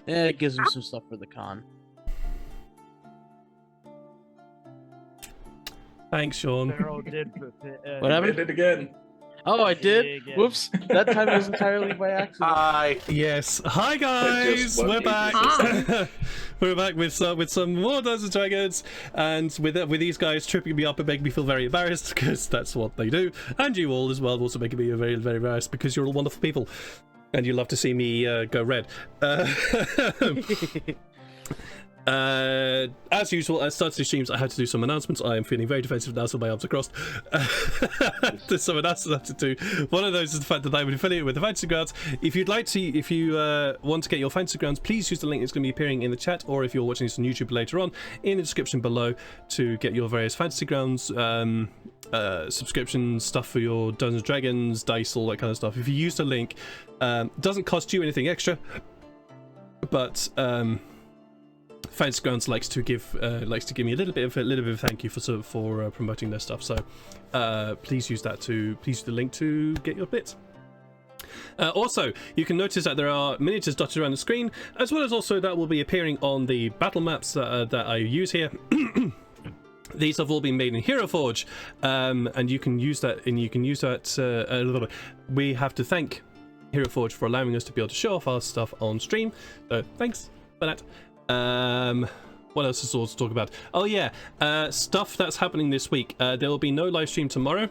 It gives me some stuff for the con. Thanks, Sean. Pharaoh did. What happened? Did it again. Oh, I did? Again. Whoops. That time was entirely by accident. Hi. Yes. Hi guys, Just what we're he back. just We're back with some more Dungeons and Dragons, and with these guys tripping me up and making me feel very embarrassed because that's what they do, and you all as well also making me very very embarrassed because you're all wonderful people, and you love to see me go red. As usual, at start of the streams, I have to do some announcements. I am feeling very defensive now, so my arms are crossed. There's some announcements I have to do. One of those is the fact that I'm affiliated with the Fantasy Grounds. If you'd like to, if you want to get your Fantasy Grounds, please use the link that's going to be appearing in the chat, or if you're watching this on YouTube later on, in the description below, to get your various Fantasy Grounds subscription stuff for your Dungeons and Dragons, dice, all that kind of stuff. If you use the link, it doesn't cost you anything extra, but Fantasy Grounds likes to give me a little bit of thank you for promoting their stuff. So please use the link to get your bits. Also, you can notice that there are miniatures dotted around the screen, as well as also that will be appearing on the battle maps that I use here. These have all been made in Heroforge, and you can use that. We have to thank Heroforge for allowing us to be able to show off our stuff on stream. So thanks for that. What else is all to talk about? Oh yeah, stuff that's happening this week. There will be no live stream tomorrow,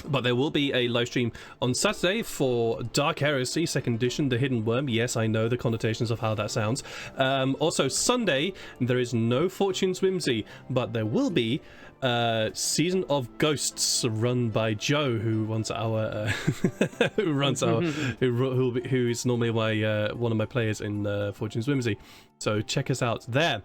but there will be a live stream on Saturday for Dark Heresy 2nd Edition, The Hidden Worm. Yes, I know the connotations of how that sounds. Also, Sunday, there is no Fortune's Whimsy, but there will be Season of Ghosts run by Joe, who runs our who is normally one of my players in Fortune's Whimsy. So check us out there.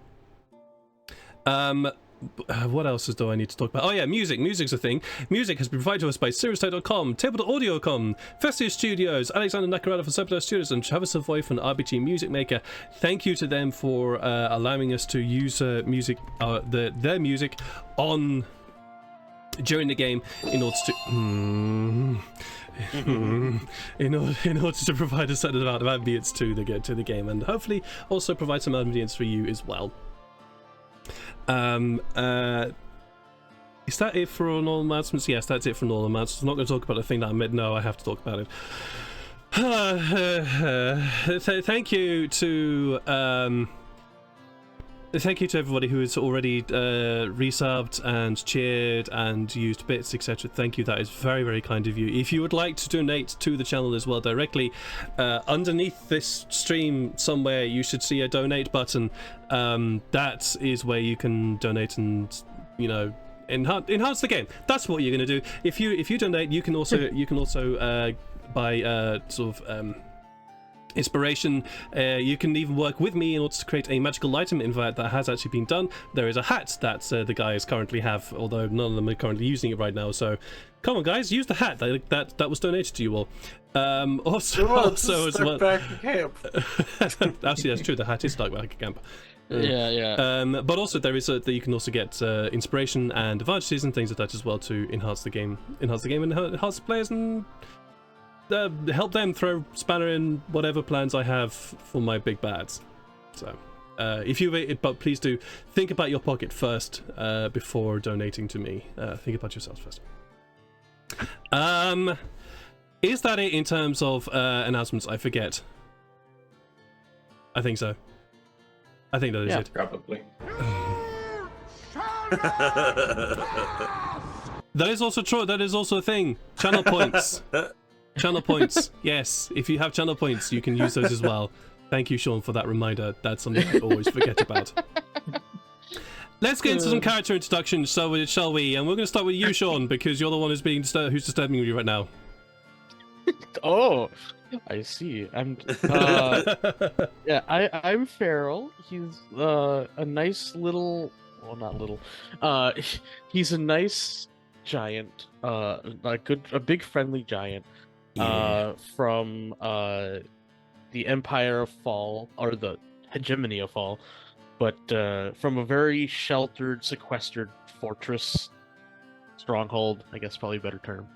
What else do I need to talk about? Oh yeah, music. Music's a thing. Music has been provided to us by SiriusTech.com, Tabletop.com, Festive Studios, Alexander Nakarada from Serpentine Studios, and Travis Savoy from RPG Music Maker. Thank you to them for allowing us to use their music on during the game in order to provide a certain amount of ambience to the game, and hopefully also provide some ambience for you as well. Is that it for all announcements? Yes, that's it for all announcements. I'm not going to talk about the thing that I meant. No, I have to talk about it. Thank you to everybody who has already resubbed and cheered and used bits, etc. Thank you. That is very, very kind of you. If you would like to donate to the channel as well directly, underneath this stream somewhere you should see a donate button. That is where you can donate and, you know, enhance the game. That's what you're going to do. If you donate, you can also buy inspiration. You can even work with me in order to create a magical item. In fact, that has actually been done. There is a hat that the guys currently have, although none of them are currently using it right now. So come on guys, use the hat that was donated to you all. Also as well, back camp. actually that's true, the hat is stuck back at camp. Yeah. But also there is that you can also get inspiration and advantages and things like that as well to enhance the game and enhance the players and help them throw spanner in whatever plans I have for my big bads. So but please do think about your pocket first before donating to me. Think about yourselves first. Is that it in terms of announcements? I forget. I think so. I think that is it. Probably. That is also true. That is also a thing. Channel points. Channel points. Yes, if you have channel points, you can use those as well. Thank you, Sean, for that reminder. That's something I always forget about. Let's get into some character introductions, shall we? And we're going to start with you, Sean, because you're the one who's disturbing you right now. Oh, I see. I'm Farrell. He's a nice little, well, not little. He's a nice giant, a big friendly giant. From the Empire of Fall, or the Hegemony of Fall, but from a very sheltered, sequestered fortress, stronghold, I guess probably a better term.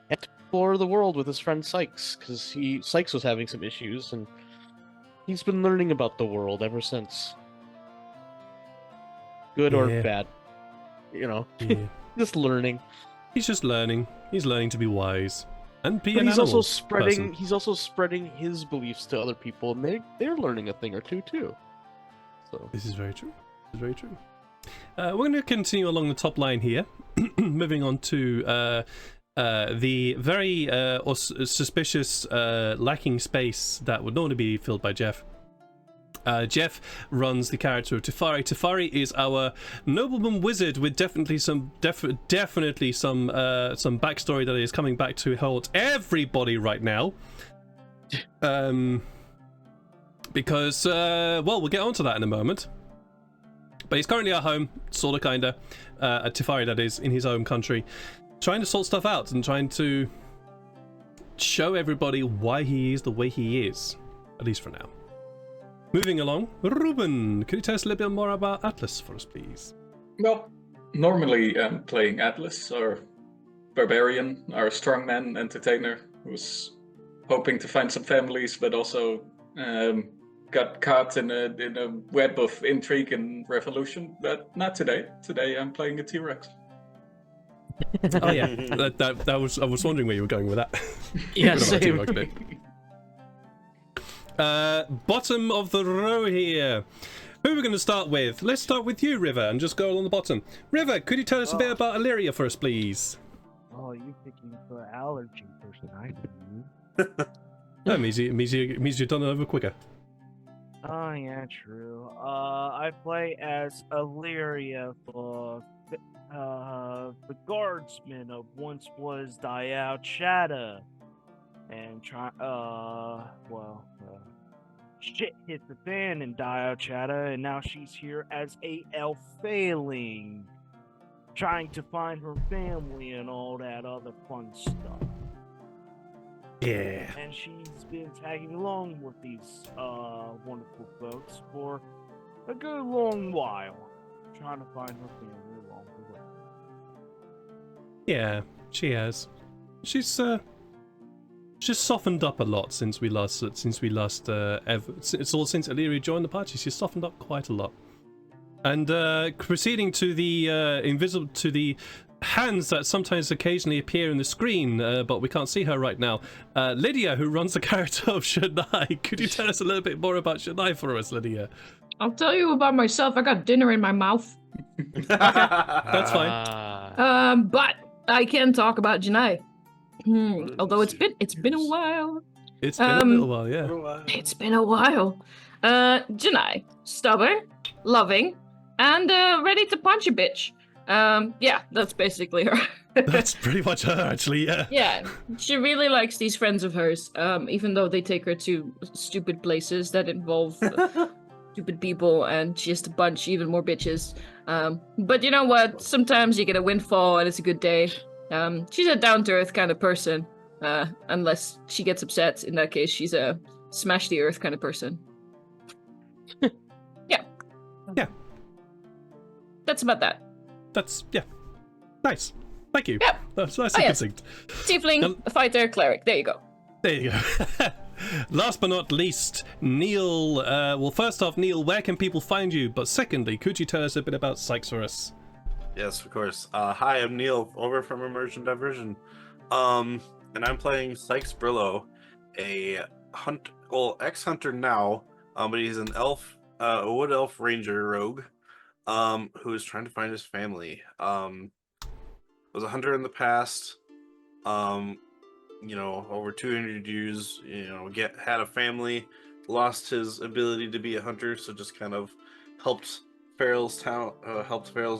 And explore the world with his friend Sykes, because Sykes was having some issues, and he's been learning about the world ever since. Good or Yeah. bad, Yeah. just learning. He's just learning. He's learning to be wise and be But an he's also animal spreading. person. He's also spreading his beliefs to other people, and they're learning a thing or two too. So This is very true. This is very true. We're going to continue along the top line here, moving on to the very suspicious lacking space that would normally be filled by Jeff. Jeff runs the character of Tefari. Tefari is our nobleman wizard with definitely some backstory that is coming back to haunt everybody right now. Because well, we'll get onto that in a moment. But he's currently at home, sorta kinda, at Tefari that is, in his home country, trying to sort stuff out and trying to show everybody why he is the way he is, at least for now. Moving along, Ruben, could you tell us a little bit more about Atlas for us, please? Well, normally I'm playing Atlas, our barbarian, our strongman entertainer, who's hoping to find some families, but also got caught in a web of intrigue and revolution. But not today. Today I'm playing a T-Rex. Oh yeah, that was. I was wondering where you were going with that. yeah, We're not same. T-Rex bit. Bottom of the row here. Who are we going to start with? Let's start with you, River, and just go along the bottom. River, could you tell us a bit about Illyria for us, please? Oh, you picking for an allergy person, I do. No, means you've done it over quicker. Oh, yeah, true. I play as Illyria for the guardsman of once was Diao Chata. And shit hit the fan in Diao Chata, and now she's here as a elf failing, trying to find her family and all that other fun stuff. Yeah. And she's been tagging along with these wonderful folks for a good long while, trying to find her family along the way. Yeah, she has. She's softened up a lot since we last since Illyria joined the party. She's softened up quite a lot. And proceeding to the hands that sometimes occasionally appear in the screen, but we can't see her right now. Lydia, who runs the character of Shadai. Could you tell us a little bit more about Shadai for us, Lydia? I'll tell you about myself. I got dinner in my mouth. That's fine. But I can talk about Janai. Although it's been a while. It's been a little while, yeah. It's been a while. Janai, stubborn, loving, and ready to punch a bitch. Yeah, that's basically her. That's pretty much her, actually, yeah. Yeah, she really likes these friends of hers, even though they take her to stupid places that involve stupid people, and she has to punch even more bitches. But you know what? Sometimes you get a windfall and it's a good day. She's a down-to-earth kind of person, unless she gets upset. In that case, she's a smash-the-earth kind of person. Yeah. Yeah. That's about that. That's, yeah. Nice. Thank you. Yep. That's nice Oh, and yes. succinct. Tiefling, fighter, cleric. There you go. There you go. Last but not least, Neil. Well, first off, Neil, where can people find you? But secondly, could you tell us a bit about Sykes for us? Yes, of course. Hi, I'm Neil, over from Immersion Diversion. And I'm playing Sykes Brillo, a ex-hunter now, but he's an elf, a wood elf ranger rogue, who is trying to find his family. Was a hunter in the past, over 200 years, had a family, lost his ability to be a hunter, so just kind of helped Farrell's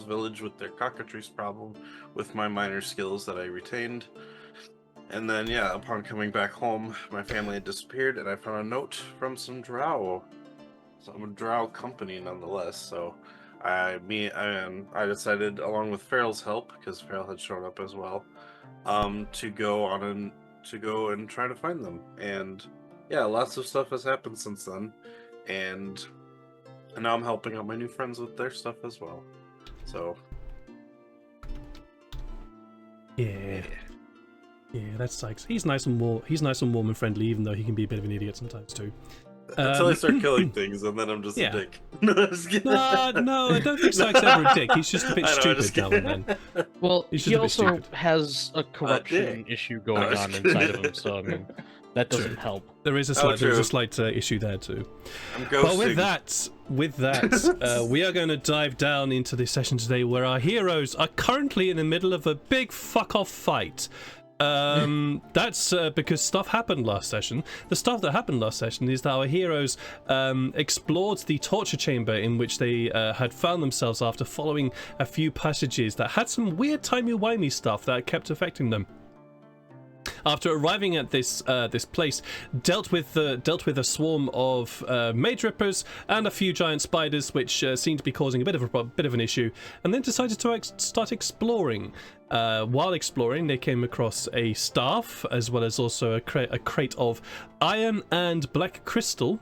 village with their cockatrice problem with my minor skills that I retained. And then, yeah, upon coming back home, my family had disappeared, and I found a note from some drow company nonetheless. So I decided, along with Farrell's help, because Farrell had shown up as well, to go and try to find them. And yeah, lots of stuff has happened since then, and now I'm helping out my new friends with their stuff as well. So Yeah, that's Sykes. He's nice and warm and friendly, even though he can be a bit of an idiot sometimes too. Until I start killing things, and then I'm just yeah. a dick. No, just kidding. No, I don't think Sykes ever a dick. He's just a bit I know, I'm stupid just now and then. Well, He's he just a bit also stupid. has a corruption issue going was on kidding. inside of him, so I mean, that doesn't help. There is a slight issue there too. I'm ghosting. But with that, we are going to dive down into this session today, where our heroes are currently in the middle of a big fuck-off fight. That's because stuff happened last session. The stuff that happened last session is that our heroes explored the torture chamber in which they had found themselves after following a few passages that had some weird timey-wimey stuff that kept affecting them. After arriving at this place, dealt with a swarm of mage rippers and a few giant spiders, which seemed to be causing a bit of an issue, and then decided to start exploring. While exploring, they came across a staff, as well as also a crate of iron and black crystal,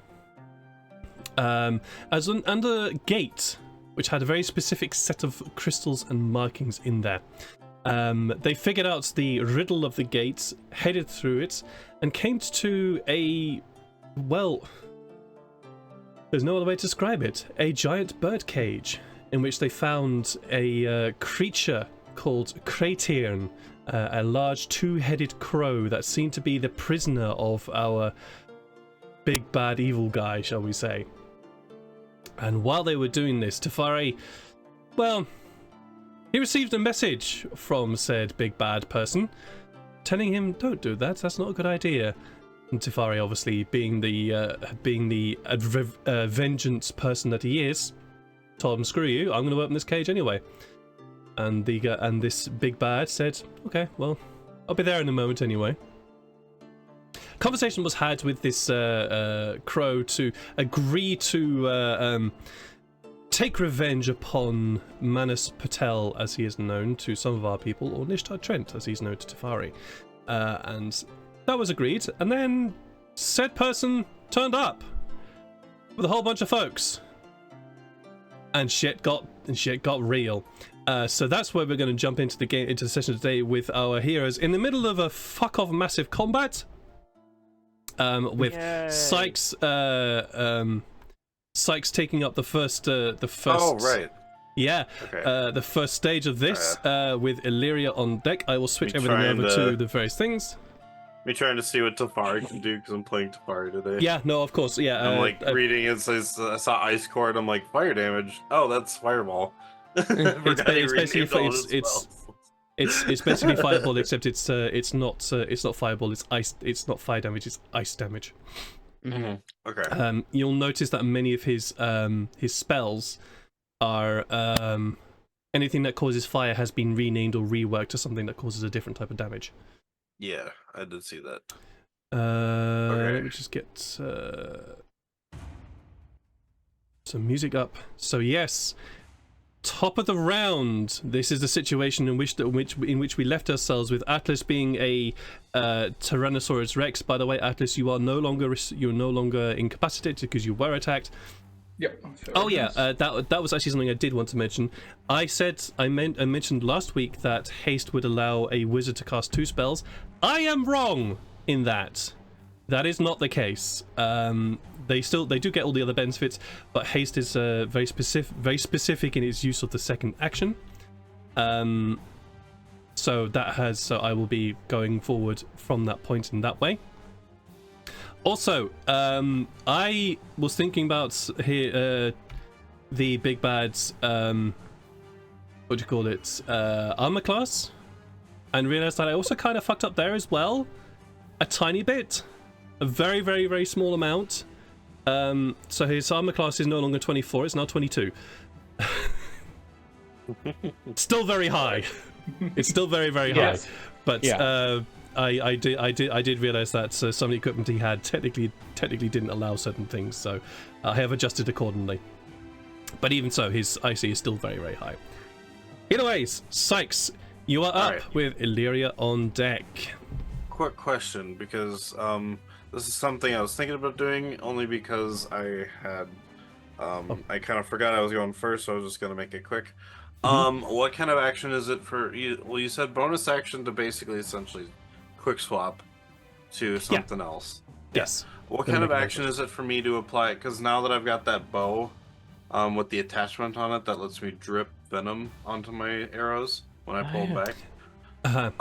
and a gate, which had a very specific set of crystals and markings in there. They figured out the riddle of the gate, headed through it, and came to well, there's no other way to describe it, a giant bird cage, in which they found a creature called Kratirn, a large two-headed crow that seemed to be the prisoner of our big bad evil guy, shall we say. And while they were doing this, Tefari, well, he received a message from said big bad person, telling him, "Don't do that. That's not a good idea." And Tefari, obviously being the vengeance person that he is, told him, "Screw you. I'm going to open this cage anyway." And this big bad said, "Okay, well, I'll be there in a moment anyway." Conversation was had with this crow to agree to take revenge upon Manus Patel, as he is known to some of our people, or Nishta Trent, as he's known to Tefari. And that was agreed, and then said person turned up with a whole bunch of folks. And shit got real. So that's where we're going to jump into the session today with our heroes in the middle of a fuck-off massive combat. With Sykes Sykes taking up the first Oh, right. Yeah, Okay. the first stage of this with Illyria on deck. I will switch everything over to the various things. Me trying to see what Tefari can do because I'm playing Tefari today. Yeah, no, of course, yeah. I'm like reading it says I saw Ice Cord. I'm like fire damage. Oh, that's Fireball. It's basically Fireball, except it's not Fireball. It's ice. It's not fire damage. It's ice damage. Mm-hmm. Okay. You'll notice that many of his spells are anything that causes fire has been renamed or reworked to something that causes a different type of damage. Yeah, I did see that. Let me just get some music up. So yes, top of the round. This is the situation in which we left ourselves, with Atlas being a Tyrannosaurus Rex. By the way, Atlas, you're no longer incapacitated because you were attacked. Yep. Oh yeah, that was actually something I did want to mention. I mentioned last week that haste would allow a wizard to cast 2 spells. I am wrong in that. That is not the case. They do get all the other benefits, but haste is very specific in its use of the second action. So I will be going forward from that point in that way. Also, I was thinking about here the big bad's armor class, and realized that I also kind of fucked up there as well, a tiny bit, a very, very, very small amount. So his armor class is no longer 24; it's now 22. Still very high. It's still very, very high, but yeah. I did realize that some of the equipment he had technically didn't allow certain things, so I have adjusted accordingly. But even so, his IC is still very, very high. Anyways, Sykes, you are up with Illyria on deck. Quick question, because this is something I was thinking about doing, only because I had I kind of forgot I was going first, so I was just gonna make it quick. What kind of action is it for you? Well, you said bonus action to basically essentially quick swap to something else. Yes. What Gonna kind of make a action note. is it for me to apply? Because now that I've got that bow, with the attachment on it that lets me drip venom onto my arrows when I pull back. I've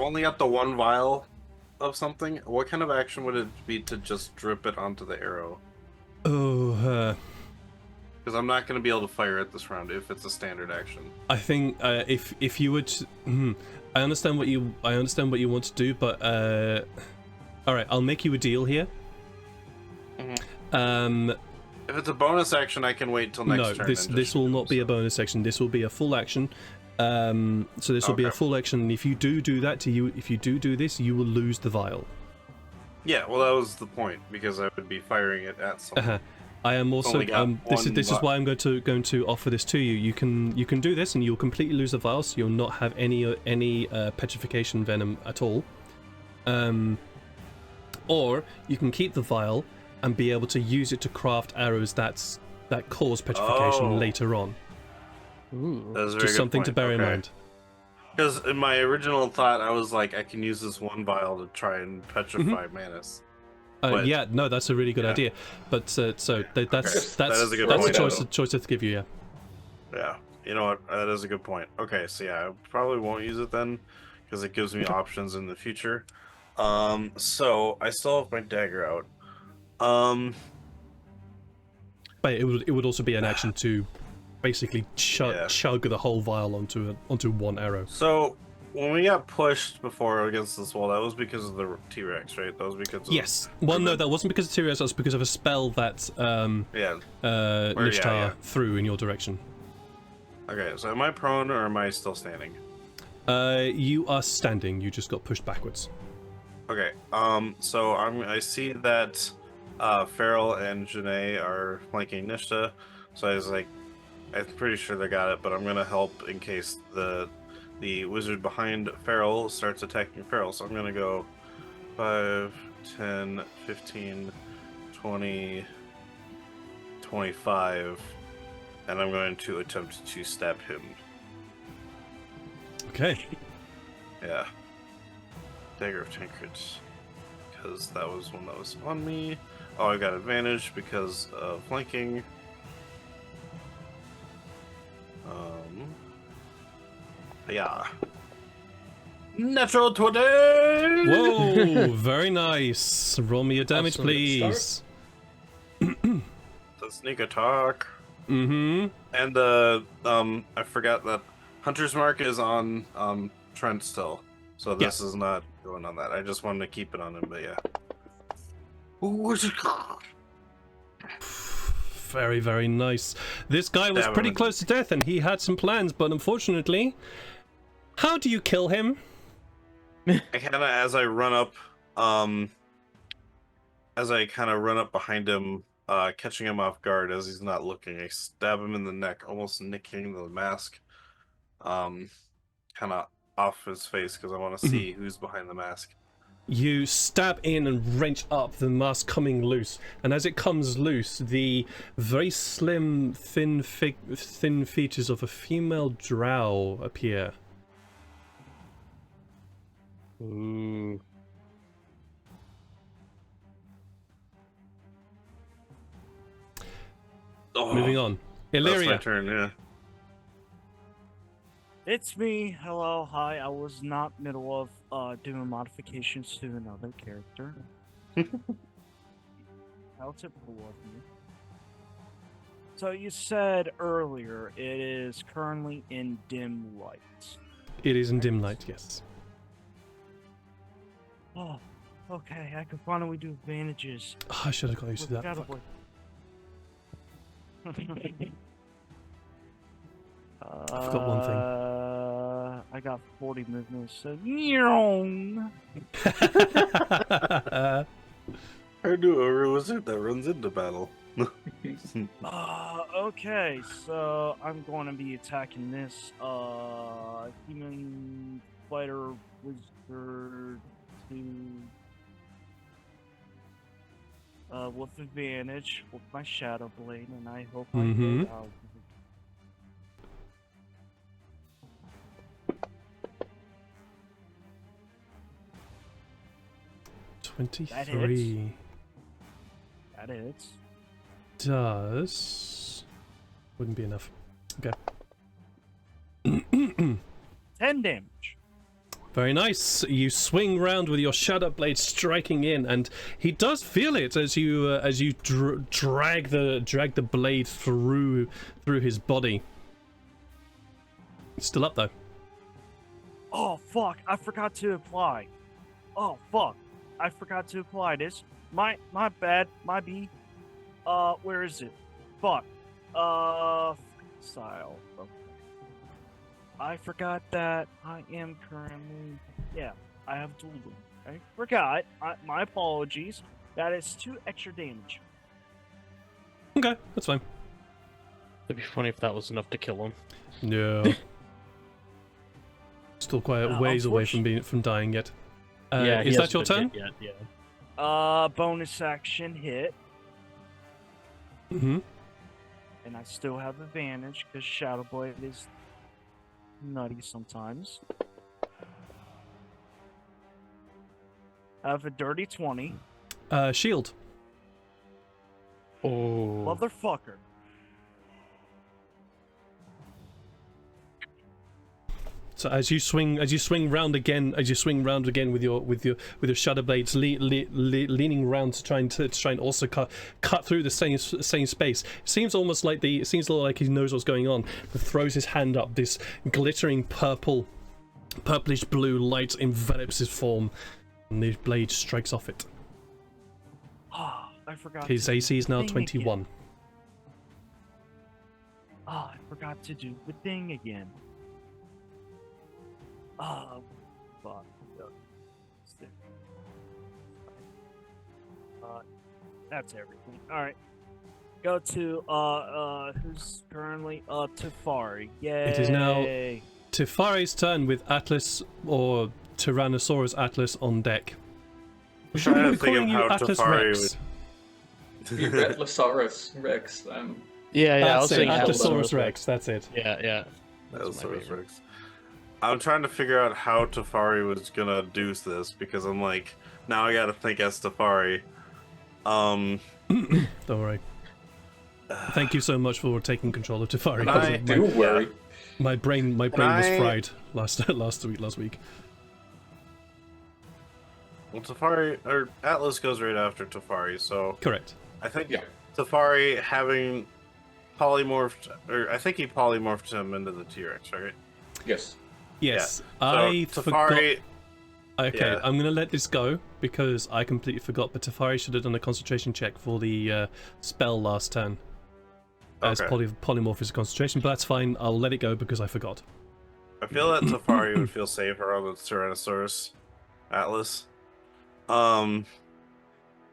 only got the one vial of something. What kind of action would it be to just drip it onto the arrow? Oh, Because I'm not going to be able to fire it this round if it's a standard action. I think if you would, I understand what you want to do, but all right, I'll make you a deal here. If it's a bonus action, I can wait till next turn. No, this will not be a bonus action. This will be a full action. So this will be a full action. And if you do that if you do this, you will lose the vial. Yeah, well, that was the point because I would be firing it at someone. I am also this is why I'm going to offer this to you. You can do this and you'll completely lose the vial, so you'll not have any petrification venom at all. Or you can keep the vial and be able to use it to craft arrows that cause petrification later on. Ooh. That's a very Just good something to point. bear in mind. Because in my original thought, I was like, I can use this one vial to try and petrify Manus. Yeah, no, that's a really good idea. But that's is a good point. a choice to give you. Yeah, you know what? That is a good point. Okay, so yeah, I probably won't use it then, because it gives me options in the future. So I still have my dagger out. But it would also be an action to basically chug the whole vial onto one arrow. So when we got pushed before against this wall, that was because of the T-Rex, right? That was because of... Yes. Well, no, that wasn't because of Tyrius. That was because of a spell that Nishta threw in your direction. Okay, so am I prone or am I still standing? You are standing. You just got pushed backwards. Okay. So I see that Farrell and Janae are flanking Nishta. So I was like, I'm pretty sure they got it, but I'm gonna help in case the wizard behind Farrell starts attacking Farrell. So I'm gonna go 5, 10, 15, 20, 25, and I'm going to attempt to stab him. Okay. Yeah. Dagger of Tankreds. Because that was one that was on me. Oh, I got advantage because of flanking. Yeah. Natural 20! Whoa, very nice. Roll me your damage, Excellent please. The sneak attack. Mm-hmm. And I forgot that Hunter's Mark is on Trent still. So this is not going on that. I just wanted to keep it on him, but yeah. Very, very nice. This guy was pretty close to death and he had some plans, but unfortunately... How do you kill him? I kind of, as I run up behind him, catching him off guard as he's not looking, I stab him in the neck, almost nicking the mask, kind of off his face because I want to see who's behind the mask. You stab in and wrench up, the mask coming loose, and as it comes loose, the very slim, thin features of a female drow appear. Ooh. Oh, Moving on. that's my Illyria. turn, yeah. It's me. Hello, hi. I was not middle of doing modifications to another character. How typical of me. So you said earlier it is currently in dim light. It is in dim light, yes. Oh, okay. I can finally do advantages. Oh, I should have got used to that. Regrettably. I forgot one thing. I got 40 movements, so I knew a wizard that runs into battle. okay, so I'm going to be attacking this human fighter wizard with advantage with my shadow blade, and I hope I hit. 23. That hits. Does... Wouldn't be enough. Okay. 10 damage. Very nice. You swing round with your shadow blade striking in, and he does feel it as you drag the blade through his body. It's still up though. Oh fuck! I forgot to apply. Oh fuck! I forgot to apply this. My bad. My B. Where is it? Fuck. Style. I forgot that I am currently. Yeah, I have dueling. I forgot. My apologies. That is 2 extra damage. Okay, that's fine. It'd be funny if that was enough to kill him. No. Still quite a ways away from dying yet. Yeah, is that your turn? Yet, yeah. Bonus action hit. Mm-hmm. And I still have advantage because Shadow Blade is nutty sometimes. I have a dirty 20. Shield. Oh. Motherfucker. So as you swing round again with your shadow blades, leaning round to try and also cut through the same space. It seems a little like he knows what's going on, but throws his hand up. This glittering purplish blue light envelops his form, and the blade strikes off it. Ah, I forgot. His AC is now thing 21. again. Ah, I forgot to do the thing again. Oh, fuck. That's everything. Alright. Go to, who's currently, Tefari. Yay! It is now Tefari's turn with Atlas or Tyrannosaurus Atlas on deck. I'm trying to think of Calling you how Atlas Tefari Rex. The Atlasaurus Rex. Yeah, I was That's it, saying Atlasaurus Rex, that's it. Yeah. That was That's my Saurus favorite. Rex. I'm trying to figure out how Tefari was gonna do this because I'm like, now I gotta think as Tefari. Don't worry. Thank you so much for taking control of Tefari. I Do worry. My brain was fried last week. Well, Tefari or Atlas goes right after Tefari, so Correct. I think Yeah. Tefari having polymorphed, or I think he polymorphed him into the T-Rex, right? Yes. Yes, So I forgot. Tefari, Okay, yeah. I'm gonna let this go because I completely forgot. But Tefari should have done a concentration check for the spell last turn. As Okay. polymorph is a concentration, but that's fine. I'll let it go because I forgot. I feel that Tefari would feel safer on the Tyrannosaurus Atlas.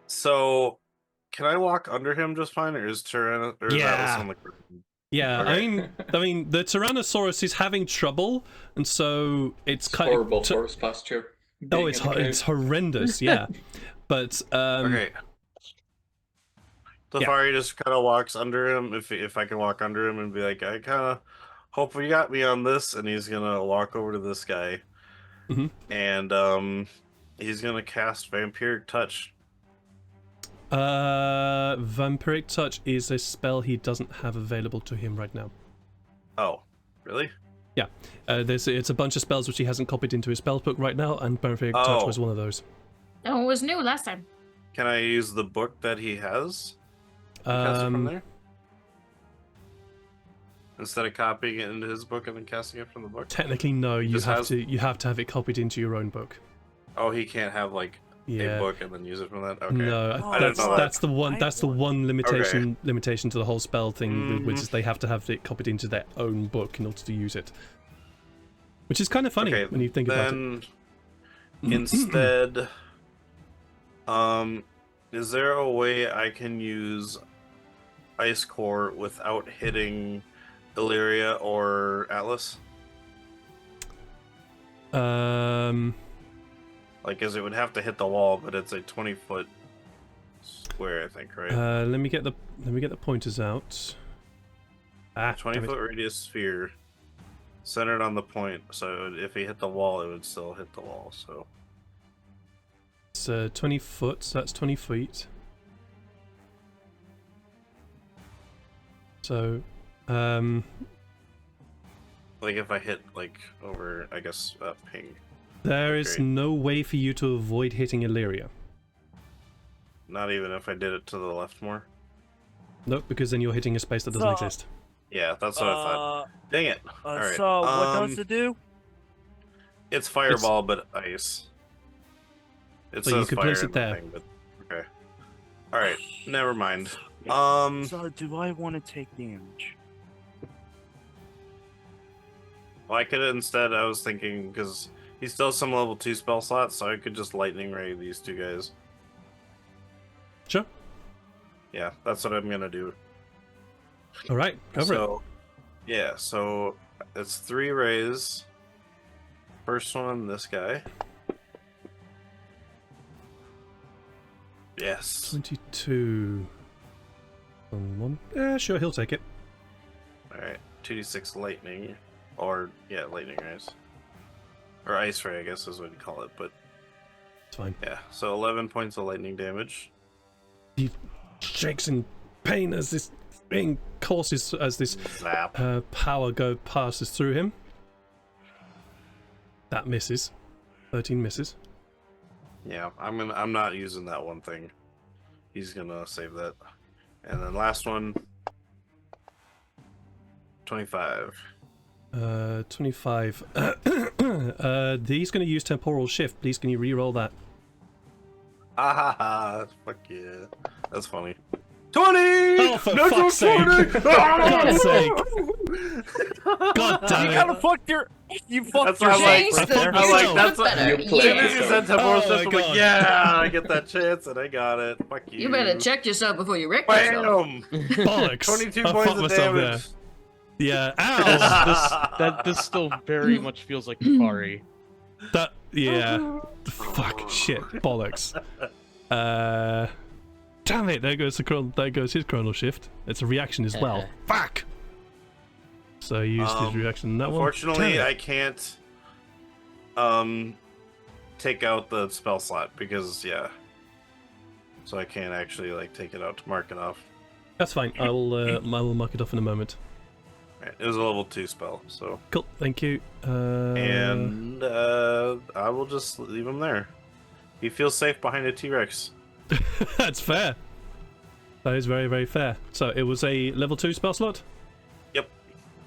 So can I walk under him just fine, or is Atlas on the ground? Yeah, Okay. I mean, the Tyrannosaurus is having trouble, and so it's kind Horrible of forest pasture. Oh, being it's in the it's cave. horrendous. Yeah, but Okay. Tefari just kind of walks under him, if I can walk under him and be like, I kind of hope you got me on this, and he's gonna walk over to this guy, Mhm. and he's gonna cast Vampiric Touch. Vampiric Touch is a spell he doesn't have available to him right now. Oh, really? It's a bunch of spells which he hasn't copied into his spell book right now, and Vampiric Touch Oh. was one of those. Oh, it was new last time. Can I use the book that he has? Cast it from there? Instead of copying it into his book and then casting it from the book? Technically, no. You Just have has- to have it copied into your own book. Oh, he can't have like a Yeah. book and then use it from that? Okay. No, Oh, I didn't know that. that's the one limitation to the whole spell thing, which Mhm. is they have to have it copied into their own book in order to use it. Which is kind of funny Okay, when you think about it. then instead, is there a way I can use Ice Core without hitting Illyria or Atlas? Like, as it would have to hit the wall, but it's a 20-foot square, I think, right? Let me get the pointers out. 20-foot radius sphere centered on the point, so if he hit the wall, it would still hit the wall. So, 20 foot, so that's 20 feet. So, Like if I hit like over, I guess ping. there is Great. no way for you to avoid hitting Illyria. Not even if I did it to the left more. Nope, because then you're hitting a space that doesn't So- exist. Yeah, that's what I thought. Dang it! All right. So what does it do? It's fireball, but ice. It So you says could fire place in it the there. thing, but okay. All right, never mind. So do I want to take damage? Well, I could instead. I was thinking because he still has some level 2 spell slots, so I could just lightning ray these two guys. Sure. Yeah, that's what I'm gonna do. All right, cover it. So, yeah, so it's 3 rays. First one on this guy. Yes. 22 on one. Yeah, sure, he'll take it. Alright, 2d6 lightning. Or, yeah, lightning rays. Or ice ray, I guess is what you call it, but It's fine. yeah. So 11 points of lightning damage. He shakes in pain as this thing courses, as this Zap. power passes through him. That misses. 13 misses. Yeah, I'm not using that one thing. He's gonna save that. And then last one. 25. 25. He's going to use temporal shift. Please, can you re-roll that? Ah ha ha! Fuck yeah. That's funny. 20! Oh, for fuck's sake! For God's sake! God damn You it! gotta fuck your. You fucked That's why your I'm Chase like, the fucked I'm like, that's better. You As played soon Yeah. as you said temporal Oh shift, my I'm like, God. yeah, I get that chance, and I got it. Fuck you. You better check yourself before you wreck yourself. Bam! Bollocks! 22 I points fucked of myself damage. there. Yeah, ow! This still very much feels like Kafari. That, yeah. Fuck, shit, bollocks. Damn it, there goes his chronal shift. It's a reaction as well. Fuck! So he used his reaction in that one. Unfortunately, Damn it. I can't take out the spell slot because so I can't actually like take it out to mark it off. That's fine, I will mark it off in a moment. Right, it was a level 2 spell, so Cool, thank you. and I will just leave him there. He feels safe behind a T-Rex. That's fair. That is very, very fair. So it was a level 2 spell slot? Yep.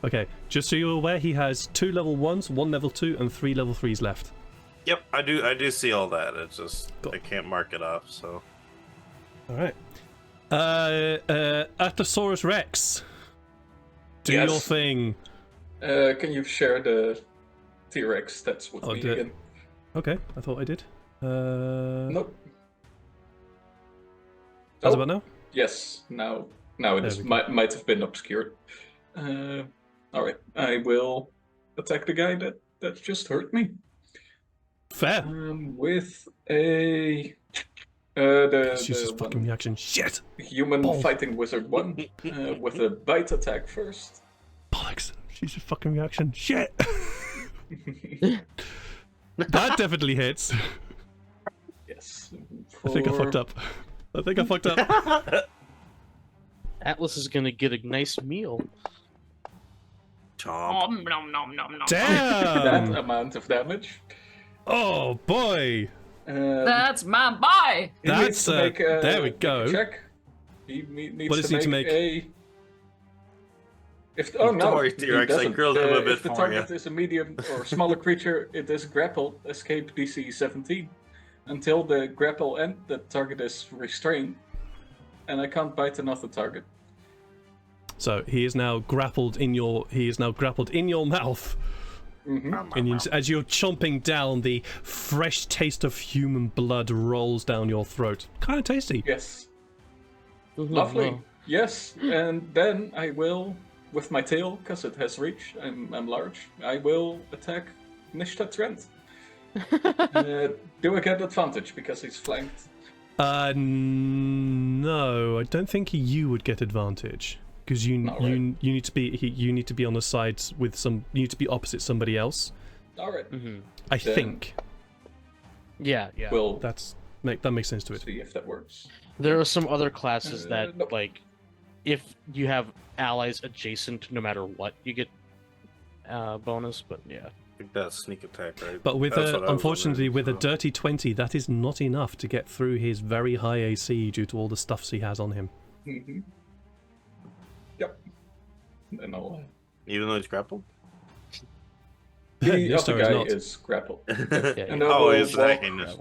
Okay, just so you're aware, he has 2 level 1s, 1 level 2, and 3 level 3s left. Yep, I do see all that. It's just Cool. I can't mark it off, so Alright. Apatosaurus Rex. Do Yes. your thing. Can you share the T-Rex stats with I'll me do it. again? Okay, I thought I did. Nope. How's Oh, about now? Yes, now it is, we go. might have been obscured. Alright, I will attack the guy that just hurt me. Fair. With a It's just his the fucking reaction. Shit! human Balls. fighting wizard one with a bite attack first. Bollocks. She's a fucking reaction. Shit! That definitely hits. Yes. I think I fucked up. I think I fucked up. Atlas is gonna get a nice meal. chomp. Nom, nom, nom, nom, nom. That Damn! amount of damage. Oh boy! That's my boy. He needs That's, to make a, there we make a go. check. He needs What does he need to make? a. If oh Don't no, worry, he T-Rex, I doesn't. grilled him a bit If the for target you. is a medium or smaller creature, it is grappled. Escape DC 17. Until the grapple end, the target is restrained, and I can't bite another target. So he is now grappled in your mouth. Mm-hmm. And as you're chomping down, the fresh taste of human blood rolls down your throat. Kind of tasty. Yes, Ooh, lovely. wow. Yes, and then I will, with my tail, because it has reach. I'm large. I will attack Nishta Trent. Do I get advantage because he's flanked? No, I don't think you would get advantage because you Not right. you need to be on the sides with some. You need to be opposite somebody else. All right. Mhm. I Then- think Yeah, yeah. We'll that makes sense to it. see if that works. There are some other classes that nope. like if you have allies adjacent, no matter what, you get bonus. But yeah. I think that's sneak attack, right? But with That's what I was unfortunately, wondering, with a so- dirty 20, that is not enough to get through his very high AC due to all the stuffs he has on him. Mm-hmm. Yep. Then I'll. Even though he's grappled? The Nishta other is guy not. is grappled. Yeah, And yeah. I Oh, will he's walk, attacking this.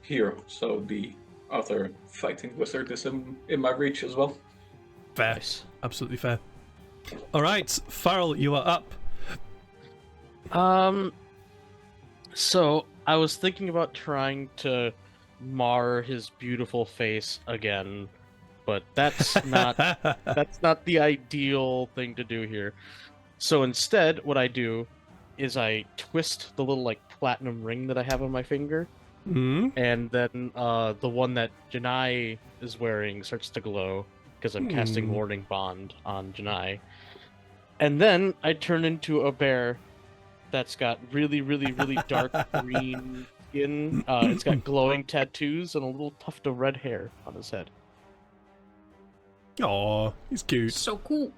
here, so the other fighting wizard is in my reach as well. Fair. Nice. Absolutely fair. All right, Farrell, you are up. So I was thinking about trying to mar his beautiful face again, but that's not the ideal thing to do here. So instead, what I do is I twist the little like platinum ring that I have on my finger, Hmm? and then the one that Janai is wearing starts to glow because I'm casting Hmm. Warding Bond on Janai. And then I turn into a bear that's got really, really, really dark green skin. It's got glowing tattoos and a little tuft of red hair on his head. Aw, he's cute. So cool.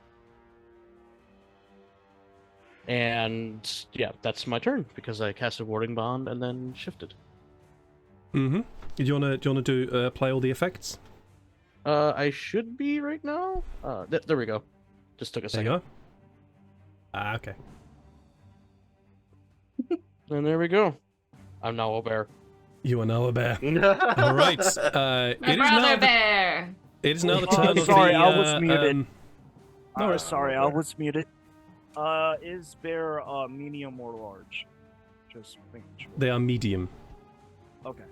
And yeah, that's my turn because I cast a Warding Bond and then shifted. Mm-hmm. Do you wanna do play all the effects? I should be right now. There we go. Just took a There you second. go. Ah, okay. And there we go. I'm now a bear. You are now a bear. All right. My It is brother now the, bear. it is now the Oh, turn of sorry, the. I was muted. No worries. Sorry, I was muted. Is bear medium or large? Just making sure. They are medium. Okay.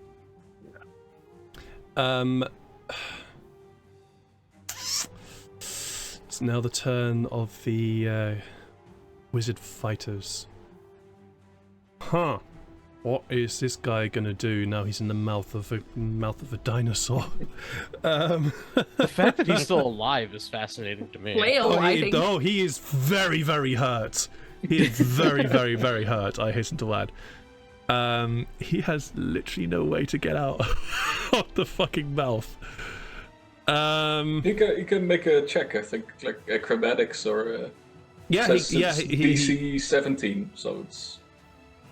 It's now the turn of the wizard fighters. Huh. What is this guy gonna do now he's in the mouth of a dinosaur? The fact that he's still alive is fascinating to me. Whale, I think. He is very, very hurt. He is very, very, very hurt, I hasten to add. He has literally no way to get out of the fucking mouth. He can make a check, I think, like acrobatics or. Yeah, says he, it's DC 17, so it's.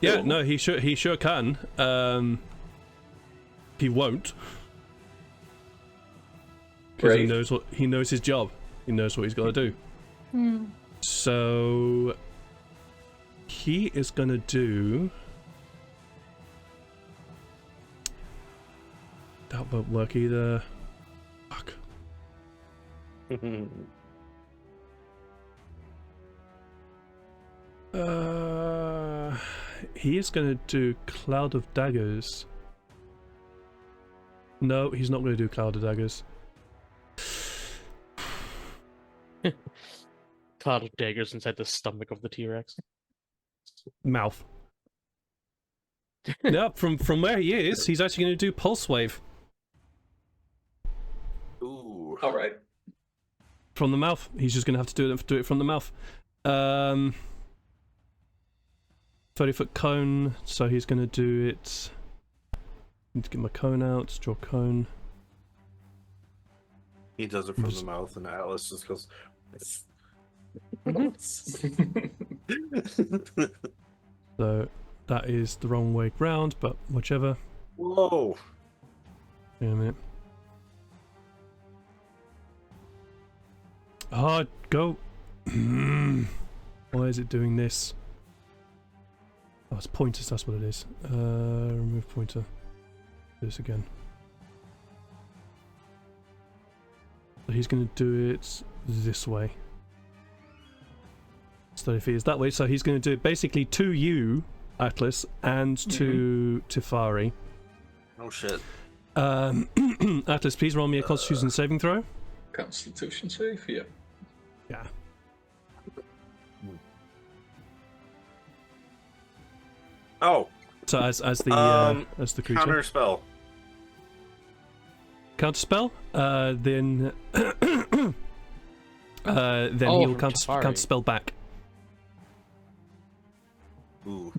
yeah, doable. no, he sure can. He won't. Because Brave. he knows his job. He knows what he's got to do. So he is gonna do. That won't work either. Fuck. He is gonna do Cloud of Daggers. No, he's not gonna do Cloud of Daggers. Cloud of daggers inside the stomach of the T-Rex. Mouth. No, from where he is, he's actually gonna do Pulse Wave. Ooh. All right. From the mouth. He's just gonna have to do it from the mouth. 30-foot cone, so he's gonna do it. Need to get my cone out, draw cone. He does it from the mouth, and Atlas just goes. So that is the wrong way round, but whichever. Whoa! Wait a minute. Ah, go. Why is it doing this? Oh, it's pointers, that's what it is. Remove pointer. Do this again. So he's going to do it this way. 30 feet is that way, so he's going to do it basically to you, Atlas, and to Fari. Oh shit. Atlas, please roll me a Constitution saving throw. Constitution save, yeah. Yeah. Oh, So as the creature counter spell. counter spell, then Oh, he'll from Tafari. counter spell back. Ooh.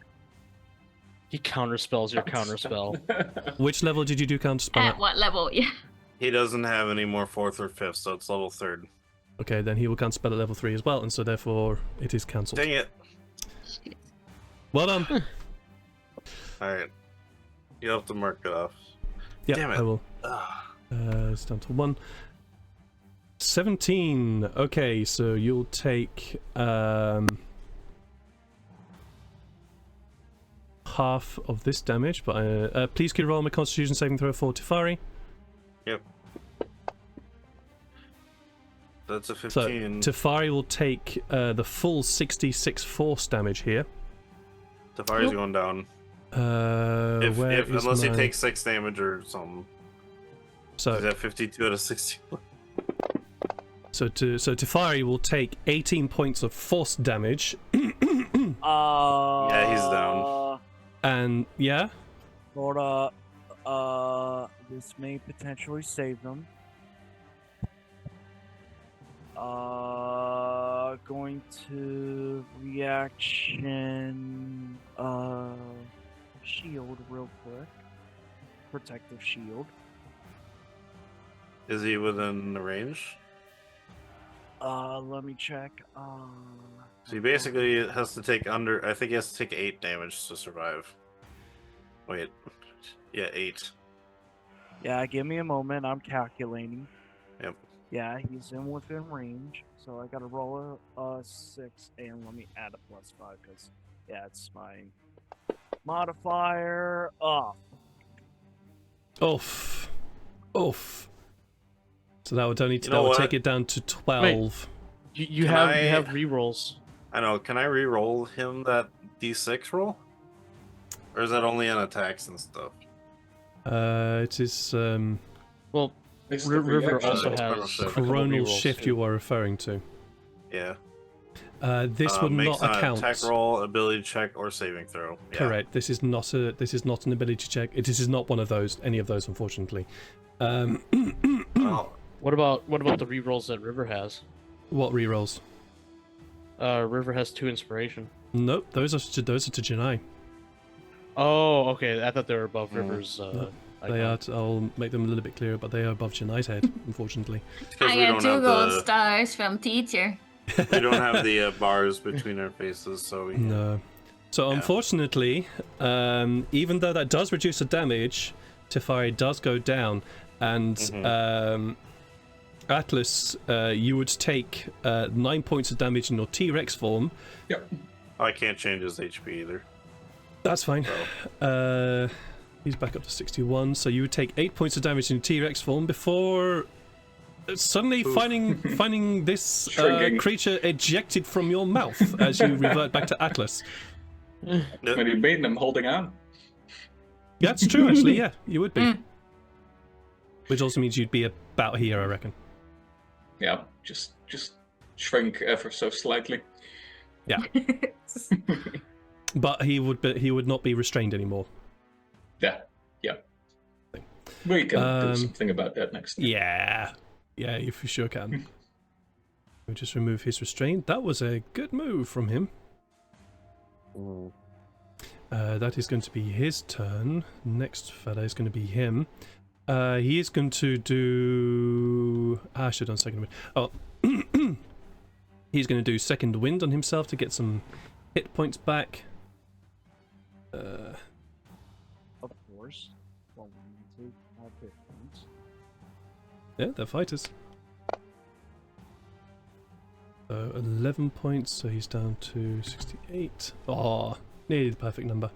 He counterspells your counterspell. Which level did you do counter spell At what level? Yeah. He doesn't have any more 4th or 5th, so it's level 3rd. Okay, then he will can't spell at level 3 as well, and so therefore it is cancelled. Dang it. Well done. Alright. You'll have to mark it off. Yeah, Damn it. I will. It's down to 1. 17. Okay, so you'll take half of this damage, but please could you roll my Constitution saving throw for Tefari. Yep. That's a So 15. Tefari will take the full 66 force damage here. Tefari's going down. Unless he takes 6 damage or something. So He's at 52 out of 60. So Tefari will take 18 points of force damage. Yeah, he's down. And yeah, Hold this may potentially save them. Going to reaction shield real quick. Protective shield. Is he within the range? Let me check. So he basically has to take under. I think he has to take 8 damage to survive. Wait. Yeah, 8. Yeah, give me a moment. I'm calculating. Yep. Yeah, he's in within range. So I gotta roll a 6 and let me add a +5 because yeah, it's my modifier. Oh, oof. So that would take it down to 12. You Can have I- rerolls. I know. Can I re-roll him that D6 roll? Or is that only on attacks and stuff? It is Well, It's the River reaction. also It's has Chronal Shift. a couple Chronal rerolls, Shift too. you are referring to. Yeah. This would Makes not an account. attack roll, ability check, or saving throw. Yeah. Correct. This is not an ability check. This is not one of those. Any of those, unfortunately. Oh, What about the rerolls that River has? What rerolls? River has 2 inspiration. Nope. Those are to Janai. Oh, okay. I thought they were above Mm. River's. They are. I'll make them a little bit clearer, but they are above Janai's head, unfortunately. it's 'cause I we got don't 2 have gold the stars from teacher. we don't have the bars between our faces, so we No. So Yeah. unfortunately, even though that does reduce the damage, Tefari does go down, and Atlas, you would take 9 points of damage in your T-Rex form. I can't change his HP either. That's fine. He's back up to 61, so you would take 8 points of damage in your T-Rex form before suddenly finding this Shrinking. creature ejected from your mouth as you revert back to Atlas. When you beat them holding on. That's true, actually. Yeah, you would be. Mm. Which also means you'd be about here, I reckon. Yeah, just shrink ever so slightly. But he would not be restrained anymore. Yeah. We can do Um, something about that next time. Yeah, you for sure can. We'll just remove his restraint. That was a good move from him. That is going to be his turn. Next fella is going to be him. He is going to do... I should have done second wind. Oh, he's going to do second wind on himself to get some hit points back. of course. Well, we need to have hit points. Yeah, they're fighters. So 11 points, so he's down to 68. Oh, nearly the perfect number.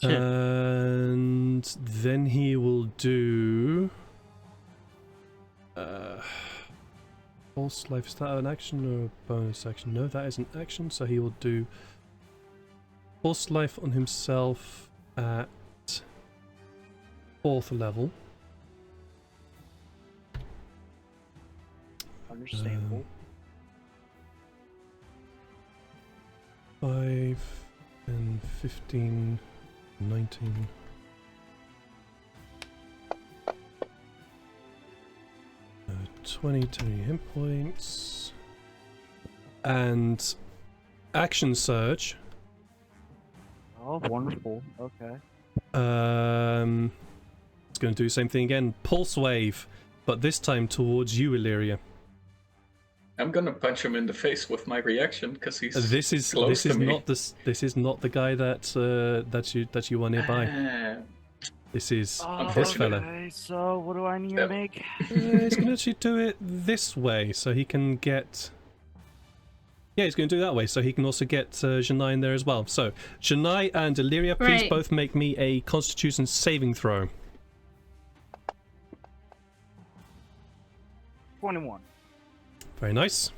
And then he will do... False life, is that an action or a bonus action? No, that is an action, so he will do False life on himself at 4th level. Understandable. 5 and 15, 19. Uh, 20 hit points. And action surge. Oh, wonderful. Okay. It's going to do the same thing again. Pulse wave, but this time towards you, Illyria. I'm gonna punch him in the face with my reaction because he's This is close to me. this is not the guy that you are nearby. This is this fella. Okay, so what do I need to make? He's going to actually do it this way, so he can get. Yeah, he's going to do it that way, so he can also get Janai in there as well. So, Janai and Illyria, please Right. both make me a Constitution saving throw. 21. Very nice.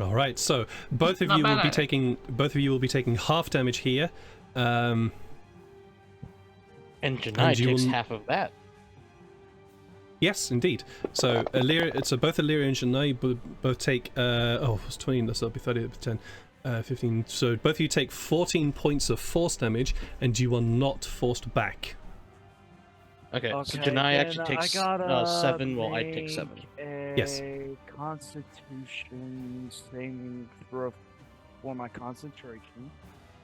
All right, so both of Not you bad will be either. taking half damage here. And Janai you takes will- half of that. Yes, indeed. So both Illyria and Janai both take it's 20, so that'll be 30, 10, 15. So both of you take 14 points of force damage, and you are not forced back. Okay, so Okay, Janai then actually I takes gotta 7, while I take make 7. Yes. A Constitution saving throw for my concentration.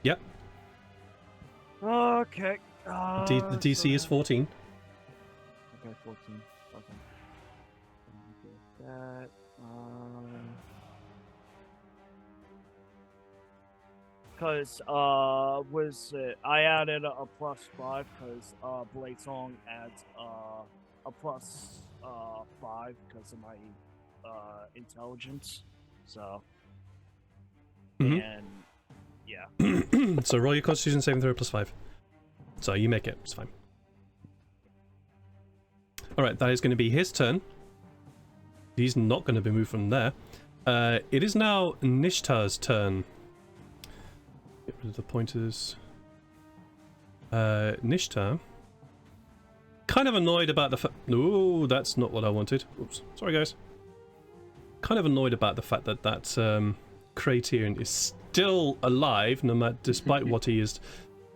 Yep. Okay. The DC is 14. Okay, 14. Okay. That. Cause was it? I added a +5 because Blade Song adds a +5 because of my intelligence. So. Mhm. And yeah. So roll your Constitution saving throw +5. So you make it. It's fine. All right, that is going to be his turn. He's not going to be moved from there. It is now Nishta's turn. Get rid of the pointers. Nishta. Kind of annoyed about the fact. No, that's not what I wanted. Oops. Sorry, guys. Kind of annoyed about the fact that Kraterian is still alive, no matter despite what he has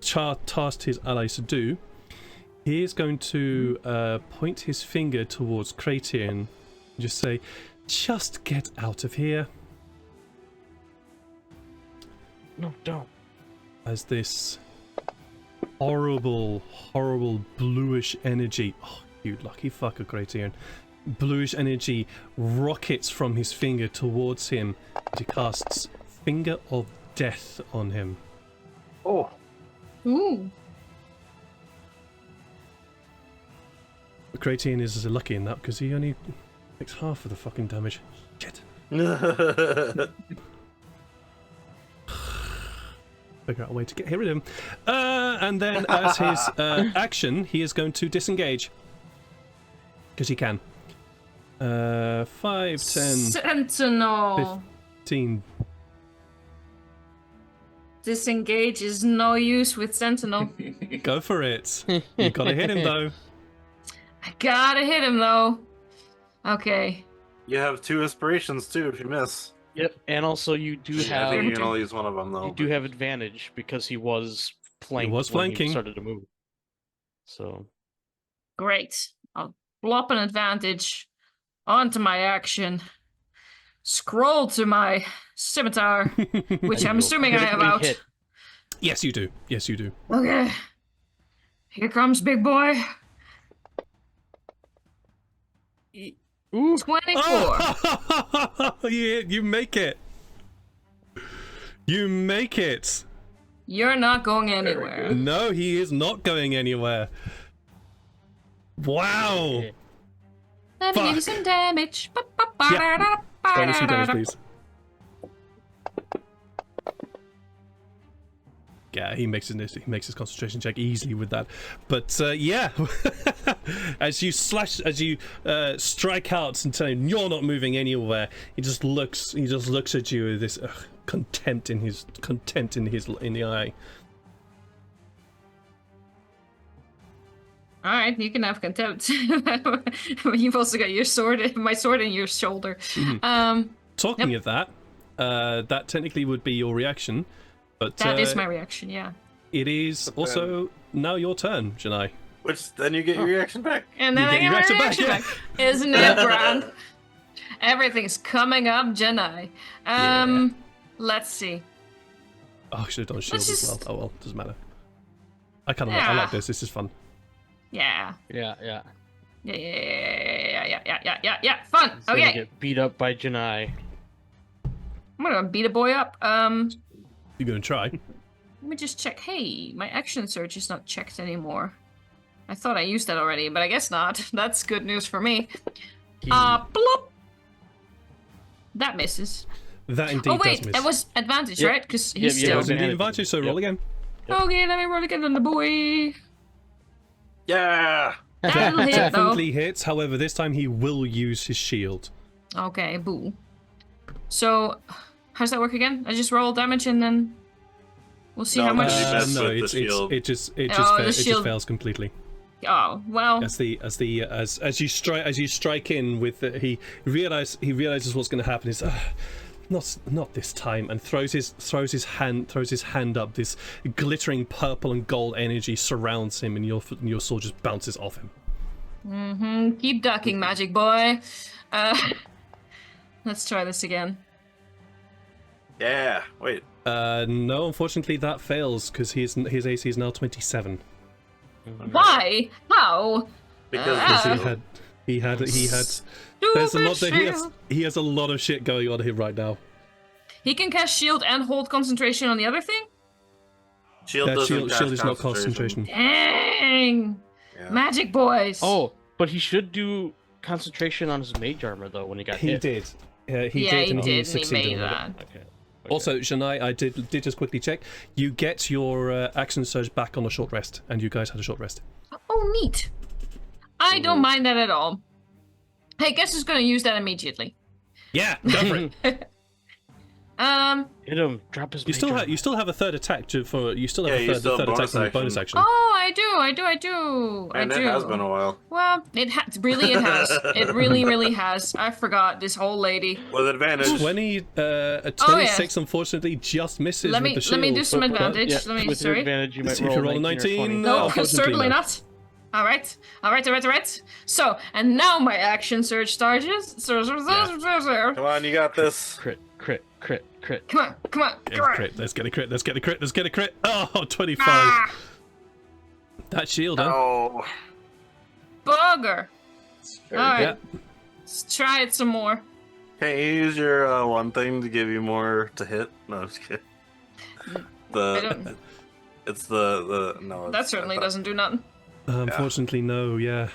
tasked his allies to do. He is going to point his finger towards Kraterian and just say, "Just get out of here." No, don't. As this horrible bluish energy, oh, you lucky fucker, Kraterian, bluish energy rockets from his finger towards him as he casts Finger of Death on him. Oh, Ooh. Kraterian is lucky in that because he only takes half of the fucking damage. Shit. Figure out a way to get rid of him. And then as his action, he is going to disengage. Because he can. 5, 10, Sentinel. 15. Disengage is no use with Sentinel. Go for it. You gotta hit him though. I gotta hit him though. Okay. you have 2 inspirations too if you miss. Yep, and also you do I have think you can only use one of them though. you do have advantage because he was flanked when flanking. he started to move. So Great. I'll plop an advantage onto my action. Scroll to my scimitar, which I'm assuming I have critically out. hit. Yes, you do. Yes, you do. Okay. Here comes big boy. Ooh, 24. Oh! you make it. You make it. You're not going anywhere. No, he is not going anywhere. Wow. Let me give you Fuck. some damage. Roll me some damage, please. Yeah, he makes his concentration check easily with that. But yeah, as you strike out and tell him you're not moving anywhere, he just looks at you with this contempt in the eye. All right, you can have contempt. You've also got my sword in your shoulder. Talking of that, that technically would be your reaction, but That is my reaction. Yeah. it is also now your turn, Janai. Which then you get your reaction back. And then You I get get your my reaction reaction back, back. Isn't it grand? Everything's coming up, Janai. Yeah. Let's see. Oh, I should have done shield Let's as well. just- Oh well, doesn't matter. I kind of like. I like this. This is fun. Yeah. Yeah. Yeah. Fun. He's gonna Okay. get beat up by Janai. I'm gonna beat a boy up. You're gonna try. Let me just check. Hey, my action search is not checked anymore. I thought I used that already, but I guess not. That's good news for me. Plop. That misses. That indeed Oh does wait, miss. that was advantage, Yep. right? Because Yep, he's yeah, Yeah, still. it was indeed advantage. advantage, so roll again. Okay, let me roll again on the boy. Yeah. That'll hit though. Definitely hits. However, this time he will use his shield. Okay, boo. So, how does that work again? I just roll damage and then we'll see No, how much. you mess No, with the shield. it just Oh, the it just shield. fails completely. Oh well. As you strike in with he realizes what's going to happen. Is not this time, and throws his hand up. This glittering purple and gold energy surrounds him, and your sword just bounces off him. Mm-hmm. Keep ducking, magic boy. Let's try this again. Yeah. Wait. No, unfortunately that fails because his AC is now 27. Why? How? Because Ah. He had. There's a lot Stupid that shield. he has a lot of shit going on here right now. He can cast shield and hold concentration on the other thing? shield That doesn't shield cast is not concentration. Dang! Yeah. Magic boys! Oh, but he should do concentration on his mage armor though when he got He hit. did. He yeah, did, he and did, he and he succeeded. made on it. that. Okay. Also, Janai, I did just quickly check. You get your action surge back on a short rest, and you guys had a short rest. Oh, neat. I don't mind that at all. Hey, guess who's gonna use that immediately? Yeah, go for it. Hit him. Drop his. You still have a third attack Yeah, you still have third attack bonus from the bonus action. action. Oh, I do. And I it do. has been a while. Well, it has. Really, it has. It really has. I forgot this whole lady. With advantage. 26 unfortunately just misses Let with me the shield. let me do some But- advantage. yeah, let me. with your Sorry. advantage, you might If you roll roll a 19 or 20. 19, No, unfortunately certainly not. not. All right. So, and now my action surge starts. Come on, you got this. Crit. Come on. Get a crit. Let's get a crit. Oh, 25. Ah, That shield, huh? Oh. bugger. It's very All right. Yeah. Let's try it some more. Can't you use your one thing to give you more to hit? No, I'm just kidding. don't- It's the no. That certainly doesn't do nothing. Unfortunately, no. Yeah,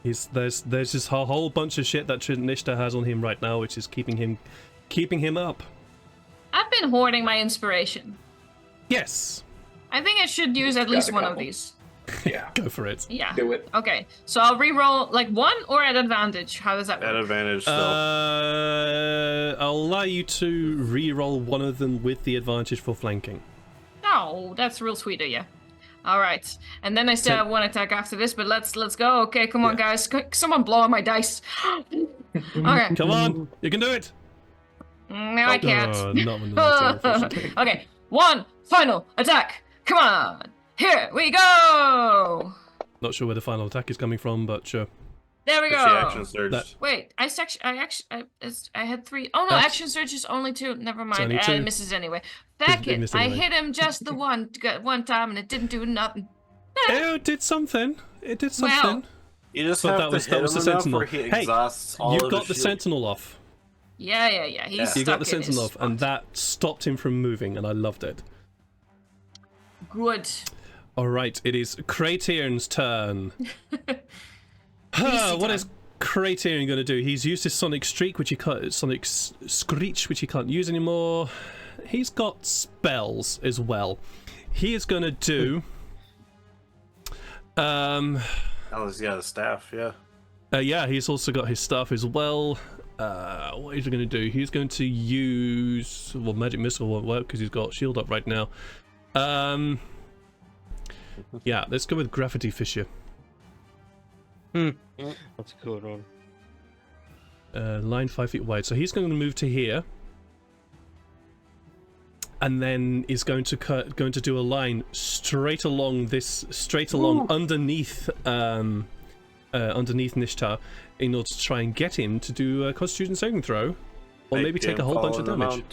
there's just a whole bunch of shit that Nishta has on him right now, which is keeping him up. I've been hoarding my inspiration. Yes, I think I should use at Got least a one of couple. these. Yeah, go for it. Yeah. do it. Okay. So I'll re-roll like one or at advantage. How does that At work? advantage still. I'll allow you to re-roll one of them with the advantage for flanking. Oh, that's real sweet of you. All right, and then I still have one attack after this, but let's go. Okay, come on, guys. Someone blow on my dice. Okay. Come on, you can do it. No, I can't. Not when the dice are, unfortunately. Okay, one final attack. Come on. Here we go. Not sure where the final attack is coming from, but sure. There we She go. action surged. That- Wait, I had 3. Oh no, That's- action surge is only 2. Never mind. only It 2. misses anyway. It Fuck it. missed I anyway. hit him just the one time, and it didn't do nothing. Oh, it did something. It did something. Well, You just But have that was- to that hit was him the enough sentinel. where he Hey, exhausts all You of got his the shield. sentinel off. yeah. He's You stuck You got the in his sentinel off, and spot. that stopped him from moving, and I loved it. Good. All right, it is Cratern's turn. What is Cratern going to do? He's used his Sonic Streak, which he can't. Sonic Screech, which he can't use anymore. He's got spells as well. He is going to do. Oh, he's got a staff, yeah. Yeah, he's also got his stuff as well. What is he going to do? He's going to use. Well, Magic Missile won't work because he's got shield up right now. Yeah, let's go with Gravity Fissure. That's a good one. Line 5 feet wide. So he's going to move to here, and then is going to do a line straight along underneath underneath Nishta in order to try and get him to do a Constitution saving throw, or maybe take a whole bunch of damage.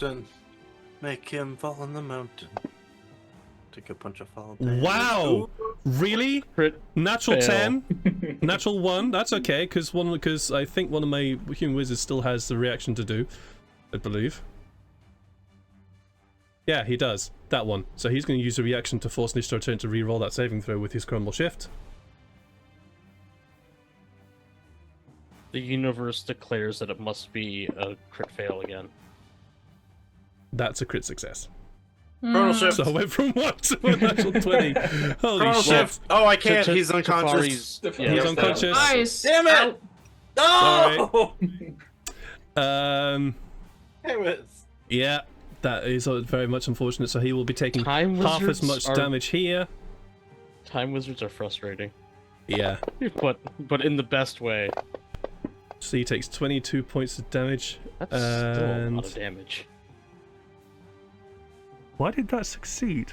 Make him fall in the mountain. Take a bunch of fall damage. Wow! Really? Crit Natural fail. 10? Natural 1? That's okay, because I think one of my human wizards still has the reaction to do, I believe. Yeah, he does. That one. So he's going to use a reaction to force Nishta turn to re-roll that saving throw with his Crumble Shift. The universe declares that it must be a crit fail again. That's a crit success. Chrono shift. So I went from 1 to a natural 20. Holy Chrono shit. shift. Oh, I can't. He's Tafari's- unconscious. He's unconscious. Nice. Damn it! No! Um, Damn it! yeah, that is very much unfortunate. So he will be taking Time half as wizards much are- damage here. Time wizards are frustrating, Yeah. but in the best way. So he takes 22 points of damage. That's still a And lot of damage. why did that succeed?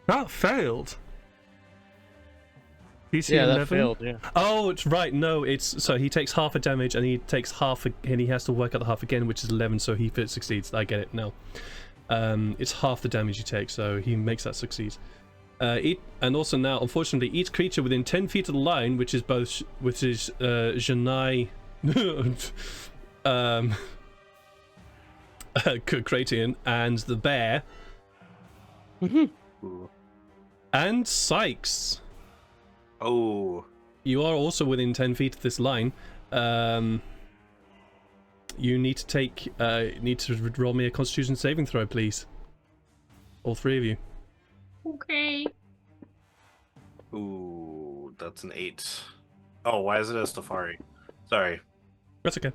That failed. DC Yeah, 11? that failed. Yeah. Oh, it's right. No, it's so he takes half a damage and he takes half, and he has to work out the half again, which is 11. So he succeeds. I get it now. It's half the damage you take, so he makes that succeed. And also now, unfortunately, each creature within 10 feet of the line, which is Janai, Kratian, and the bear, and Sykes. Oh. You are also within 10 feet of this line. You need to take, roll me a Constitution saving throw, please. All three of you. Okay. Ooh, that's an 8. Oh, why is it a Stafari? Sorry. That's okay.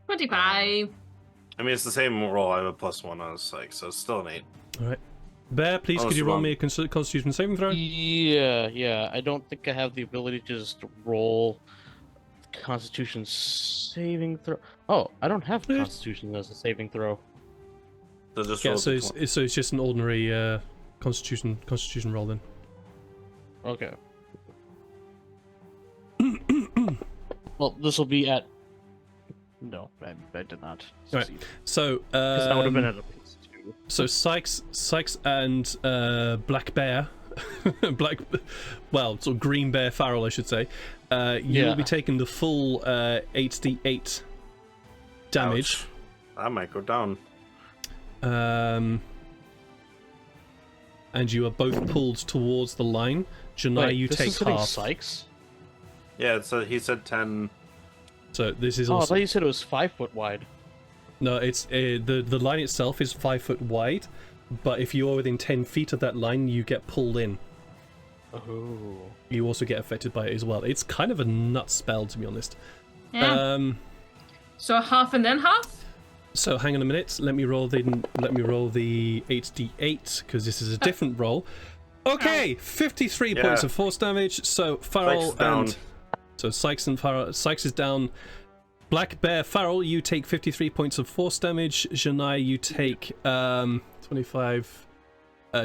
25. I mean, it's the same roll. I have a +1 on a psych, so it's still an 8. All right. Bear, please, Oh, could you it's roll wrong. me a Constitution saving throw? Yeah. I don't think I have the ability to just roll Constitution saving throw. Oh, I don't have Yeah. Constitution as a saving throw. So just Yeah, roll so the it's just an ordinary Constitution roll then. Okay. Well, this will be at. No, I did not. Alright. succeed. So Because that would have been at a +2. So Sykes and Black Bear, sort of Green Bear Farrell, I should say. You will be taking the full 8d8 damage. Ouch. I might go down. And you are both pulled towards the line. Janai, Wait, you this take is hitting half. Sykes? Yeah, so he said 10. So this is Oh, I also thought you said it was 5 foot wide. no. It's the line itself is 5 foot wide, but if you are within 10 feet of that line, you get pulled in. Oh. You also get affected by it as well. It's kind of a nut spell, to be honest. Yeah. So half and then half? So hang on a minute. Let me roll the 8d8 because this is a different roll. Okay, 53 points Yeah. of force damage. So Farrell Sykes down. and so Sykes and Farrell. Sykes is down. Black Bear Farrell, you take 53 points of force damage. Janai, you take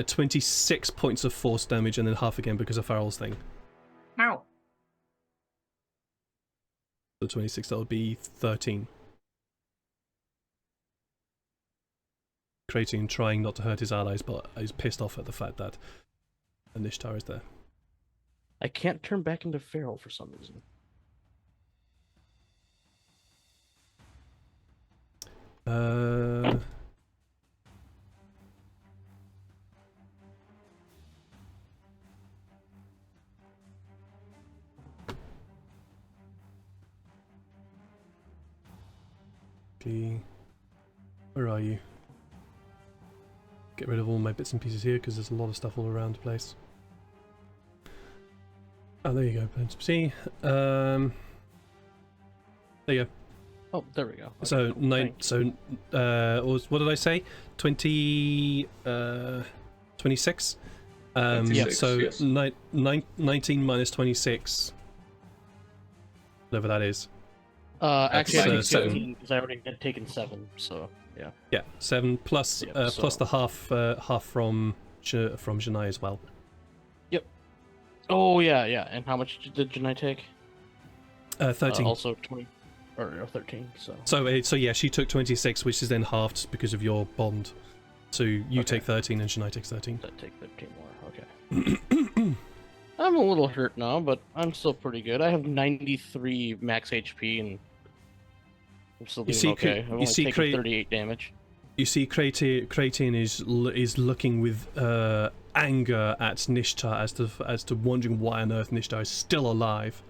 26 points of force damage, and then half again because of Farrell's thing. Ow. So 26, that would be 13. Kratin trying not to hurt his allies, but he's pissed off at the fact that Nishta is there. I can't turn back into feral for some reason. Okay. Where are you? Get rid of all my bits and pieces here because there's a lot of stuff all around the place. Oh, there you go. See, there you go. Oh, there we go. So Okay, cool, thanks. what did I say? 26. 26, So yes. 19 minus 26. Whatever that is. Actually, I think so- 15 because I already had taken 7. So yeah. Yeah, 7 plus Yeah, plus so- the half from Janai as well. Oh yeah. And how much did Janai take? 13. Also 20 or 13. So So yeah, she took 26, which is then halved because of your bond. So you Okay. take 13 and Shania takes 13. That take 15 more. Okay. I'm a little hurt now, but I'm still pretty good. I have 93 max HP, and I'm still doing see, okay. I've you only see taken 38 damage. You see, Kratin is looking with anger at Nishta as to wondering why on earth Nishta is still alive.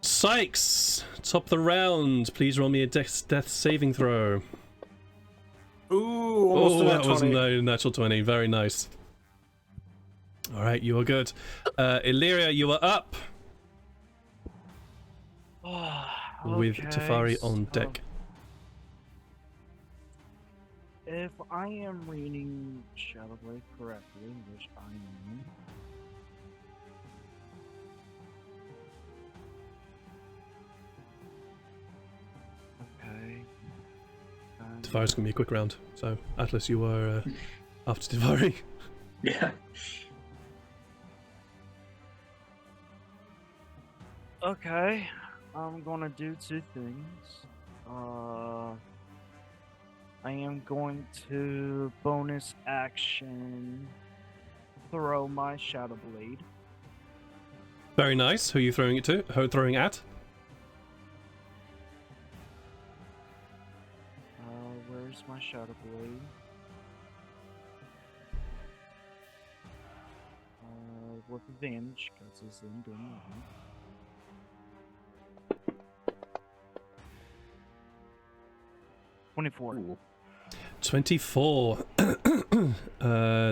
Sykes, top of the round. Please roll me a death saving throw. Ooh, almost a nat that was 20. no natural 20. Very nice. All right, you are good. Illyria, you are up with Tefari on deck. If I am reading Shadowblade correctly, which I am, okay. Tefari's gonna be a quick round. So Atlas, you are after Tefari. Yeah. Okay, I'm gonna do two things. I am going to bonus action throw my Shadow Blade. Very nice. Who are you throwing it to? Who throwing at? Where's my Shadow Blade? With advantage, because it's in doing nothing. Ooh. 24.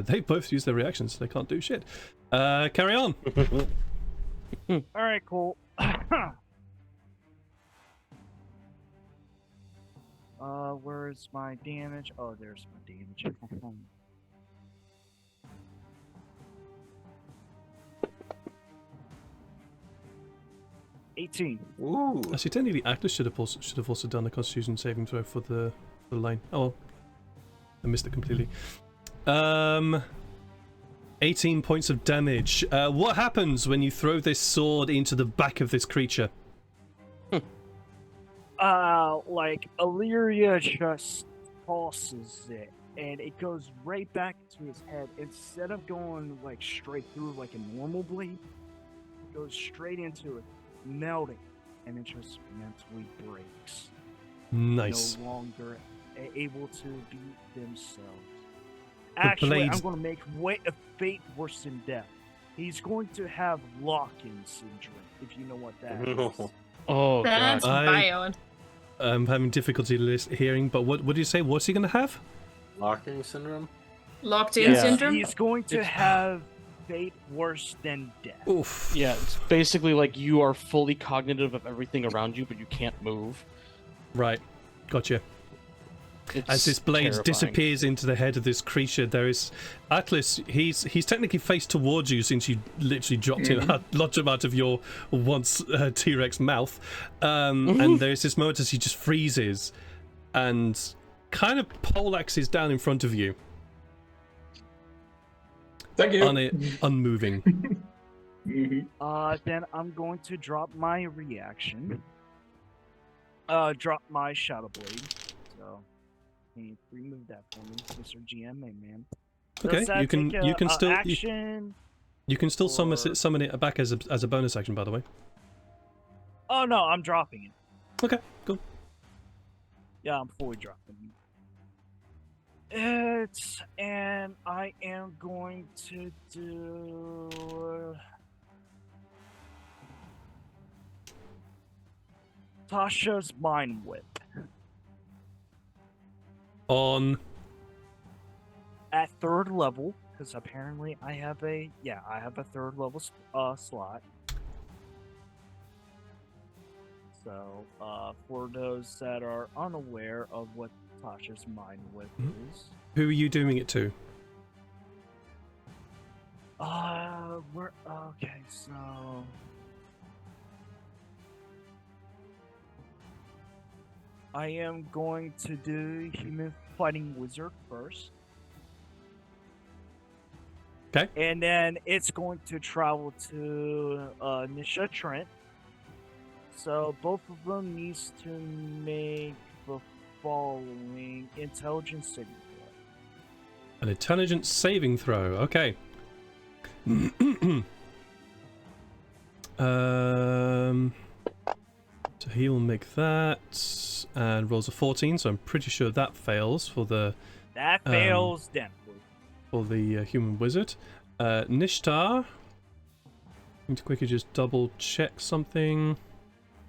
They both use their reactions. They can't do shit. Carry on. Alright, cool. Where's my damage? Oh, there's my damage. 18. Ooh. Actually, technically, Atlas should have also done a Constitution saving throw for the line. Oh, well. I missed it completely. 18 points of damage. What happens when you throw this sword into the back of this creature? Like Illyria just tosses it, and it goes right back to his head. Instead of going like straight through like a normal blade, it goes straight into it, melting, and it just mentally breaks. Nice. No longer able to beat themselves. Actually, blade- I'm going to make a fate worse than death. He's going to have lock-in syndrome, if you know what that is. Oh, That's God. Bion. I'm having difficulty hearing, but what do you say? What's he gonna have? Locking syndrome? Locked in Yeah. syndrome? He's going to It's- have fate worse than death. Oof. Yeah, it's basically like you are fully cognitive of everything around you, but you can't move. Right. Gotcha. It's As this blade terrifying. disappears into the head of this creature, there is Atlas. He's technically faced towards you since you literally dropped him out of your once T-Rex mouth. And there's this moment as he just freezes and kind of poleaxes down in front of you, Thank you. unmoving. Mhm. Then I'm going to drop my reaction. Drop my Shadow Blade. So, can you remove that for me, Mr. GM, man? Okay, Does that you can take still action. you can still or- summon it back as a bonus action, by the way. Oh no, I'm dropping it. Okay, cool. Yeah, I'm fully dropping it. And I am going to do Tasha's Mind Whip On at 3rd level, because apparently I have a third level slot. So, for those that are unaware of what Tasha's Mind Whip is, who are you doing it to? we're okay. So, I am going to do Human Fighting Wizard first. Okay. And then it's going to travel to Nisha Trent. So both of them needs to make the following intelligence saving throw. An intelligence saving throw. Okay. So he will make that and rolls a 14. So I'm pretty sure that fails for the That fails definitely. human wizard. Nishta. Need to quickly just double check something. It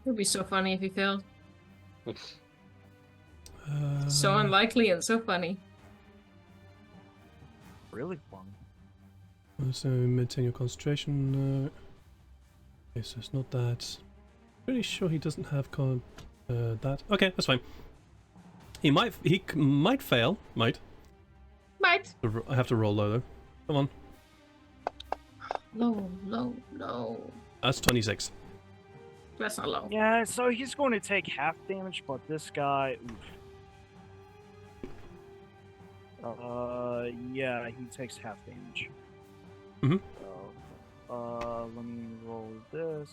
would be so funny if he failed. So unlikely and so funny. Really fun. So maintain your concentration. Okay, so it's not that. Pretty sure he doesn't have that. Okay, that's fine. He might fail. Might. I have to roll low though. Come on. Low. That's 26. That's not low. Yeah, so he's going to take half damage, but this guy, oof. Yeah, he takes half damage. Mhm. So, let me roll this.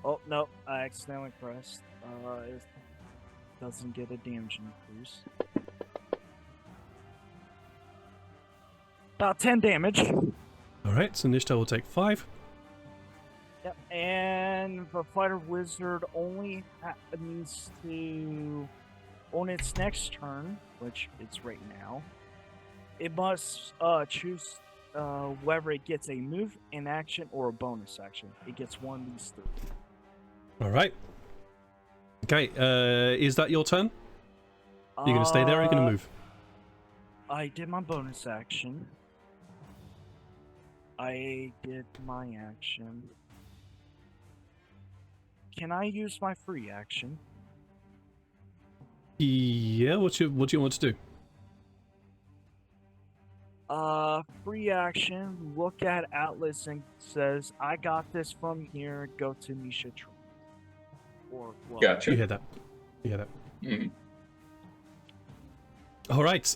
Oh, no, I accidentally pressed. It doesn't get a damage increase. About 10 damage. Alright, so Nishta will take 5. Yep, and the fighter wizard only needs to, on its next turn, which it's right now, it must choose whether it gets a move, an action, or a bonus action. It gets one of these 3. Alright. Okay, is that your turn? Are you going to stay there or are you going to move? I did my bonus action. I did my action. Can I use my free action? Yeah, what do you want to do? Free action, look at Atlas and says, I got this from here, go to Nisha. Or, well, Gotcha. You hear that. Mhm. Alright,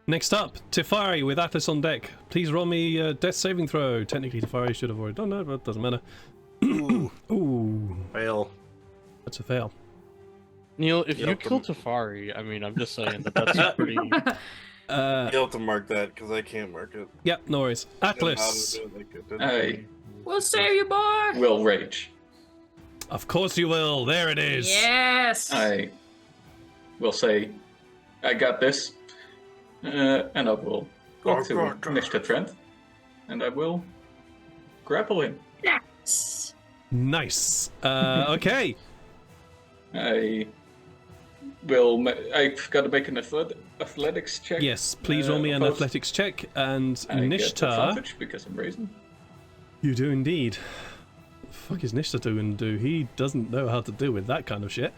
next up, Tefari with Atlas on deck. Please roll me a death saving throw. Technically, Tefari should have already done that, but it doesn't matter. Ooh. Fail. That's a fail. Neil, if you Yep. kill Tefari, I mean, I'm just saying that's pretty. You'll have to mark that because I can't mark it. Yep, no worries. Atlas. I We'll save you, boy. will rage. Of course you will. There it is. Yes. I will say, I got this, and I will go to Nishta Trent, and I will grapple him. Yes. Nice. Okay. I will. I've got to make an athletics check. Yes, please roll me an opposed. athletics check. And I get Nishta. advantage because I'm raising. You do indeed. The fuck is Nishta doing? He doesn't know how to deal with that kind of shit.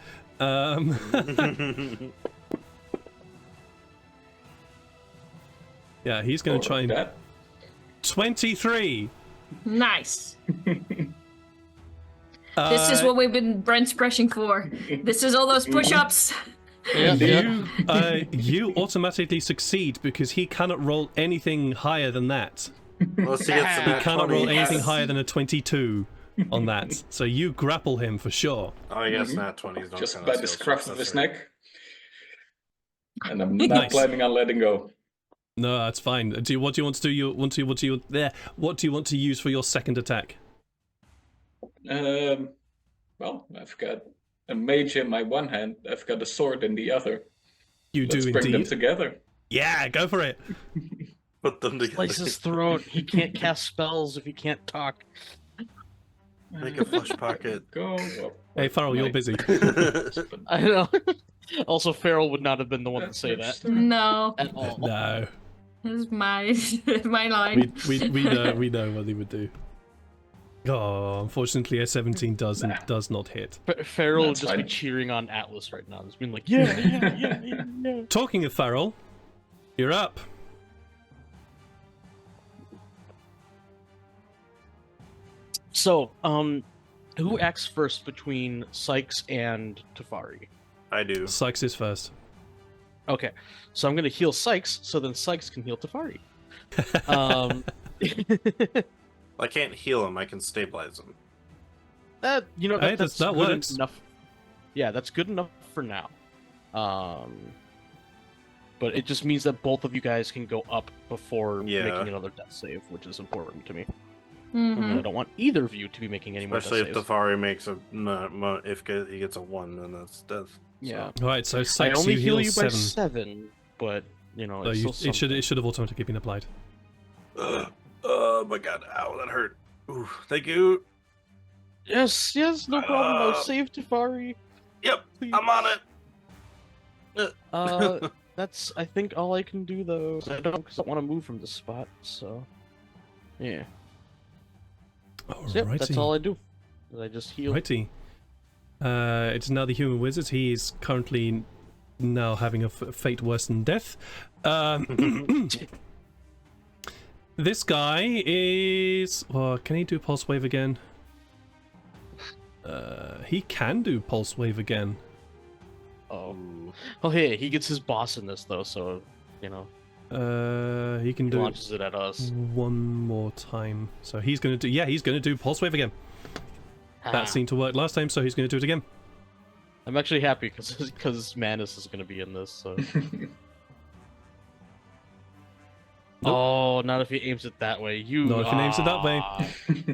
Yeah, he's going to try and. That. 23. Nice. This is what we've been bench pressing for. This is all those push-ups. You automatically succeed because he cannot roll anything higher than that. Unless he gets He cannot roll anything Yes. higher than a 22 on that. So you grapple him for sure. Oh, I guess not 20s. Don't Just count by as the skills scruff checks, of that's his right. neck. And I'm not Nice. planning on letting go. No, that's fine. What do you want to do? What do you want to use for your second attack? Well, I've got a mage in my one hand. I've got a sword in the other. You Let's do bring them indeed. together. Yeah, go for it. Put them together. Slice his throat. He can't cast spells if he can't talk. Make a flush pocket. Go. Hey, Farrell, you're busy. I know. Also, Farrell would not have been the one to say that No, at all. No, this is my line. we know what he would do. Oh, unfortunately, a 17 does not hit. Farrell would That's just be fine. cheering on Atlas right now. Just being like, yeah. Talking of Farrell, you're up. So, who acts first between Sykes and Tefari? I do. Sykes is first. Okay, so I'm gonna heal Sykes, so then Sykes can heal Tefari. I can't heal him. I can stabilize him. That Hey, that's that good works. enough. Yeah, that's good enough for now. but it just means that both of you guys can go up before Yeah. making another death save, which is important to me. Mm-hmm. And I don't want either of you to be making any Especially more if death saves. Tafari makes if he gets a 1, then that's death. Yeah. Right, so I Sex, only you heal heal you by 7. 7, but you know, No, it's still it should have automatically been applied. Oh my god, ow, that hurt. Ooh, thank you. Yes, no problem. I'll save Tafari. Yep, Please. I'm on it. That's I think all I can do though. I don't want to move from this spot, so yeah. So, yep, that's all I do. I just heal. Righty. It's now the human wizard. He is currently now having a fate worse than death. This guy is... Well, can he do Pulse Wave again? He can do Pulse Wave again. Oh, hey, he gets his boss in this though, so you know. He can He do it launches it at us. one more time. So he's going to do... Yeah, he's going to do Pulse Wave again. That seemed to work last time, so he's going to do it again. I'm actually happy because Manus is going to be in this. So. Nope. Oh, not if he aims it that way. Not if he aims it that way.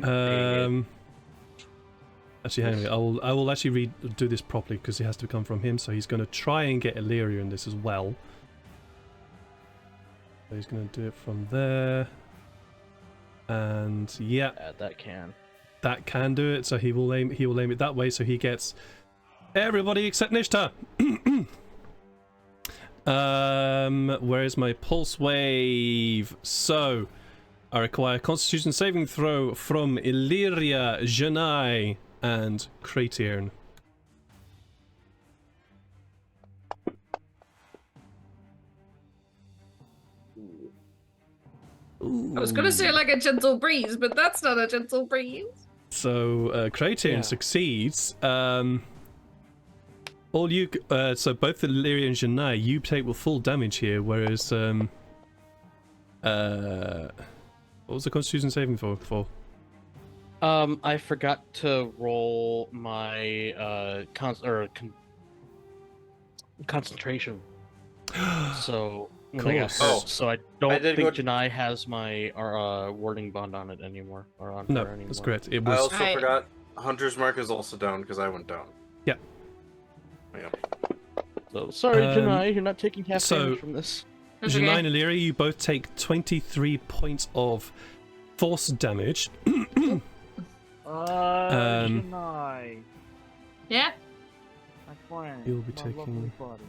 Dang Actually, hang on. I will actually do this properly because it has to come from him. So he's going to try and get Illyria in this as well. So he's going to do it from there. And yeah, that can. That can do it. So he will aim it that way. So he gets everybody except Nishta. Where is my pulse wave? So I require a Constitution saving throw from Illyria, Janai, and Kratiern. I was gonna say like a gentle breeze, but that's not a gentle breeze. So Kratiern succeeds. All you, so both Illyria and Janai, you take full damage here, whereas what was the Constitution saving for? I forgot to roll my concentration. So so I don't think Janai has my warding bond on it anymore. Or on No, her anymore. that's correct. It I was. also forgot Hunter's Mark is also down because I went down. Yeah. Yeah. So sorry, Janai, you're not taking half so- damage from this. That's Janai okay. and Illyria, you both take 23 points of force damage. Janai, Yeah? my friend. You'll be my taking- lovely buddy.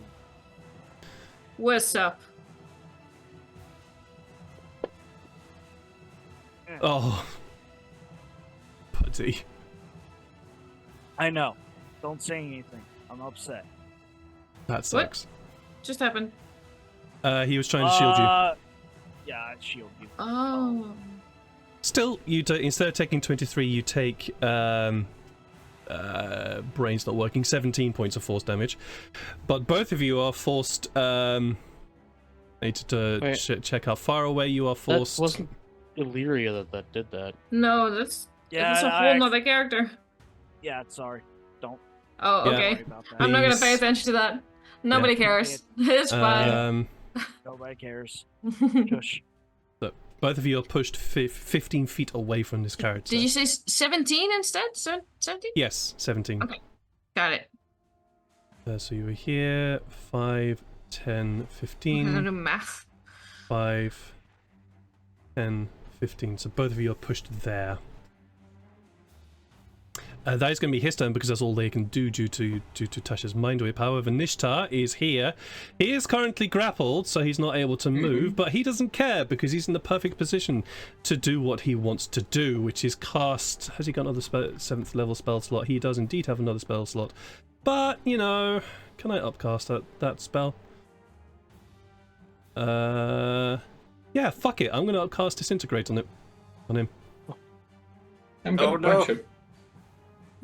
What's up? Oh, buddy. I know. Don't say anything. I'm upset. That sucks. Just happened. He was trying to shield you. Yeah, I'd shield you. Oh. Still, you instead of taking 23, you take brain's not working, 17 points of force damage. But both of you are forced. I need to check how far away you are forced. That wasn't Illyria that did that. No, that's a whole nother character. Yeah, sorry. Don't. Oh, Yeah. okay. Worry about that. I'm not gonna These- pay attention to that. Nobody cares. It's fine. Nobody cares. Shush. Both of you are pushed 15 feet away from this character. Did you say 17 instead? 17? Yes, 17. Okay. Got it. So you were here. 5, 10, I'm gonna 15. do math. 5, 10, 15. So both of you are pushed there. That is going to be his turn because that's all they can do due to Tasha's mind whip. However, Nishta is here. He is currently grappled, so he's not able to move, but he doesn't care because he's in the perfect position to do what he wants to do, which is cast... Has he got another 7th level spell slot? He does indeed have another spell slot. But, you know, can I upcast that spell? Yeah, fuck it. I'm going to upcast Disintegrate on him. I'm gonna punch him.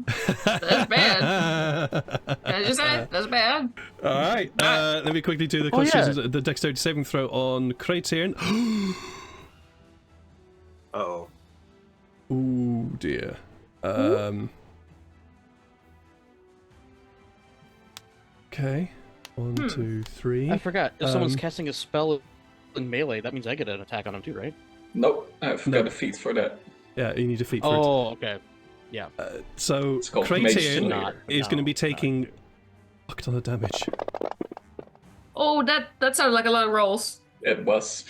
That's bad. I just said that's bad. All right. Let me quickly do the the dexterity saving throw on Kratiern. Uh-oh. Ooh dear. Okay. 1, 2, 3. I forgot. If someone's Um, casting a spell in melee, that means I get an attack on them too, right? Nope, I've No. got a feat for that. Yeah, you need a feat for it. Oh, okay. Yeah. Oh, So It's called Mage Cratian Slayer. is going to be No, taking fuck ton of damage. Oh, that sounded like a lot of rolls. It was.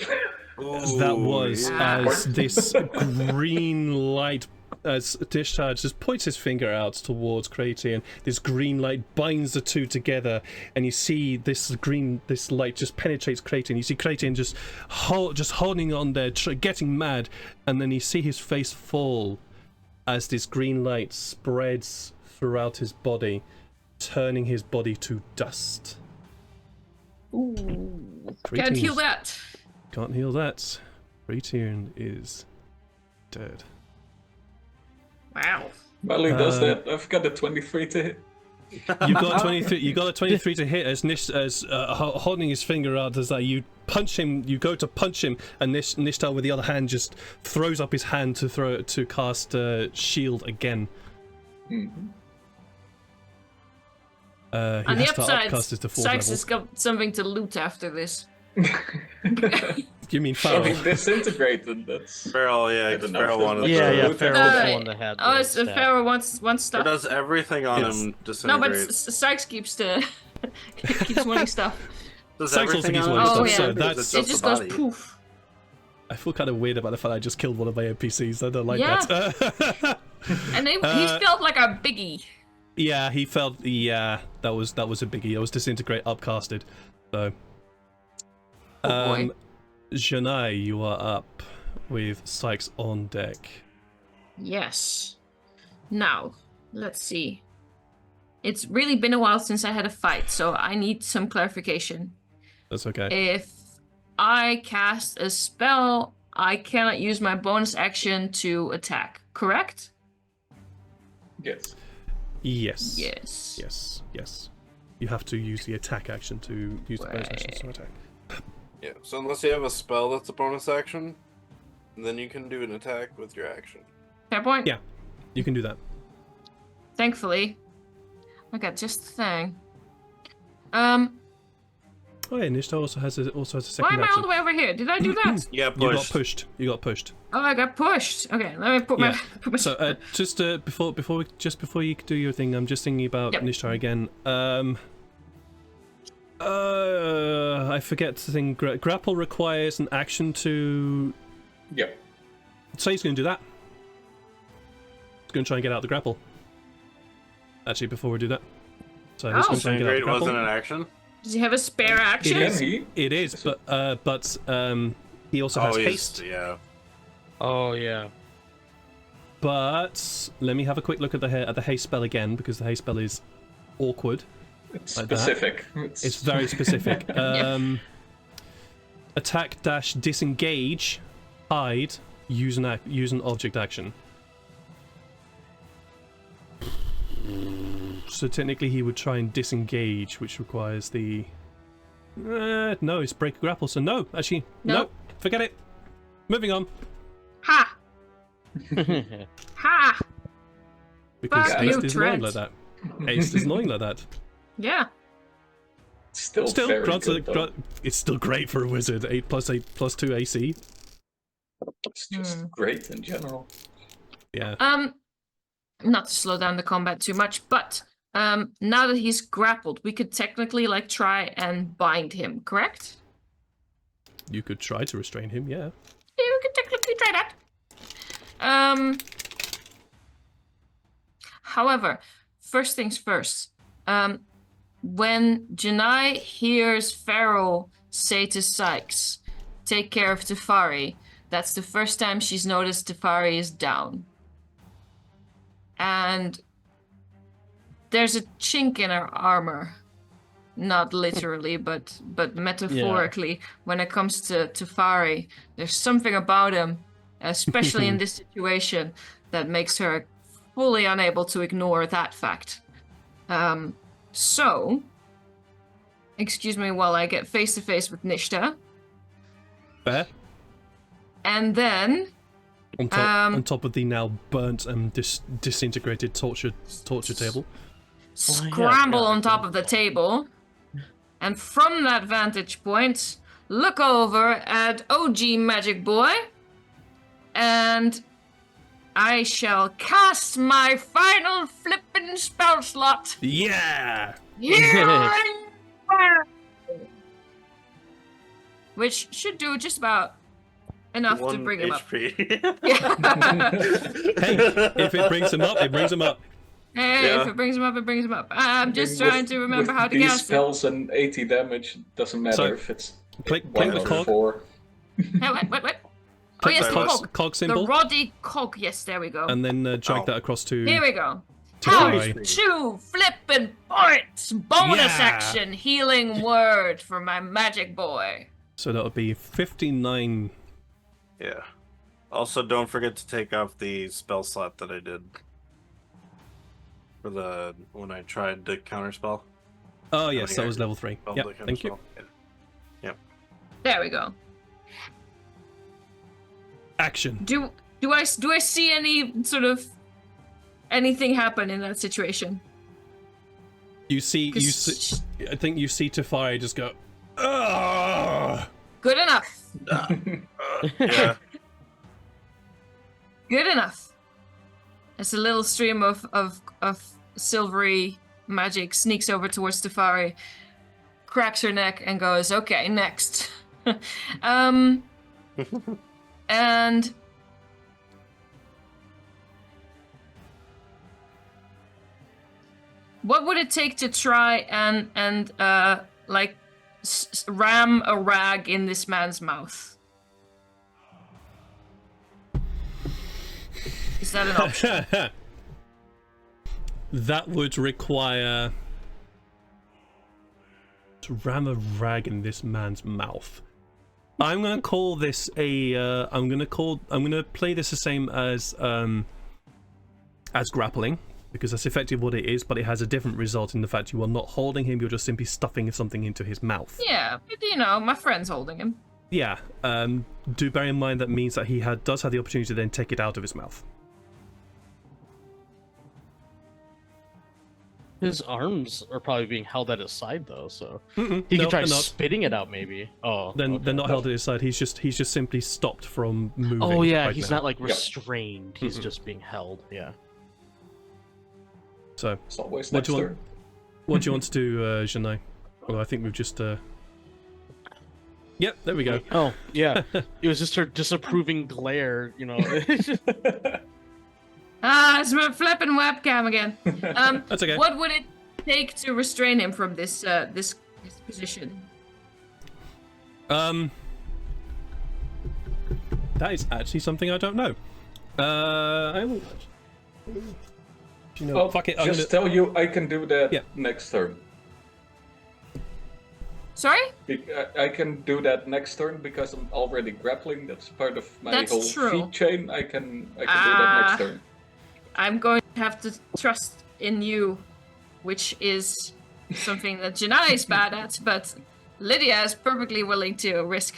That was yeah. as this green light, as Discharge just points his finger out towards Cratian, this green light binds the two together, and you see this light just penetrates Cratian. You see Cratian just holding on there, getting mad, and then you see his face fall as this green light spreads throughout his body, turning his body to dust. Ooh. Can't heal that. Can't heal that. Cratian is dead. Wow. Well, who does that? I've got a 23 to hit. You got 23. You got a 23 to hit as holding his finger out as you punch him. You go to punch him, and Nishta with the other hand just throws up his hand to cast shield again. Mhm. He On the has to upside, upcast it to 4th Sykes level. has got something to loot after this. You mean Oh, he Farrell? disintegrated. That's Farrell, yeah, Good 'cause enough, Farrell then. wanted Yeah, to. yeah. Uh, Farrell was the uh, one that had. Oh, the it's stat. Pharaoh wants Or stuff. does everything on Yes. him No, disintegrate? but Sykes keeps keeps wanting stuff. Does Sykes also everything keeps on wanting him stuff, disintegrate, so or is that's- it It just just the goes body? poof. I feel kind of weird about the fact I just killed one of my NPCs. I don't like Yeah. that. And he Uh, felt like a biggie. Yeah, he felt. Yeah, that was a biggie. That was disintegrate, upcasted. So, Oh boy. Janai, you are up with Sykes on deck. Yes. Now, let's see. It's really been a while since I had a fight, so I need some clarification. That's okay. If I cast a spell, I cannot use my bonus action to attack, correct? yes. Yes. Yes. Yes. Yes. You have to use the attack action to use the bonus action to attack. Yeah, so unless you have a spell that's a bonus action, then you can do an attack with your action. Fair point? Yeah. You can do that. Thankfully. I got just the thing. Oh yeah, Nishta also has a Why second am I all action. the way over here? Did I do that? You got You got pushed. pushed. You got pushed. Oh, I got pushed. Okay, let me put my. Yeah. Put my... So just before you do your thing, I'm just thinking about Yep. Nishta again. I forget the thing. Grapple requires an action to. Yep. So he's going to do that. He's going to try and get out the grapple. Actually, before we do that. So he's Oh. going to try and get out the Disintegrate grapple. wasn't an action? Does he have a spare action? is. Can he? It is, but he also has he's- haste. Yeah. Oh yeah. But let me have a quick look at the haste spell again, because the haste spell is awkward. It's Like that. specific. It's very specific. Attack dash disengage, hide, use an object action. So technically he would try and disengage, which requires the. No, it's break a grapple. So no, actually, no, Nope. forget it. Moving on. Ha! Ha! Because Fuck haste you, is annoying Trent. like that. Haste is annoying like that. Yeah. still Still, very grants good, though. it's still great for a wizard. 8+8+2 AC. It's just great in general. Yeah. Not to slow down the combat too much, but now that he's grappled, we could technically like try and bind him, correct? You could try to restrain him, yeah. Yeah, we could technically try that. However, first things first. When Janai hears Farrell say to Sykes, "Take care of Tefari," that's the first time she's noticed Tefari is down. And there's a chink in her armor. Not literally, but metaphorically. When it comes to Tefari, there's something about him, especially in this situation, that makes her fully unable to ignore that fact. So, excuse me while I get face to face with Nishta, Fair. and then On top of the now burnt and disintegrated torture table. Oh, yeah, scramble yeah. on top of the table and from that vantage point, look over at OG Magic Boy, and I shall cast my final flippin' spell slot. Yeah! Healing Word! Which should do just about enough to 1 bring him up. HP. Hey, if it brings him up, it brings him up. Hey, Yeah. if it brings him up, it brings him up. I'm just With- trying to remember with how to these cast it. spells and 80 damage, doesn't matter So, if it's Click 1 the or cog. 4. Hey, what? Oh, Click yes, the the cog. cog. cog The symbol, Roddy cog. Yes, there we go. and then drag Oh. that across to. Here we go. to House Fari. 2 flippin' points. Bonus Yeah. action. Healing Word for my Magic Boy. So that'll be 59. Yeah. Also, don't forget to take off the spell slot that I did for when I tried to counterspell. Oh yes, many that was are- level 3. Spell Yeah, the thank you. counterspell. Yeah. There we go. Action. Do I see any sort of anything happen in that situation? You see, 'Cause I think you see Tefari just go. Ugh! Good enough. Yeah. Good enough. As a little stream of silvery magic sneaks over towards Tefari, cracks her neck, and goes, "Okay, next." And what would it take to try and like ram a rag in this man's mouth? Is that an option? That would require to ram a rag in this man's mouth. I'm gonna call this a. I'm gonna play this the same as grappling, because that's effectively what it is, but it has a different result in the fact you are not holding him; you're just simply stuffing something into his mouth. Yeah, but you know, my friend's holding him. Yeah. Do bear in mind that means that he does have the opportunity to then take it out of his mouth. His arms are probably being held at his side though, so Mm-mm, he no, could try they're not. spitting it out maybe. Oh, Then okay. they're not held at his side. He's just simply stopped from moving. Oh yeah, right he's now. not like Yep. restrained. He's Mhm. just being held. Yeah. So, It's always What next do you want? turn. what do you want to do, Janai? Well, I think we've just. Yep, there we go. Oh yeah, it was just her disapproving glare. You know. It's my flipping webcam again. That's okay. What would it take to restrain him from this position? That is actually something I don't know. I will. You know, Oh, fuck it. I'm just gonna. tell you I can do that Yeah. next turn. Sorry? I can do that next turn because I'm already grappling. That's part of my That's whole true. feat chain. I can do that next turn. I'm going to have to trust in you, which is something that Janai is bad at, but Lydia is perfectly willing to risk.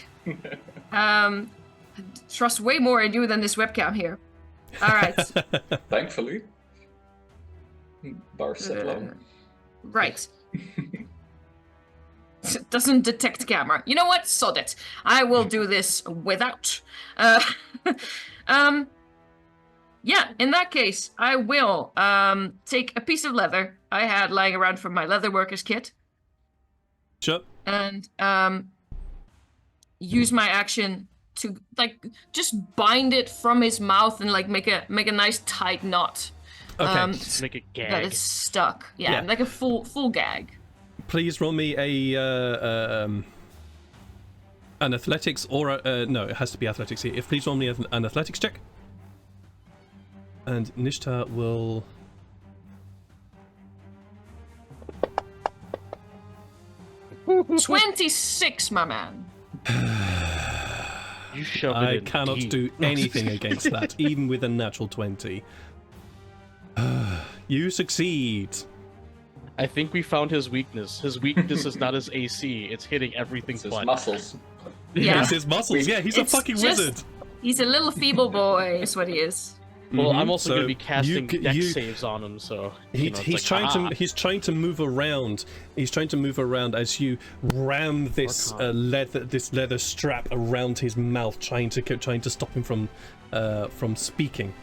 Trust way more in you than this webcam here. All right. Thankfully. Bar set low. Right. It doesn't detect camera. You know what? Sod it. I will do this without. Yeah, in that case, I will take a piece of leather I had lying around from my leather workers kit Sure. and use my action to like just bind it from his mouth and like make a nice tight knot. Okay. Just make it That gag. it's stuck. Yeah, Yeah. like a full gag. Please roll me an athletics or no, it has to be athletics here. Please roll me an athletics check. And Nishta will. Mm. 26, my man. You shove it I in cannot deep. do anything against that, even with a natural 20. You succeed. I think we found his weakness. His weakness is not his AC. It's hitting everything It's his but. muscles. Yeah. It's his muscles. Yeah, he's a It's fucking just- wizard. He's a little feeble boy, is what he is. Well, I'm also So going to be casting you- dex you- saves on him, so it's He's like, trying "Ah." to he's trying to move around. He's trying to move around as you ram this leather strap around his mouth, trying to stop him from speaking.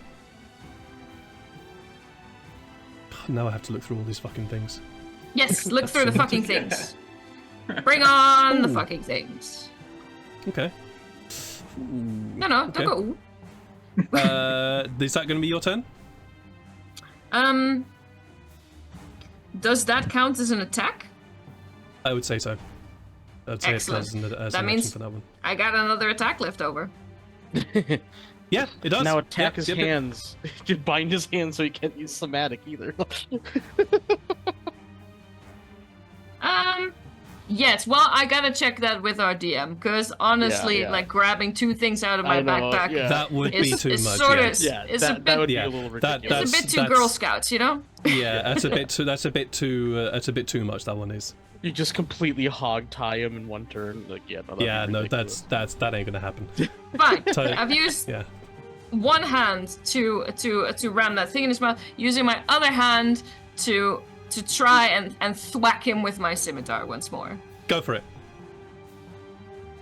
Now I have to look through all these fucking things. Yes, look through the fucking things. Bring on the fucking things. Okay. No, don't Okay. go. Ooh. Is that going to be your turn? Does that count as an attack? I would say so. I'd say Excellent. it counts as That an means- action for that one. I got another attack left over. Yeah, it does. Now attack Yep, his yep, yep. hands. You bind his hands so he can't use somatic either. Yes, well, I gotta check that with our DM, because honestly, yeah. like, grabbing two things out of my I know, backpack yeah. That would be is, too is much. sort yeah. of, Yeah, it's a that bit, would be yeah, a little that- ridiculous. it's a bit too that's- Girl Scouts, you know? Yeah, that's a bit too much. That one is. You just completely hog tie him in one turn. Like, yeah, no, that'd Yeah, be no, ridiculous. that ain't gonna happen. Fine. So- I've used Yeah. one hand to ram that thing in his mouth, using my other hand to try and thwack him with my scimitar once more. Go for it.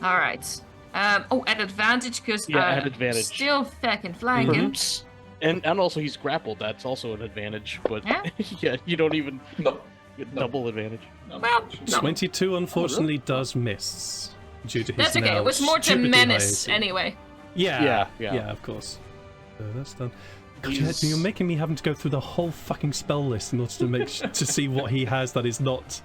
All right. At advantage, because Yeah, at advantage. still fucking flanking. Oops. And also he's grappled. That's also an advantage. But Yeah? yeah, you don't even No. get No. double advantage. No. Well, no. 22 unfortunately does miss due to his That's okay. now It was more to stupidly high menace AC. anyway. Yeah, Yeah. of course. So that's done. God, He's- you're making me having to go through the whole fucking spell list in order to make to see what he has that is not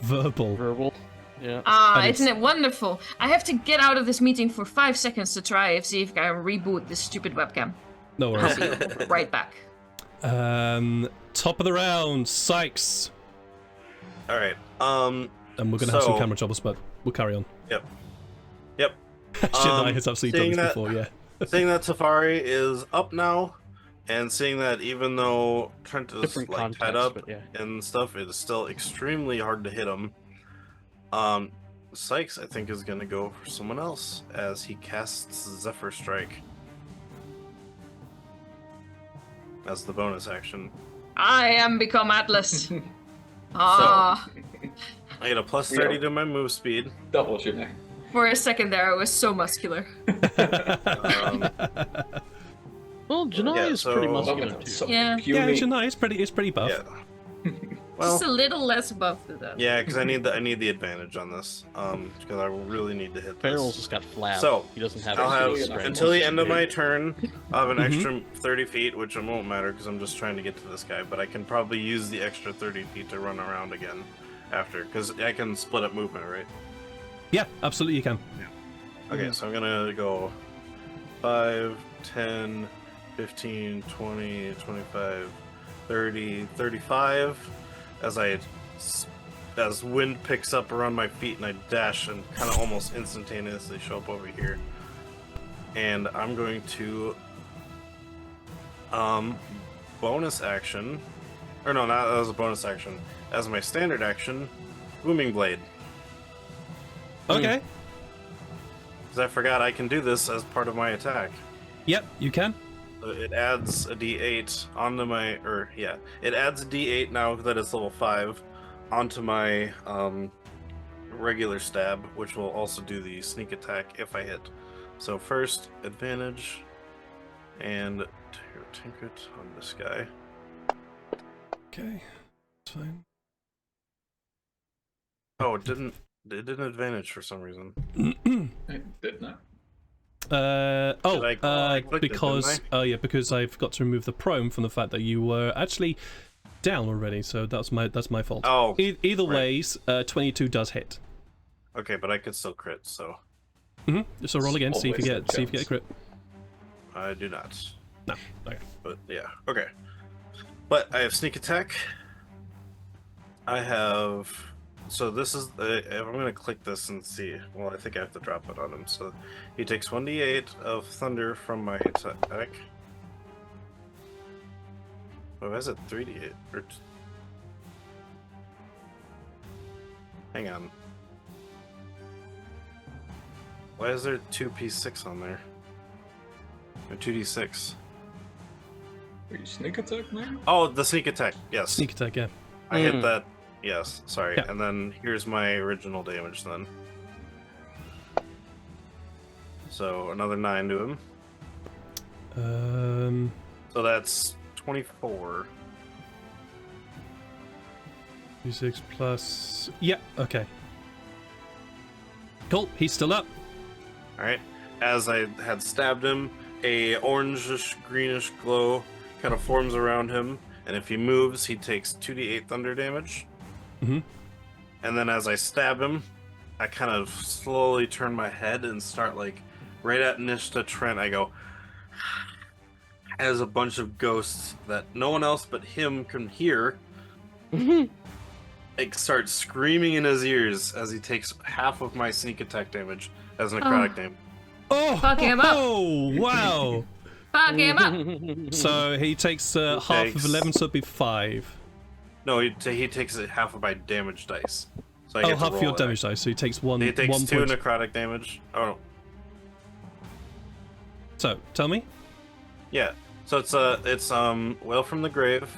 verbal. Verbal. Yeah. And Isn't it's- it wonderful? I have to get out of this meeting for 5 seconds to try and see if I can reboot this stupid webcam. No I'll worries. be right back. Top of the round, Sykes. All right. And we're gonna have some So- camera troubles, but we'll carry on. Yep. Shit, has absolutely done seeing this that- before, yeah. Seeing that Safari is up now, and seeing that even though Trent is Different like context, tied up but yeah. and stuff, it is still extremely hard to hit him. Sykes, I think, is gonna go for someone else as he casts Zephyr Strike as the bonus action. I am become Atlas. Ah, I get a plus 30 to my move speed. Doubles your name. for a second there, I was so muscular. Um, Well, Janai Yeah, is pretty so- muscular too. So Yeah. Yeah, puny. Shania is pretty buff. yeah. Well, Just a little less buff than that. yeah, because I need the advantage on this. Because I really need to hit this. Farrell's just got flab. So, he doesn't have. I'll have any strength. until the end of my turn. I'll have an Mhm. extra 30 feet, which it won't matter because I'm just trying to get to this guy. But I can probably use the extra 30 feet to run around again after, because I can split up movement, right? Yeah, absolutely you can. Okay, so I'm gonna go 5, 10, 15, 20, 25, 30, 35 as wind picks up around my feet and I dash and kind of almost instantaneously show up over here. And I'm going to bonus action, or no, not as a bonus action, as my standard action, Booming Blade. Okay. Because I forgot I can do this as part of my attack. Yep, you can. So it adds a d8 onto my, it adds a d8 now that it's level 5 onto my regular stab, which will also do the sneak attack if I hit. So first, advantage, and tinker it on this guy. Okay, that's fine. Oh, it didn't advantage for some reason. I did not. I clicked it, because didn't because I forgot to remove the prone from the fact that you were actually down already, so that's my fault. Oh, Either right. ways, 22 does hit. okay, but I could still crit, so So roll again, see if you Always get a a crit. I do not. No. Okay. But yeah, okay. But I have sneak attack. I have. So this is. If I'm gonna click this and see. Well, I think I have to drop it on him. So he takes 1d8 of thunder from my attack. Oh, why is it 3d8? Hang on. Why is there 2p6 on there? Or 2d6? Are you sneak attack, maybe? Oh, the sneak attack. Yes. Sneak attack, yeah. I hit that. Yes. Sorry. Yeah. And then here's my original damage then. So another 9 to him. So that's 24. 6 plus. Yeah. Okay. Cool. He's still up. All right. As I had stabbed him, a orangish greenish glow kind of forms around him, and if he moves, he takes 2d8 thunder damage. Mm-hmm. And then as I stab him, I kind of slowly turn my head and start like right at Nishta Trent. I go, as a bunch of ghosts that no one else but him can hear, like start screaming in his ears as he takes half of my sneak attack damage as necrotic damage. Oh, Fuck him up. Oh, wow. Fuck him up. So he takes half of 11, so it'd be 5. No, he takes half of my damage dice. So I Oh, get to half of your roll damage that. dice, so he takes one. He takes 1 2 point. necrotic damage. Oh, So, tell me. yeah. So it's Wail from the Grave.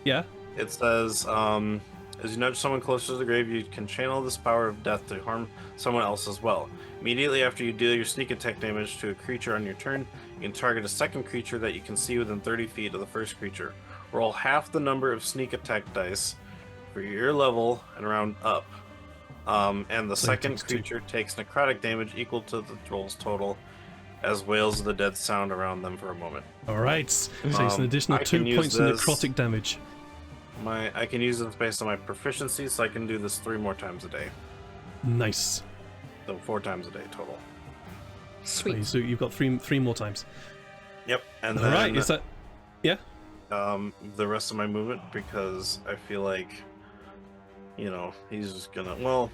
Yeah. It says, as you nudge someone closer to the grave, you can channel this power of death to harm someone else as well. Immediately after you deal your sneak attack damage to a creature on your turn, you can target a second creature that you can see within 30 feet of the first creature. Roll half the number of sneak attack dice for your level and round up. And the So he second takes 2. creature takes necrotic damage equal to the roll's total as wails of the dead sound around them for a moment. All right. So it's an additional I 2 can use points of this- necrotic damage. I can use this based on my proficiency, so I can do this 3 more times a day. Nice. So 4 times a day total. Sweet. So you've got three more times. Yep. And All then right. Is that? Yeah. the rest of my movement, because I feel like, you know, he's just gonna, well,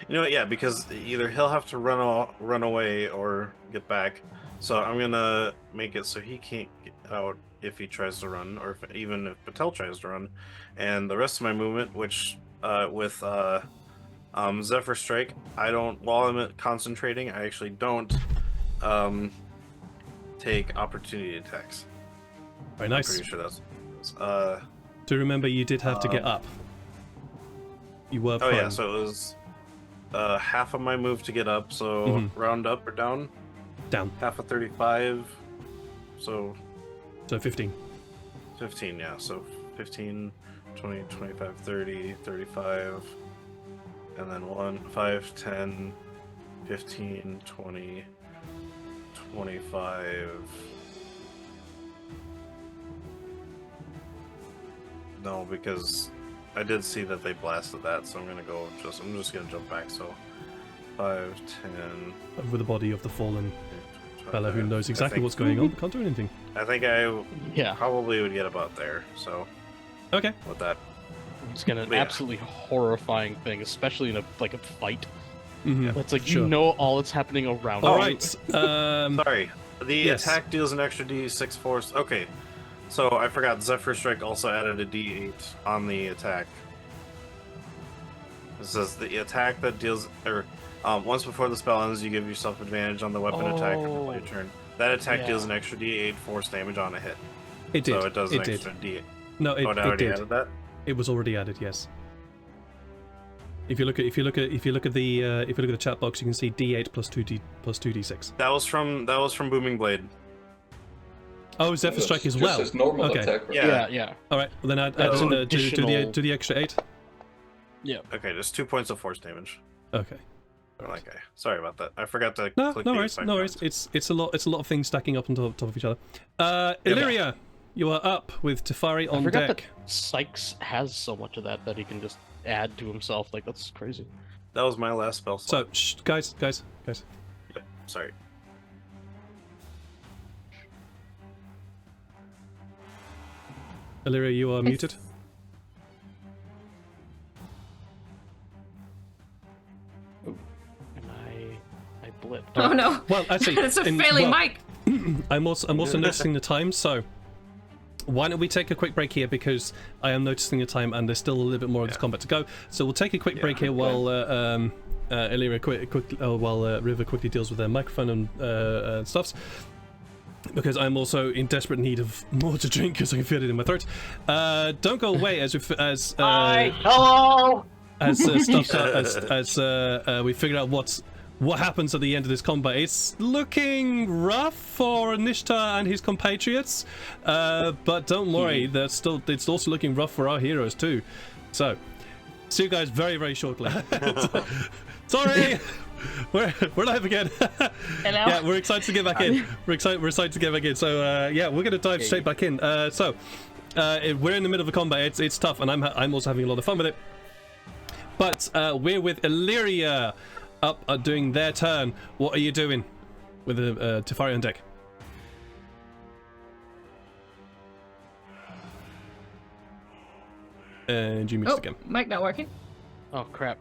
you know what, yeah, because either he'll have to run away or get back. So I'm gonna make it so he can't get out if he tries to run, or even if Patel tries to run. And the rest of my movement, which with Zephyr Strike, I don't, while I'm concentrating, I actually don't take opportunity attacks. Very I'm nice. pretty sure that's To remember, you did have to get up. You were oh prone. yeah, so it was half of my move to get up, so Mhm. round up or down, Down. half of 35, so So 15. 15, yeah, so 15, 20, 25, 30, 35, and then 1, 5, 10, 15, 20, 25. No, because I did see that they blasted that, so I'm gonna go I'm just gonna jump back, so 5, 10, Over the body of the fallen 25. fella who knows I exactly think- what's going on, but can't do anything. I think I Yeah, probably would get about there, so Okay. with that. it's gonna Yeah. absolutely horrifying thing, especially in a fight. Mm-hmm. It's like Sure. you know all that's happening around. All you. right. Sorry, the yes. attack deals an extra D6 force. Okay, so I forgot Zephyr Strike also added a D8 on the attack. It says the attack that deals, or once before the spell ends, you give yourself advantage on the weapon attack until your turn. That attack Yeah. deals an extra D8 force damage on a hit. It did. So it does an It did. extra D8. No, Oh, it it already did. added that. It was already added. Yes. If you look at the chat box, you can see D8 plus 2d6. That was from Booming Blade. Oh, Zephyr Strike as Just well. his normal Okay. attack. Right? Yeah. Yeah. All right. Well, then add That's in, an do the additional- extra 8. Okay, just 2 points of force damage. Okay. Okay, sorry about that. I forgot to No, click no the worries. effect No worries. buttons. It's a lot of things stacking up on top of each other. Illyria, you are up with Tefari I on forgot deck. that Sykes has so much of that he can just add to himself. Like that's crazy. That was my last spell So, slot. guys. Yep, sorry. Illyria, you are muted. And I blipped. Oh no. Well, actually, It's a failing mic. I'm also noticing the time, so why don't we take a quick break here, because I am noticing the time and there's still a little bit more of this combat to go. So we'll take a quick break here while Illyria while River quickly deals with their microphone and stuffs. because I'm also in desperate need of more to drink because I can feel it in my throat. Don't go away as Hello. as we figured out what happens at the end of this combat. It's looking rough for Nishta and his compatriots, but don't worry, it's also looking rough for our heroes too. So, see you guys very, very shortly. Sorry, we're live again. Hello? Yeah, we're excited to get back in. We're excited to get back in. So yeah, we're gonna dive straight back in. So we're in the middle of a combat. It's tough, and I'm also having a lot of fun with it. But we're with Illyria up doing their turn. What are you doing with the Tefari on deck? And you missed again. Mic not working. Oh crap.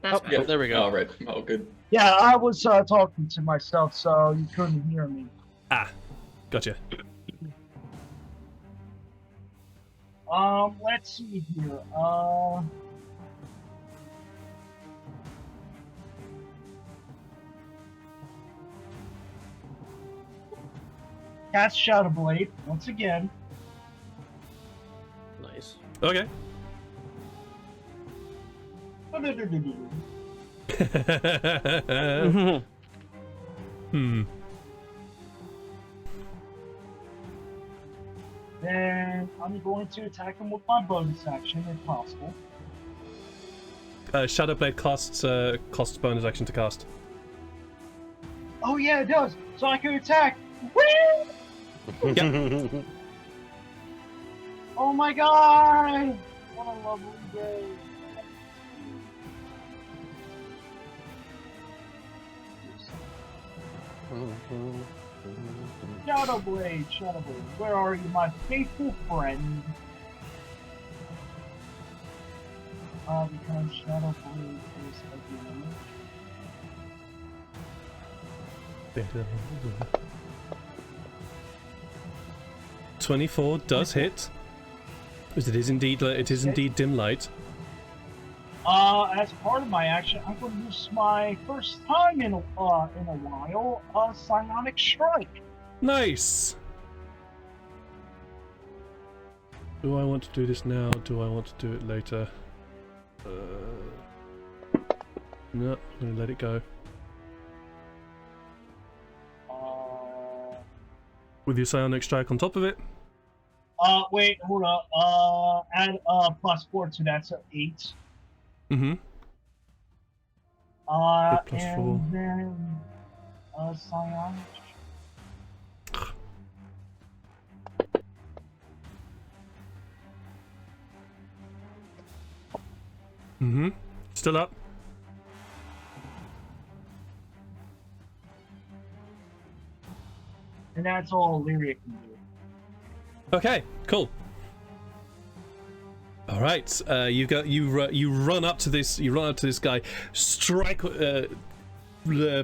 That's Oh, yeah, there we go. All right. Oh, good. Yeah, I was talking to myself, so you couldn't hear me. Ah, gotcha. Let's see here. Cast Shadow Blade once again. Nice. Okay. Then I'm going to attack him with my bonus action if possible. Shadowblade costs bonus action to cast. Oh yeah, it does. So I can attack. Whee! Yep. Oh my god! What a lovely day. Shadow Blade, where are you, my faithful friend? Because Shadow Blade is a damage. 24 does hit. Because it is indeed dim light. As part of my action, I'm going to use my first time in a while, Psionic Strike. Nice. Do I want to do this now? Do I want to do it later? No, I'm going to let it go. With your Psionic Strike on top of it? Wait, hold up. Add +4 to that, so 8. Mm-hmm. And 4. then Psionic. Mm-hmm. Still up. And that's all Lyria can do. Okay, cool. All right, you run up to this guy, strike,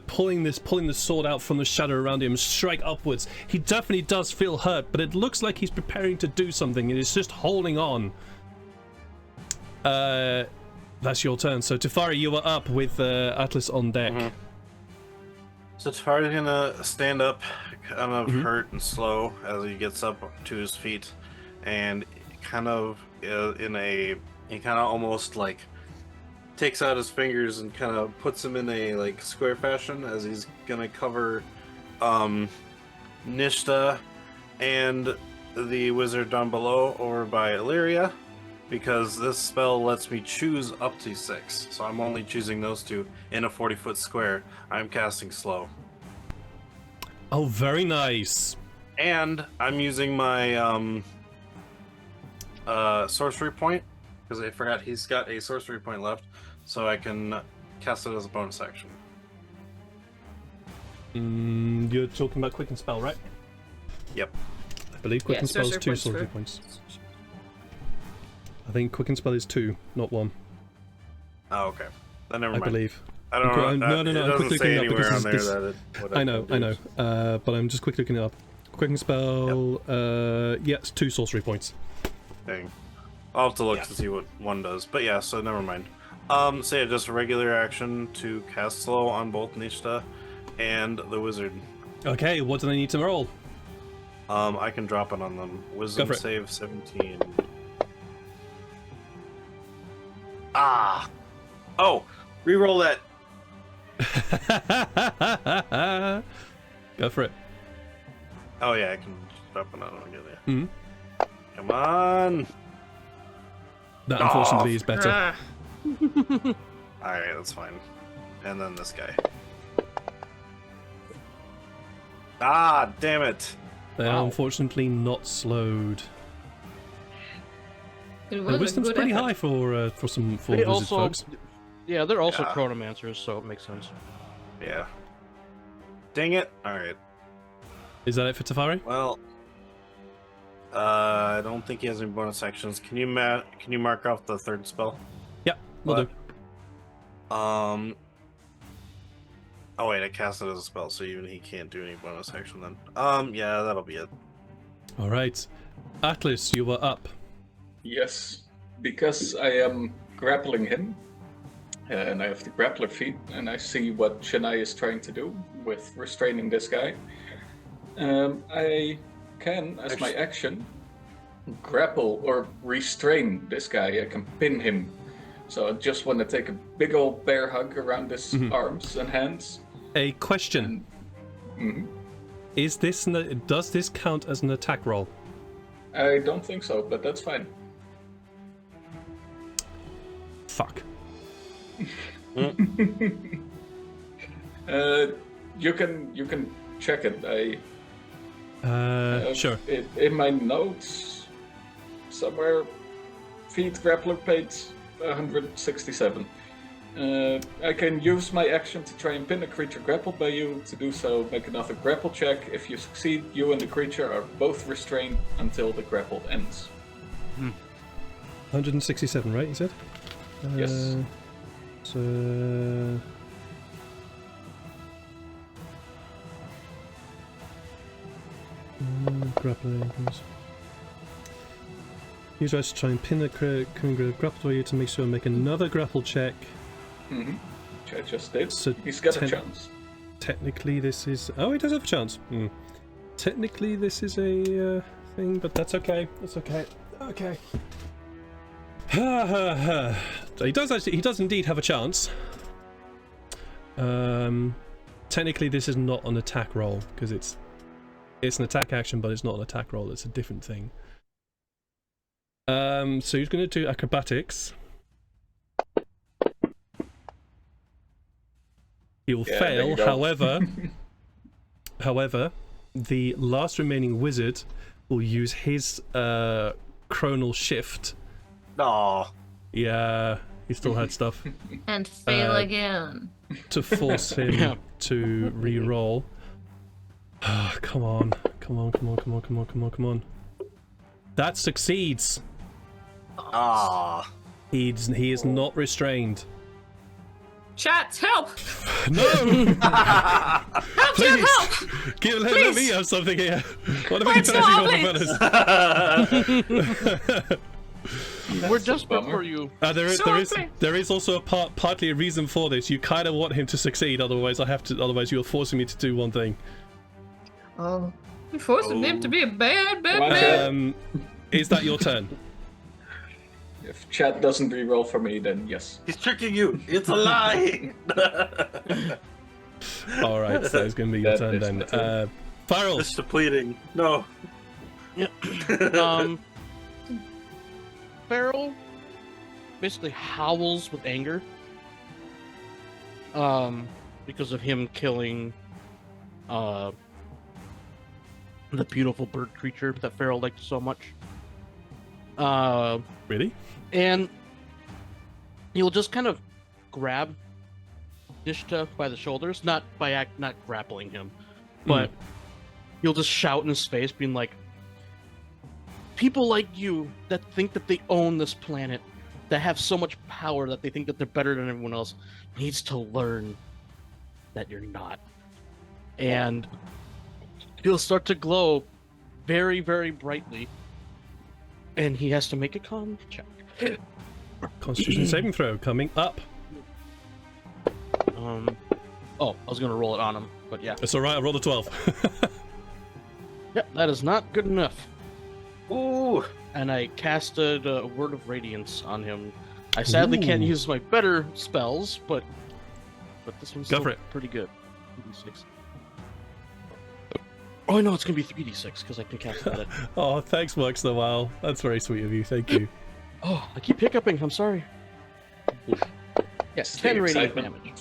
pulling the sword out from the shadow around him, strike upwards. He definitely does feel hurt, but it looks like he's preparing to do something, and he's just holding on. That's your turn. So Tefari, you are up with Atlas on deck. Mm-hmm. So Tefari's gonna stand up, kind of hurt and slow as he gets up to his feet, and kind of almost like takes out his fingers and kind of puts them in a like square fashion as he's gonna cover Nishta and the wizard down below over by Illyria, because this spell lets me choose up to 6, so I'm only choosing those two in a 40-foot square. I'm casting slow. Oh, very nice. And I'm using my sorcery point, because I forgot he's got a sorcery point left, so I can cast it as a bonus action. You're talking about Quicken Spell, right? Yep. I believe Quicken Spell is 2 sorcery points. I think Quicken Spell is 2, not 1. Oh, okay. Then never mind. I believe. I don't know. No. I'm quickly looking it up because this. I know. But I'm just quickly looking it up. Quicken Spell. Yep. Yes, 2 sorcery points. Dang. I'll have to look to see what 1 does. But yeah, so never mind. So yeah, just a regular action to cast slow on both Nishta and the wizard. Okay, what do they need to roll? I can drop it on them. Wisdom for it. save 17. Ah! Oh! Reroll that! Go for it. Oh yeah, I can drop it on them again. Yeah. Mhm. Come on! That unfortunately is better. Ah. Alright, that's fine. And then this guy. Ah, damn it! They are unfortunately not slowed. It was The a wisdom's good pretty effort. high for They wizard also, folks. yeah, they're also Yeah. chronomancers, so it makes sense. Yeah. Dang it! Alright. Is that it for Tafari? Well, I don't think he has any bonus actions. Can you mark off the third spell? Yeah, we'll What? do. Oh wait, I cast it as a spell, so even he can't do any bonus action then. Yeah, that'll be it. All right, Atlas, you were up. Yes, because I am grappling him, and I have the grappler feat, and I see what Chennai is trying to do with restraining this guy. I can, as my action, grapple or restrain this guy. I can pin him. So I just want to take a big old bear hug around his arms and hands. A question: Is this does this count as an attack roll? I don't think so, but that's fine. Fuck. You can check it. Sure. In my notes, somewhere, feet grappler page 167. I can use my action to try and pin a creature grappled by you. To do so, make another grapple check. If you succeed, you and the creature are both restrained until the grapple ends. 167, right? You said. Yes. So. Grappling. Use rights to try and pin a grapple by you to make sure and make another grapple check. Which I just did. So He's got a chance. Technically, this is. Oh, he does have a chance. Technically, this is a thing, but that's okay. That's okay. Okay. He does actually. He does indeed have a chance. Technically, this is not an attack roll because it's an attack action, but it's not an attack roll. It's a different thing. So he's going to do acrobatics. He will fail. However, the last remaining wizard will use his chronal shift. Aw. Yeah, he still had stuff And fail again. to force him to re-roll. Come on. That succeeds. Ah. He is not restrained. Chat, help! No! Help, Please! chat, help! Let me have something here. What have Let's I go, We're desperate for you. There is also a partly a reason for this. You kind of want him to succeed, otherwise you're forcing me to do one thing. Oh, you're forcing him to be a bad man. Is that your turn? If chat doesn't re-roll for me, then yes. He's tricking you. It's a lie. All right, so it's going to be your turn then. Farrell. Just depleting. No. Yeah. Farrell basically howls with anger. Because of him killing the beautiful bird creature that Farrell liked so much. Really? And he'll just kind of grab Nishta by the shoulders, not grappling him, but he'll just shout in his face, being like, "People like you that think that they own this planet, that have so much power that they think that they're better than everyone else, needs to learn that you're not." And he'll start to glow very, very brightly, and he has to make a con check. Constitution saving throw coming up. Oh, I was gonna roll it on him, but yeah. It's alright, I rolled a 12. Yep, that is not good enough. Ooh. And I casted a Word of Radiance on him. I sadly can't Ooh. use my better spells, but this one's Go still for it. pretty good. 3d6. Oh no, it's gonna be 3d6 because I can cast that. Oh, thanks, Works the Wow. That's very sweet of you, thank you. Oh, I keep hiccuping. I'm sorry. Yes, The 10 radiant excitement. damage.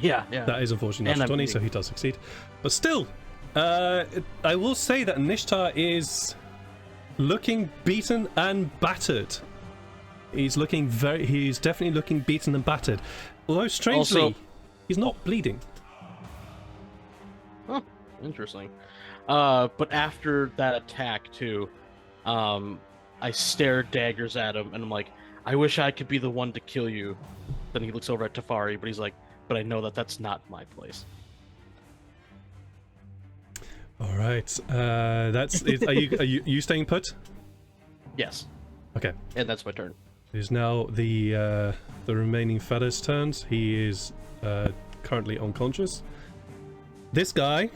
Yeah. That is unfortunate And for I'm 20, so bleeding. he does succeed. But still, I will say that Nishta is looking beaten and battered. He's definitely looking beaten and battered. Although strangely, Also- he's not bleeding. Huh, interesting. But after that attack too, I stare daggers at him and I'm like, I wish I could be the one to kill you. Then he looks over at Tafari, but he's like, but I know that that's not my place. All right, are you staying put? Yes, Okay. and that's my turn. It is now the remaining feather's turns. He is currently unconscious. This guy.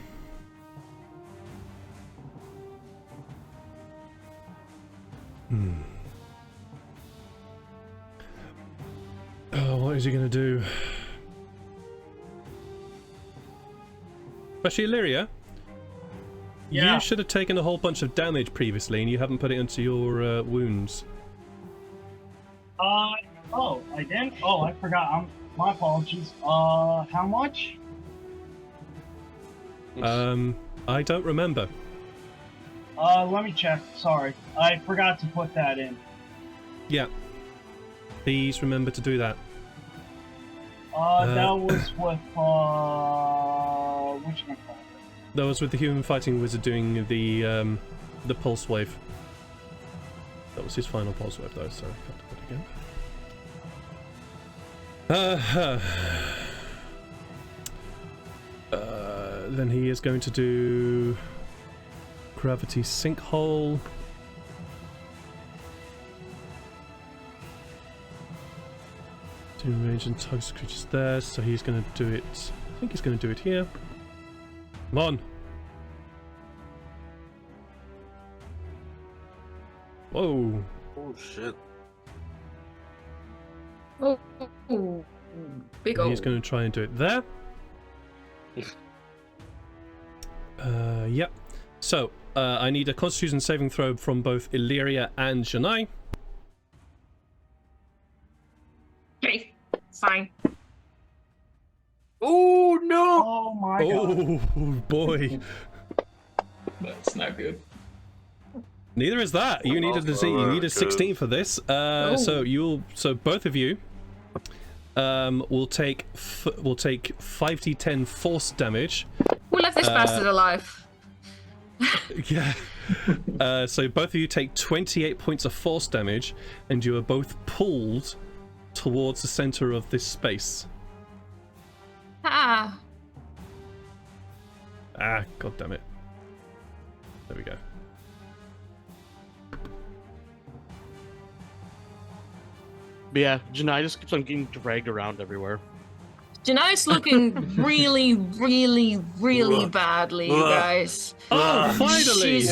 Oh, what is he going to do? Especially Illyria. Yeah. You should have taken a whole bunch of damage previously, and you haven't put it into your wounds. Oh, I didn't? Oh, I forgot. My apologies. How much? I don't remember. Let me check. Sorry. I forgot to put that in. Yeah. Please remember to do that. That was with, which one? That was with the human fighting wizard doing the pulse wave. That was his final pulse wave, though. Sorry, got to put it again. Then he is going to do gravity sinkhole. Two range and tugs creatures there, so he's going to do it. I think he's going to do it here. Come on. Whoa. Oh shit. Oh, big And old. he's going to try and do it there. Yep. So, I need a Constitution saving throw from both Illyria and Janai. Okay, fine. Oh no! Oh my god. Oh boy. That's not good. Neither is that. You needed to see. You need a 16 for this. So both of you will take 5d10 force damage. Who left this bastard alive? Yeah. So both of you take 28 points of force damage, and you are both pulled towards the center of this space. Ah. Ah, god damn it. There we go. But yeah, Janai just keeps on getting dragged around everywhere. Janai's looking really, really, really badly, you guys. Oh, finally!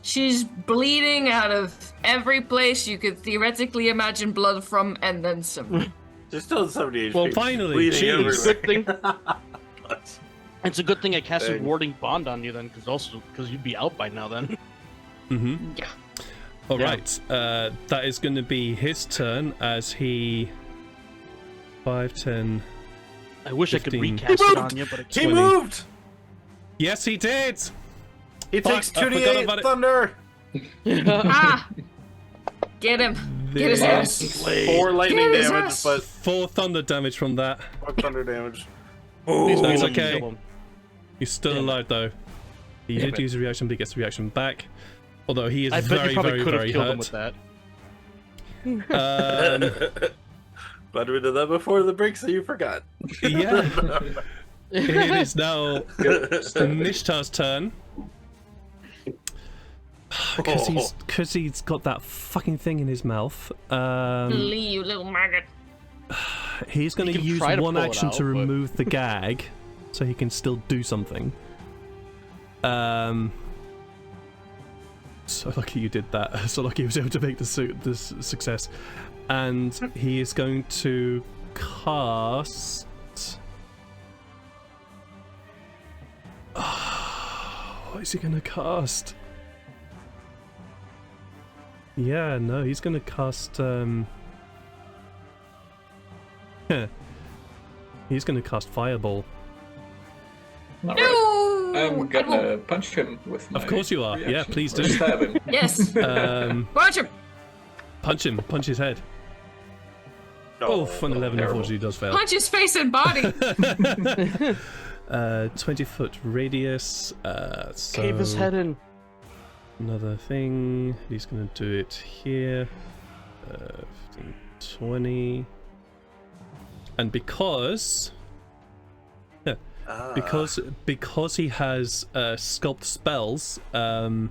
She's bleeding out of every place you could theoretically imagine blood from, and then some. There's still 70 HP. Well, finally, Bleeding jeez. everywhere. It's a good thing I casted Dang. Warding Bond on you then, because you'd be out by now then. Mm-hmm. Yeah. All Yeah. right. That is going to be his turn as he 5, 10. I wish I could 15. recast He it moved! on you, but I He can't. 20. moved! Yes, he did. He Fuck, takes I forgot 2d8 about it. thunder! Ah! Get him! Get his This- ass! 4 lightning Yes. damage, but 4 thunder damage from that. 4 thunder damage. Please That's don't okay. kill him. He's still Damn it. alive though. He Damn did it. use a reaction, but he gets the reaction back. Although he is I bet very, you probably very, could have very killed him hurt. with that. But we did that before the break, so you forgot. Yeah. It is now Nishta's turn. Because he's got that fucking thing in his mouth. Lee, you little maggot. He's going He to can use try to one pull it action out, to but- remove the gag, so he can still do something. So lucky you did that. So lucky he was able to make this success. And he is going to cast... what is he going to cast? Yeah, no, he's going to cast... He's going to cast Fireball. All right. No! I'm I gonna won't- punch him with my Of course you are. Yeah, reaction, please or do. Stab him. Yes. Punch Punch him. punch his head. Oh, an 11 terrible. unfortunately does fail. Punch his face and body. 20-foot radius. So Cave his head in. another thing. He's gonna do it here. 15, 20. And because he has sculpt spells, the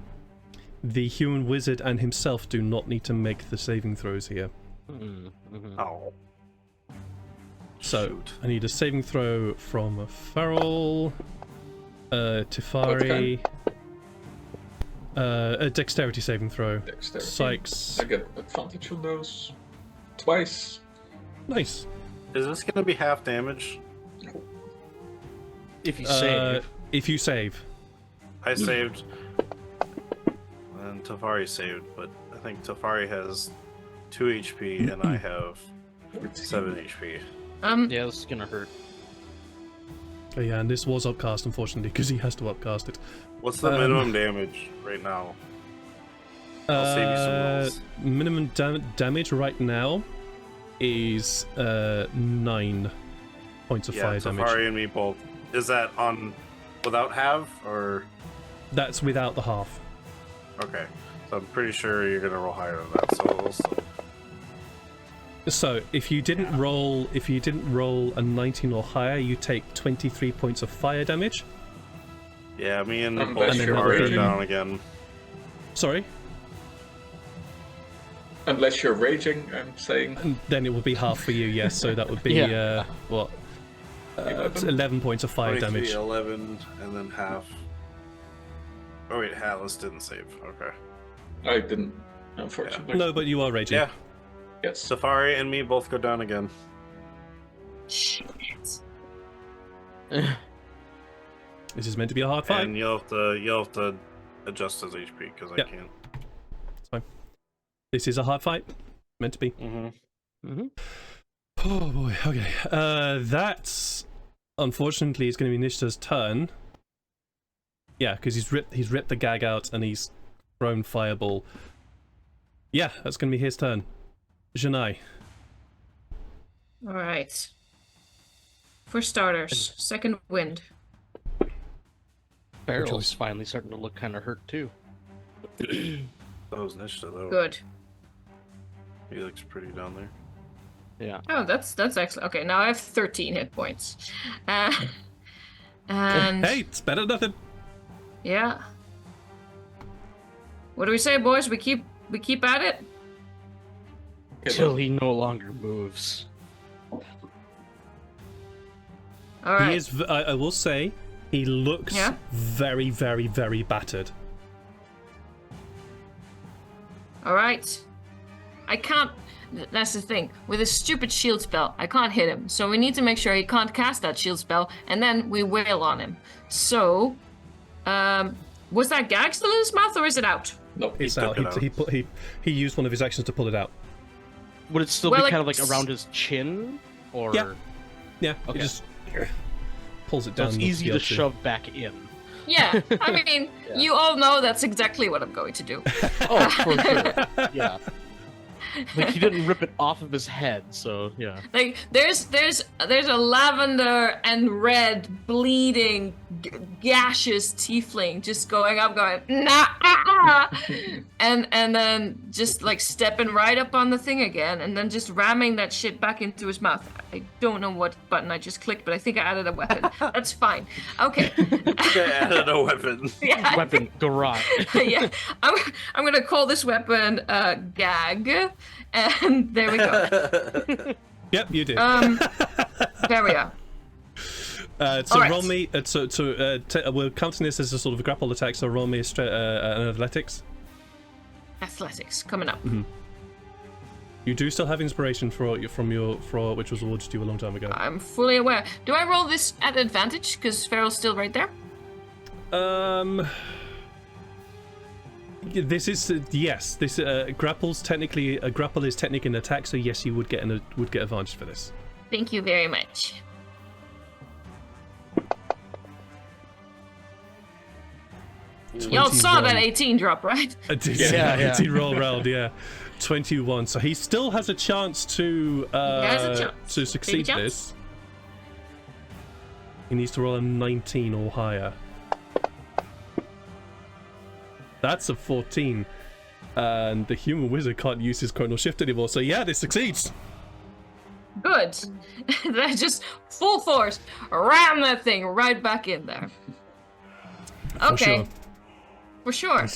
human wizard and himself do not need to make the saving throws here. Oh. So Shoot. I need a saving throw from Farrell, Tifari, a dexterity saving throw. Dexterity. Sykes. I get advantage on those twice. Nice. Is this gonna be half damage? If you save. If you save. I saved, and Tafari saved, but I think Tafari has 2 HP and I have 7 HP. Yeah, this is gonna hurt. Oh, yeah, and this was upcast, unfortunately, because he has to upcast it. What's the minimum damage right now? I'll save you some rolls. Minimum damage right now is 9 points of fire damage. Tafari and me both. Is that on without half or? That's without the half. Okay, so I'm pretty sure you're gonna roll higher than that. So we'll still... So if you didn't roll a 19 or higher, you take 23 points of fire damage. Yeah, me and Unless both you're are raging. down again. Sorry, Unless you're raging, I'm saying. and then it would be half for you. Yes, so that would be Yeah. what? 11? 11 points of fire 23, damage. 11, and then half. Oh wait, Atlas didn't save. Okay. I didn't, unfortunately. No, but you are raging. Yeah, Yes. Safari and me both go down again. Shit. This is meant to be a hard fight. And you'll have to adjust his HP because Yep. I can't. This is a hard fight. Meant to be. Mm-hmm. Oh boy. Okay. That's unfortunately it's going to be Nishta's turn. Yeah, because he's ripped the gag out and he's thrown fireball. Yeah, that's going to be his turn. Janai. All right. For starters, second wind. Barrel's finally starting to look kind of hurt too. That was Nishta though. Good. He looks pretty down there. Yeah. Oh, that's excellent. Okay, now I have 13 hit points. And Hey, it's better than nothing. yeah. What do we say, boys? We keep at it. Till he no longer moves. All right. He is. I will say, he looks Yeah? very, very, very battered. All right. I can't. That's the thing. With a stupid shield spell, I can't hit him. So we need to make sure he can't cast that shield spell, and then we wail on him. So, was that gag still in his mouth, or is it out? Nope. It's took out. it out. He used one of his actions to pull it out. Would it still Well, be like, kind of like around his chin? Or Yeah. Yeah. Okay. He just pulls it so down. it's the easy to other. shove back in. Yeah. I mean, you all know that's exactly what I'm going to do. Oh, for sure. Yeah. Like he didn't rip it off of his head, so yeah. Like there's a lavender and red bleeding gaseous tiefling just going up going nah and then just like stepping right up on the thing again and then just ramming that shit back into his mouth. I don't know what button I just clicked, but I think I added a weapon. That's fine. Okay. I added a weapon. Yeah. Weapon garage. Yeah. I'm gonna call this weapon gag. And there we go. Yep, you do. There we are. So Alright. roll me. We're counting this as a sort of a grapple attack. So roll me an athletics. Athletics coming up. You do still have inspiration from which was awarded to you a long time ago. I'm fully aware. Do I roll this at advantage because Farrell's still right there? This is yes. This grapples technically a grapple is technically an attack. So yes, you would get advantage for this. Thank you very much. Y'all saw that 18 drop, right? I did. Yeah. 18 roll round. Yeah. 21. So he still has a chance to to succeed chance. this. He needs to roll a 19 or higher. That's a 14. And the human wizard can't use his chronal shift anymore. So yeah, this succeeds. Good. Then I just full force ram that thing right back in there. Okay. For sure.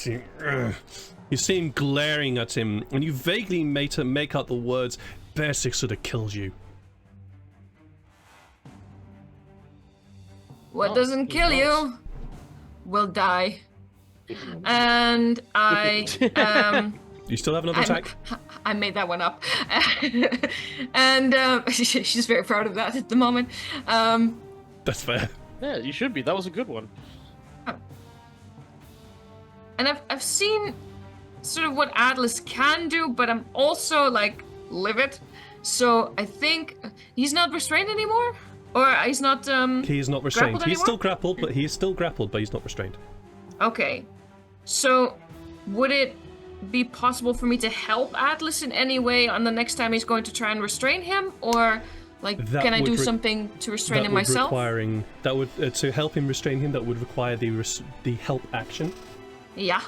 You see him glaring at him, and you vaguely make out the words, "Bearsick should have killed you." What doesn't kill you will die. And I You still have another attack? I made that one up. And she's very proud of that at the moment. That's fair. Yeah, you should be. That was a good one. And I've seen sort of what Atlas can do, but I'm also like livid. So I think he's not restrained anymore, or he's not. He is not restrained. grappled He's still anymore? grappled, but he is still grappled, but he's not restrained. Okay, so would it be possible for me to help Atlas in any way on the next time he's going to try and restrain him, or like That can I would do re- something to restrain That him would myself? to help him restrain him. That would require the help action. Yeah.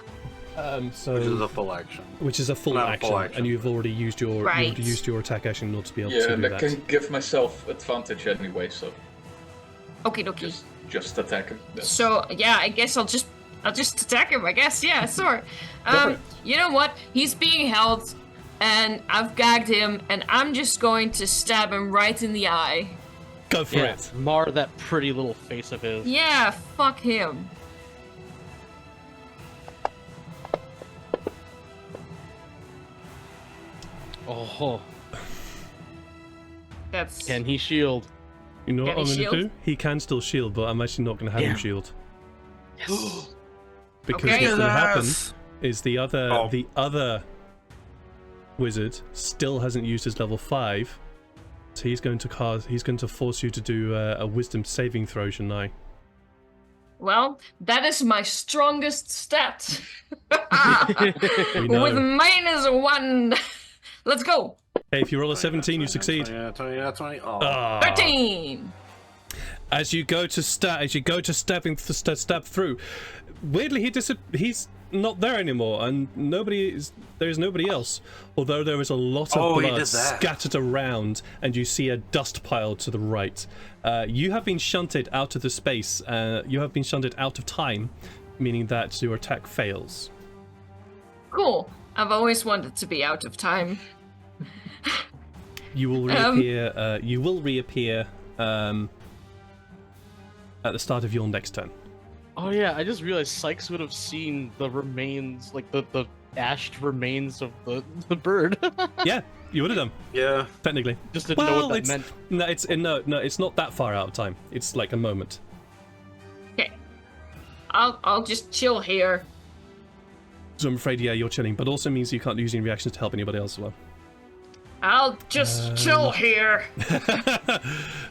So Which is a full action. which is a full Not a action, full action. and you've already used your Right. attack action in order to be able Yeah, to and do I that. can give myself advantage anyway, so Okie dokie. just attack him. That's- So yeah, I guess I'll just attack him. I guess yeah, sure. for it. You know what? He's being held, and I've gagged him, and I'm just going to stab him right in the eye. Go for Yeah, it. mar that pretty little face of his. Yeah, fuck him. Oh, That's can he shield? You know what Can I'm he going to shield? do? He can still shield, but I'm actually not going to have him Damn. shield. Yes. Because Okay. what's going to happen Yes. is the Oh. other wizard still hasn't used his level 5, so he's going to force you to do a wisdom saving throw, shouldn't I? well, that is my strongest stat. We know. With -1. Let's go. Hey, if you roll a 17, you succeed. 20. Oh. Ah. 13. As you go to stab through, weirdly he's not there anymore, and there's nobody else. Although there is a lot of Oh, he blood did that. scattered around, and you see a dust pile to the right. You have been shunted out of the space. You have been shunted out of time, meaning that your attack fails. Cool. I've always wanted to be out of time. You will reappear. You will reappear at the start of your next turn. Oh yeah, I just realized Sykes would have seen the remains, like the ashed remains of the bird. Yeah, you would have done Yeah. technically. Just didn't know what that it's meant. no, it's not that far out of time. It's like a moment. Okay. I'll just chill here. So I'm afraid, yeah, you're chilling, but also means you can't use any reactions to help anybody else as well. I'll just chill here.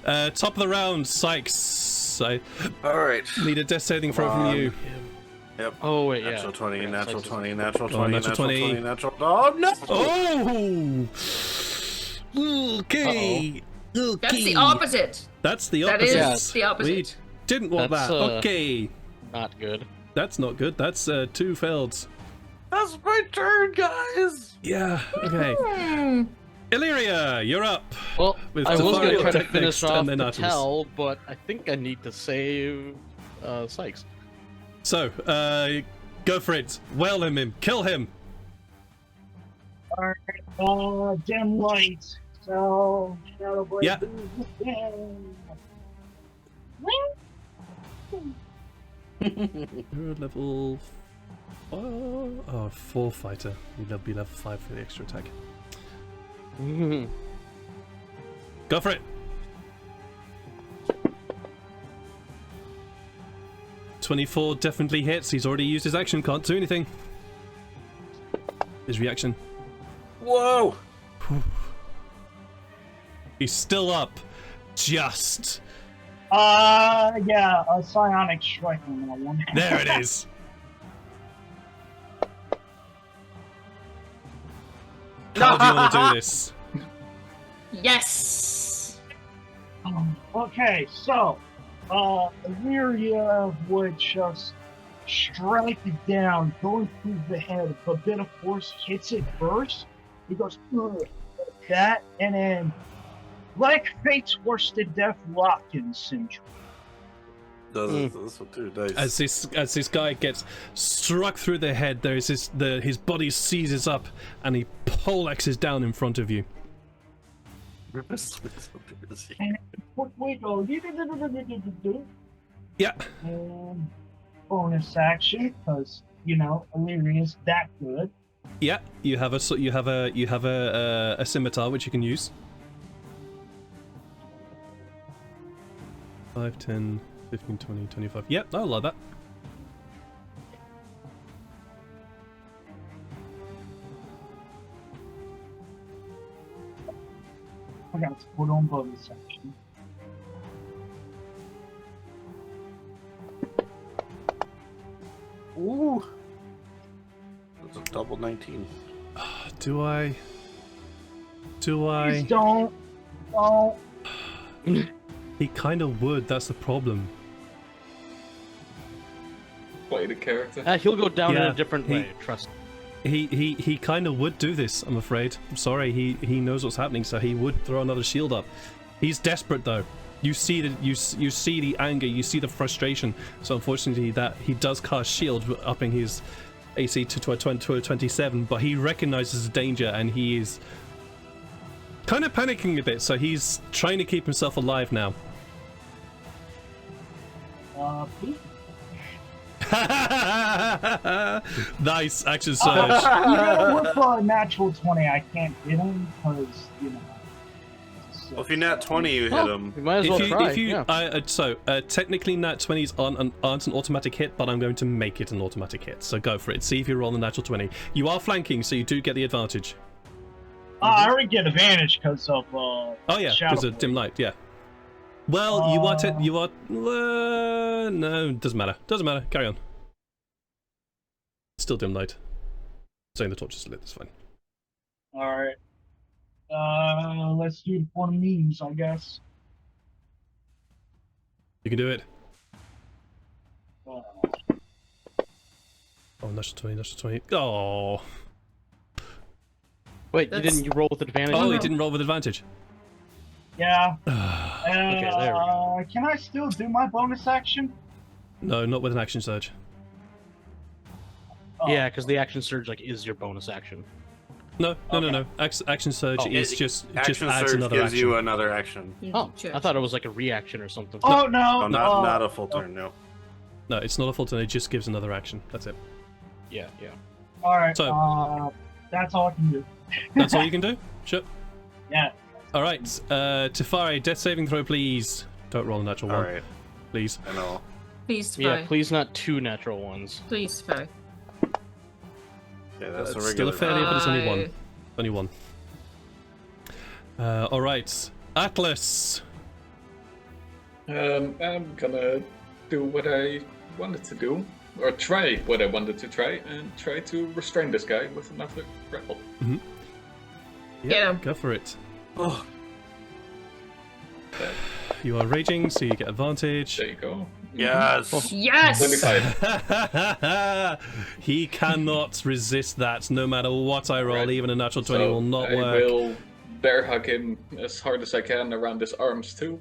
Top of the round, Sykes. I All right. need a death saving throw Come from on. you. Yep. Oh wait, yeah. Natural 20, Yeah, natural Sykes is- 20, natural Oh, 20, natural natural 20. 20, natural. Oh no! Oh. Okay. Okay. That's the opposite. That's the That opposite. is the opposite. We didn't want That's, that. Okay. Not good. That's not good. That's 2 failed. That's my turn, guys. Yeah. Okay. Illyria, you're up. Well, With I was Tefari gonna try to next, finish and off then the Atlas. tell, but I think I need to save Sykes. So, go for it. Wail him. Kill him. Dim light. So, Shadow Blade Yeah. do the thing. You're a level 4 fighter. You'll be level 5 for the extra attack. Mhm. Go for it. 24 definitely hits. He's already used his action. Can't do anything. His reaction. Whoa! He's still up. Just. Yeah, a psionic strike on that one. There it is. How do you want to do this? Yes. Okay, so, Illyria would just strike it down, going through the head. If a bit of force hits it first, it goes like that, and then, like Fate's Worst to Death Lock-in syndrome. That's what dude does. As this guy gets struck through the head, there is his body seizes up, and he poleaxes down in front of you. And quickly go, Yeah. and bonus action, because, Illyria's that good. Yeah, you have a scimitar which you can use. 5, 10, 15, 20, 25. Yep, I like that. I got to put on bonus action. Ooh. That's a double 19. Do I? Please don't. He kind of would. That's the problem. Play the character. He'll go down in Yeah, a different he- way. Trust. He kind of would do this. I'm afraid. I'm sorry. He knows what's happening, so he would throw another shield up. He's desperate though. You see you see the anger. You see the frustration. So unfortunately, that he does cast shield, upping his AC to 27. But he recognizes the danger, and he is kind of panicking a bit. So he's trying to keep himself alive now. Please. Nice action surge. With a natural 20, I can't hit him because, Well, if you nat 20, you hit him. You might as well try. Technically nat 20s aren't an automatic hit, but I'm going to make it an automatic hit. So go for it. See if you roll the natural 20. You are flanking, so you do get the advantage. I already get advantage because of Oh yeah, Shadow because of Blade. dim light. Yeah. Well, you are. No, doesn't matter. Doesn't matter. Carry on. Still dim light. Saying the torch is lit. That's fine. Alright. Let's do the 20 memes, I guess. You can do it. Uh, Oh, natural 20. Natural 20. Oh. Wait, That's- you roll with advantage? Oh, he no. didn't roll with advantage. yeah. Okay, there we go. Can I still do my bonus action? No, not with an action surge. Oh, Yeah, because the action surge is your bonus action. No. Action surge Oh, is it- just Action adds surge another gives action. you another action. Oh, I thought it was like a reaction or something. Oh, no. No, not a full turn, no. No, it's not a full turn. It just gives another action. That's it. Yeah. Alright, So- that's all I can do. That's all you can do. Sure. Yeah. All right, Tefari, death saving throw, please. Don't roll a natural one, Alright, please. I know. Please, Yeah, Fry. please not 2 natural ones. Please, Fry. Yeah, that's a It's regular. still a failure, but it's only one. Five. Only one. All right, Atlas. I'm gonna do what I wanted to do, or try what I wanted to try, and try to restrain this guy with another grapple. Get him. Go for it. Oh, You are raging, so you get advantage. There you go. yes! Yes! 25. He cannot resist that, no matter what I roll. Right. Even a natural 20 will not I work. will bear hug him as hard as I can around his arms too.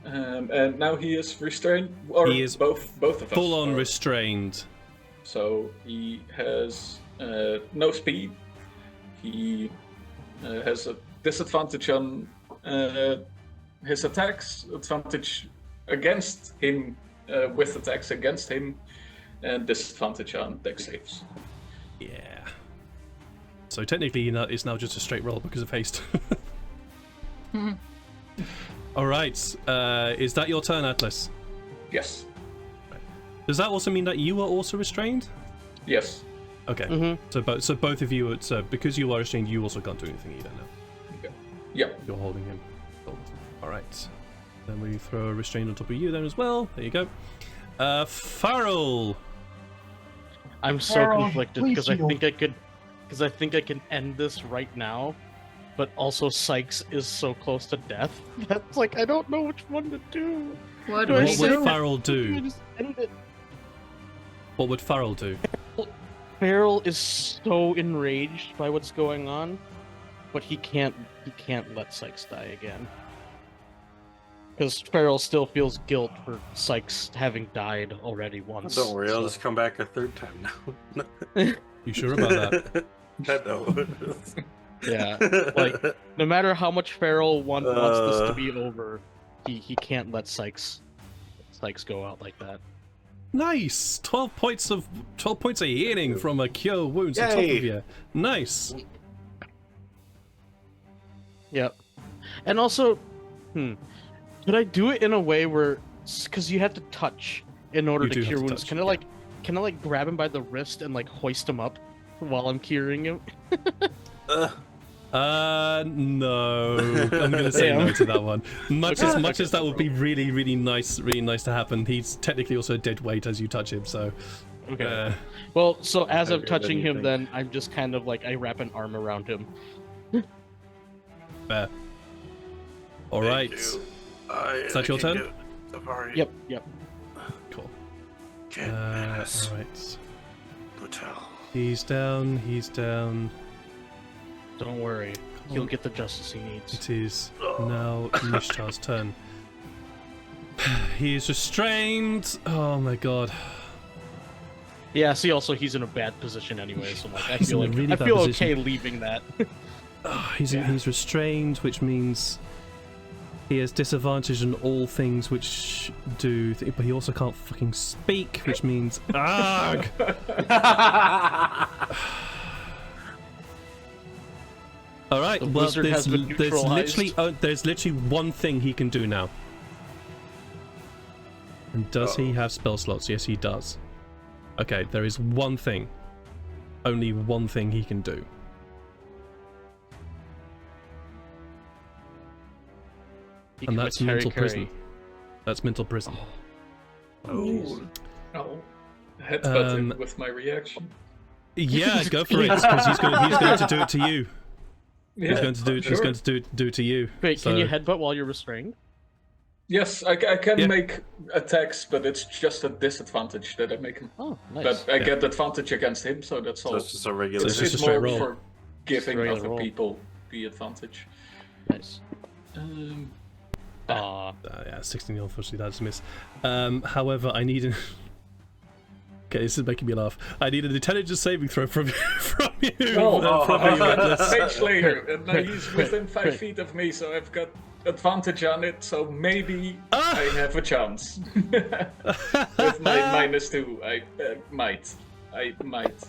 And now he is restrained, or He is both of us. Full on are. restrained. So he has no speed. He has a disadvantage on his attacks, advantage against him with attacks against him, and disadvantage on dex saves. Yeah. So technically, it's now just a straight roll because of haste. All right. Is that your turn, Atlas? Yes. Does that also mean that you are also restrained? Yes. Okay. Mm-hmm. So both of you, because you are restrained, you also can't do anything either now. Okay. Yep. You're holding him. Cool. All right. Then we throw a restraint on top of you then as well. There you go. Farrell. I'm so Farrell, conflicted please because I heal. think I can end this right now, but also Sykes is so close to death. That's like I don't know which one to do. What Do I would What you say- would do? Farrell I do? just end it. What would Farrell do? Farrell is so enraged by what's going on, but he can't let Sykes die again. Because Farrell still feels guilt for Sykes having died already once. Don't worry, I'll so- just come back a third time now. You sure about that? I know. Yeah, like no matter how much Farrell wants this to be over, he can't let Sykes go out like that. Nice. 12 points of healing from a cure wounds on top of Yay. you. Nice. Yep. And also, could I do it in a way where, because you have to touch in order You do to have cure to wounds? touch, Can I like grab him by the wrist and like hoist him up while I'm curing him? No. I'm gonna say no to that one. Much as that would be really, really nice to happen, he's technically also dead weight as you touch him, so Okay. Well, so as I'm Okay, touching what do you him, then I'm just kind of like I wrap an arm around him. fair. Alright. Is that your turn? Yep. Cool. Alright. Alright. Hotel. He's down. Don't worry, he'll get the justice he needs. It is now Nishta's turn. He is restrained. Oh my god. Yeah. See, also he's in a bad position anyway, so like I He's feel in a like really I bad feel position. okay leaving that. He's restrained, which means he has disadvantage on all things which do, but he also can't fucking speak, which means arg. All right, The well, wizard has been there's literally one thing he can do now. And does he have spell slots? Yes, he does. Okay, there is one thing. Only one thing he can do. He And commits that's mental Harry prison. Carey. That's mental prison. Oh. Headbutt him Um, with my reaction. Yeah, go for it, because he's going to do it to you. Yeah, He's going to do sure. do it to you. Wait, So- can you headbutt while you're restrained? Yes, I can Yeah. make attacks, but it's just a disadvantage that I make him. Oh, nice. But I get advantage against him, so that's all. So it's just a regular. So it's just a straight more roll. for giving Straight other roll. people the advantage. Nice. Yeah, 16, unfortunately, that's a miss. However, I need an... Okay, this is making me laugh. I need an intelligence saving throw from you. From you, Atlas. Mage Layer, and he's within 5 Crit. feet of me, so I've got advantage on it, so maybe Ah! I have a chance. With my -2, I might.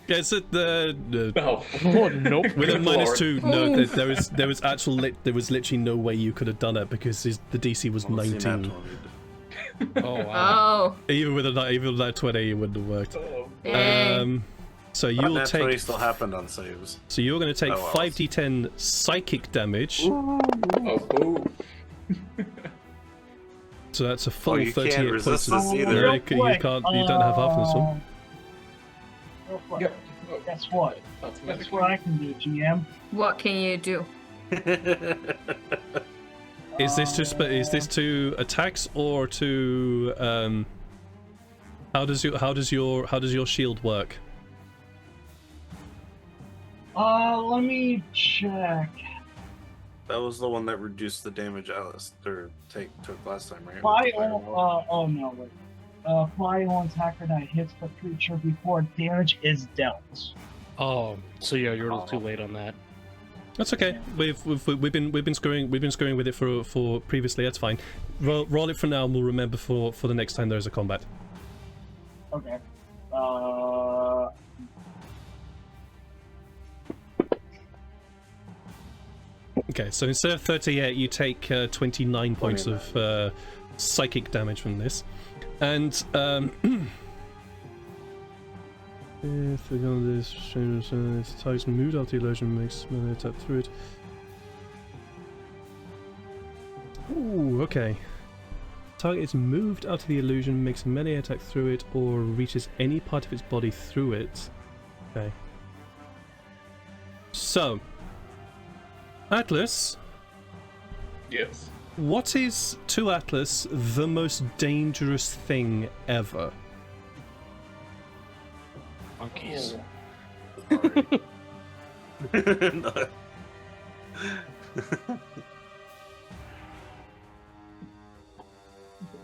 Yeah, so the No. Oh nope. with a Good lord. -2, no, there was literally no way you could have done it because the DC was 19. Oh wow. Oh, Even with that 20, it wouldn't have worked. Oh, dang. So you'll That 20 take. still happened on saves. So you're going to take Oh, well. 5d10 psychic damage. oh, boo. So that's a full you can't 38 resist points. this of- either. Yeah, you can't. You don't have half of this one. Real quick. Yeah. Oh, Guess what? That's what I can do, GM. What can you do? Is this to attacks or to How does your shield work? Let me check. That was the one that reduced the damage Alistair took last time, right? Apply on, no, wait. Apply on attacker that hits the creature before damage is dealt. Oh, so yeah, you're a little too late on that. That's okay. We've been screwing with it for previously. That's fine. Roll it for now, and we'll remember for the next time there's a combat. Okay. Okay, so instead of 38, you take 29 points of psychic damage from this, and if we go this target's moved out the illusion makes melee attack through it. Ooh, okay. Target is moved out of the illusion, makes a melee attack through it, or reaches any part of its body through it. Okay. So, Atlas. Yes. What is, to Atlas, the most dangerous thing ever? Monkeys. No.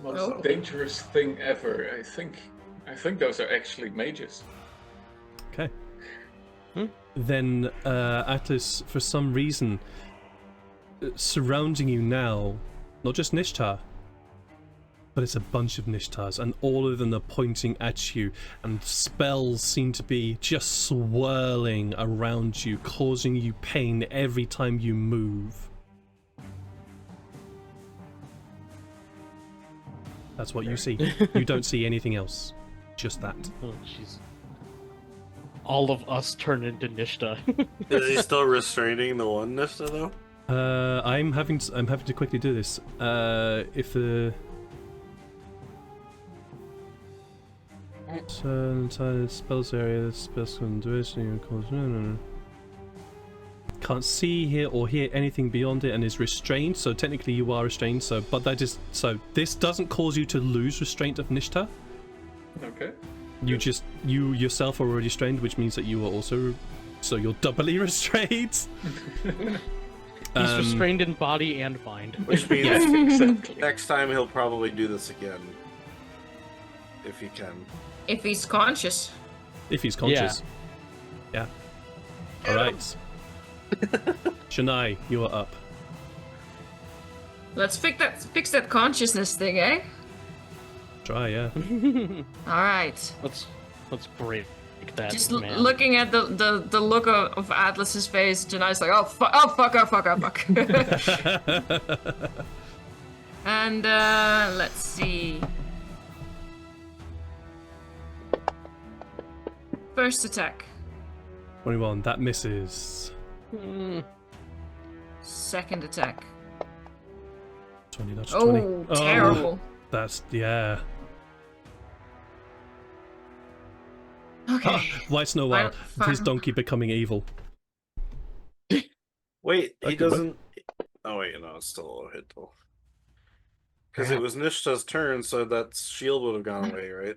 Most Oh. dangerous thing ever. I think those are actually mages. Okay. Then, Atlas, for some reason, surrounding you now, not just Nishta, but it's a bunch of Nishtas, and all of them are pointing at you, and spells seem to be just swirling around you, causing you pain every time you move. That's what you see. You don't see anything else. Just that. Oh, jeez. All of us turn into Nishta. Is he still restraining the one Nishta though? I'm having to quickly do this. If the inside spells area, the spells can do it. No. Can't see, hear, or hear anything beyond it, and is restrained. So technically, you are restrained. So, but that is so. This doesn't cause you to lose restraint of Nishta. Okay. You yourself are already restrained, which means that you are also. So you're doubly restrained. He's restrained in body and mind. Which means Exactly. next time he'll probably do this again. If he can. If he's conscious. If he's conscious. Yeah. All right. Shania, you are up. Let's fix that consciousness thing, eh? Try, yeah. Alright. Let's break that. Just man. looking at the look of Atlas's face, Janai's like, oh fuck. And let's see. First attack. 21, that misses. Second attack. 20, that's 20. Oh, terrible. That's, yeah. Okay. White Snow Wild, his donkey becoming evil. Wait, he Okay, doesn't. Oh wait, no, it's still a hit though. Because it was Nishta's turn, so that shield would have gone away, right?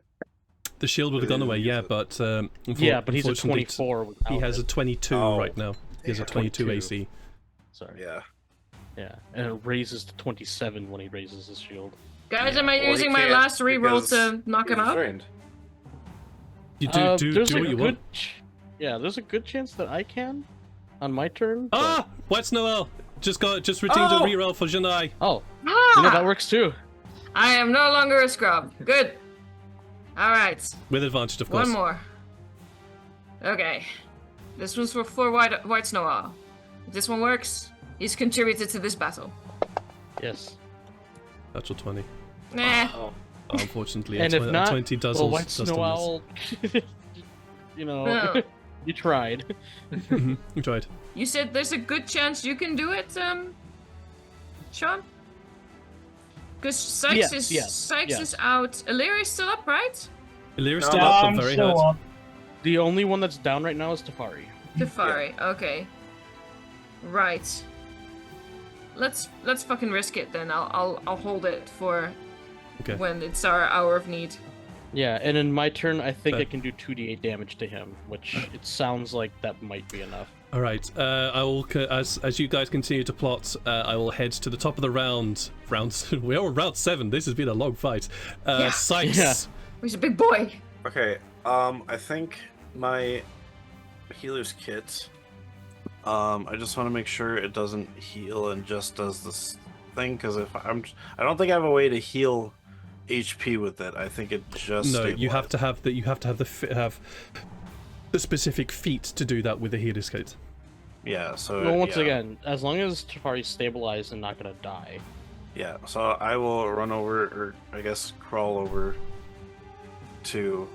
The shield would have gone away, yeah, but yeah, but he's a unfortunately, 24. He has a it. 22 Oh. right now. He has a 22 AC. Sorry. Yeah. Yeah, and it raises to 27 when he raises his shield. Guys, Yeah. am I Well, he using my can't last reroll because to knock him he's out? restrained. You There's do a what you good want. Yeah, there's a good chance that I can on my turn. Ah! White Snow Wild! Just redeemed a reroll for Janai. Oh, Ah! you know, that works too. I am no longer a scrub. Good. Alright. With advantage, of course. One more. Okay. This one's for White Snow Owl. If this one works, he's contributed to this battle. Yes. Natural 20. Nah. Oh. Unfortunately, And a if not, 20 does well, also White Snow Owl, you know, No. you tried. You tried. You said there's a good chance you can do it, Sean? Because Sykes is out. Illyria's still up, right? Illyria's No, still up, I'm but very still hurt. up. The only one that's down right now is Tafari. Tefari, okay. Right. Let's fucking risk it then. I'll hold it for Okay. when it's our hour of need. Yeah, and in my turn, I think Fair. I can do 2d8 damage to him, which it sounds like that might be enough. All right. I will, as you guys continue to plot, I will head to the top of the round. We are round 7. This has been a long fight. Yeah. Sykes. Yeah. He's a big boy. Okay. I think my healer's kit I just want to make sure it doesn't heal and just does this thing, because I don't think I have a way to heal HP with it. I think it just No, you have stabilizes. to have have the specific feat to do that with the healer's kit. Yeah, so Well, once yeah. again, as long as Tafari's stabilized and not gonna die. Yeah, so I will run over, or I guess crawl over to...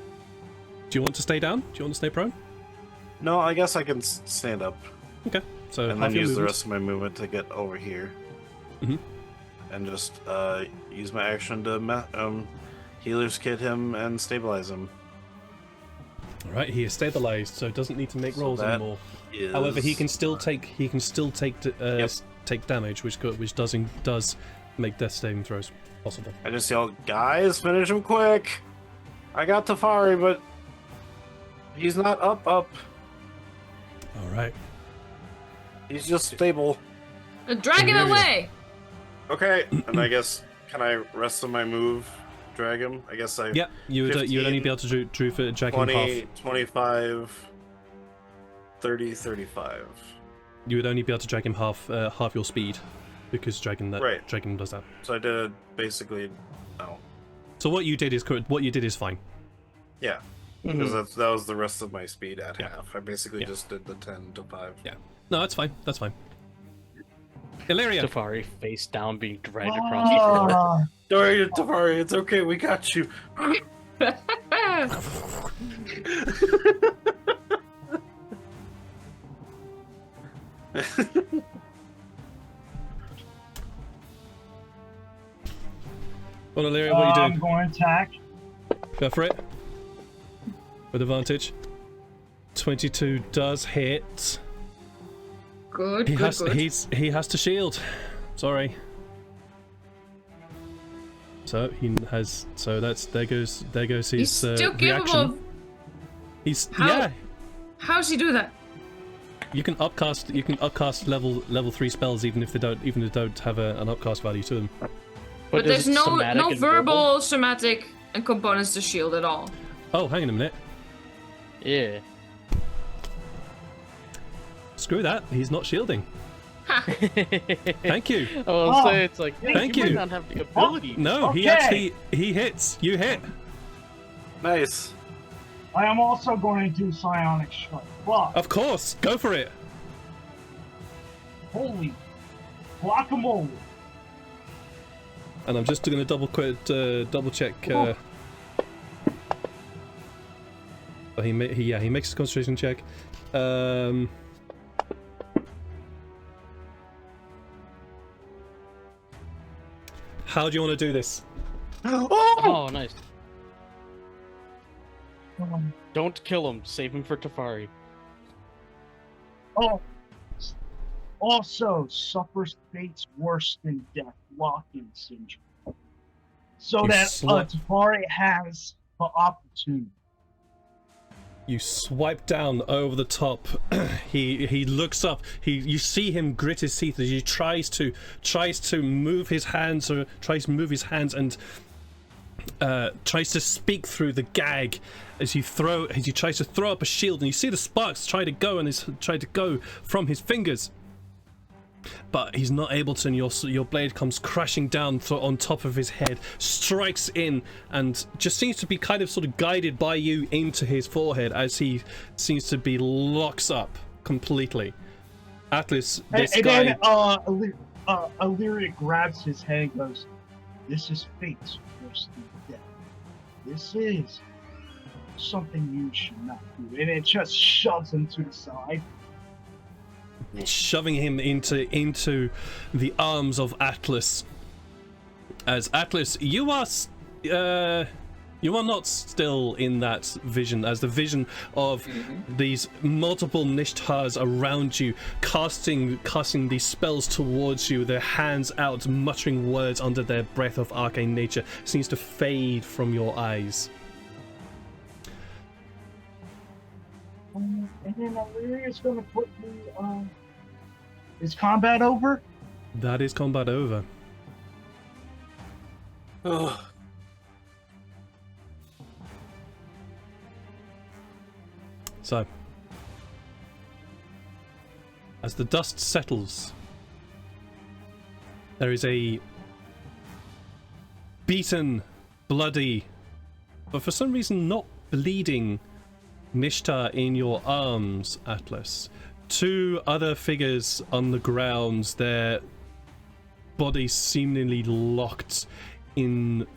Do you want to stay down? Do you want to stay prone? No, I guess I can stand up Okay, so and half then your use the movement. rest of my movement to get over here. Mhm. And just use my action to healer's kit him and stabilize him. All right, he is stabilized, so doesn't need to make So rolls that anymore. However, he can still take Yep. take damage, which does make death saving throws possible. I just yell, guys, finish him quick! I got Tafari, but he's not up. All right. He's just stable. Drag him Hilarious. away! Okay, and I guess, can I rest on my move, drag him? I guess I... Yeah, you would only 15, be able to do for Jack in half. 20, 25, 30, 35. You would only be able to drag him half your speed, because dragging Right. does that. So I did basically... No. So what you did is correct. What you did is fine. Yeah. Because that was the rest of my speed at Yeah. half. I basically Yeah. just did the 10 to 5. Yeah. No, that's fine. That's fine. Illyria. Tafari face down, being dragged across the floor. Ah, Don't worry, Tafari, it's okay, we got you. Well, Illyria, what are you I'm doing? going to attack. Go for it. With advantage. 22 does hit. Good, He good, has good. he has to shield. Sorry. So he has. So there goes his He's still capable reaction. of... He's How- yeah. How's he do that? You can upcast level 3 spells even if they don't have an upcast value to them. But is there's it no somatic and verbal, somatic, and components to shield at all. Oh, hang on a minute. Yeah. Screw that. He's not shielding. Ha! Thank you. I'll say it's like, yeah, Thank you you. might not have the ability. No, he Okay. actually he hits. You hit. Nice. I am also going to do Psionic Strike. But, Of course. Go for it. holy guacamole. And I'm just going to double check. Oh, he makes a concentration check. How do you want to do this? Oh, nice. Um, Don't kill him. Save him for Tafari. Oh, also suffers fates worse than death, lock-in syndrome. So You that slut. Tafari has the opportunity. You swipe down over the top. he looks up. You see him grit his teeth as he tries to move his hands and tries to speak through the gag as he tries to throw up a shield, and you see the sparks try to go from his fingers. But he's not able to, and your blade comes crashing down on top of his head, strikes in, and just seems to be kind of sort of guided by you into his forehead as he seems to be locks up completely. Atlas, this And guy. then Illyria grabs his head and goes, "This is fate's worse than death. This is something you should not do." And it just shoves him to the side. Shoving him into the arms of Atlas. As Atlas, you are not still in that vision, as the vision of these multiple Nishtars around you, casting these spells towards you, their hands out, muttering words under their breath of arcane nature, seems to fade from your eyes. And then Illyria's gonna put the is combat over? That is combat over. Ugh. So, As the dust settles, there is a beaten, bloody, but for some reason not bleeding Nishta in your arms, Atlas. 2 other figures on the ground, their bodies seemingly locked in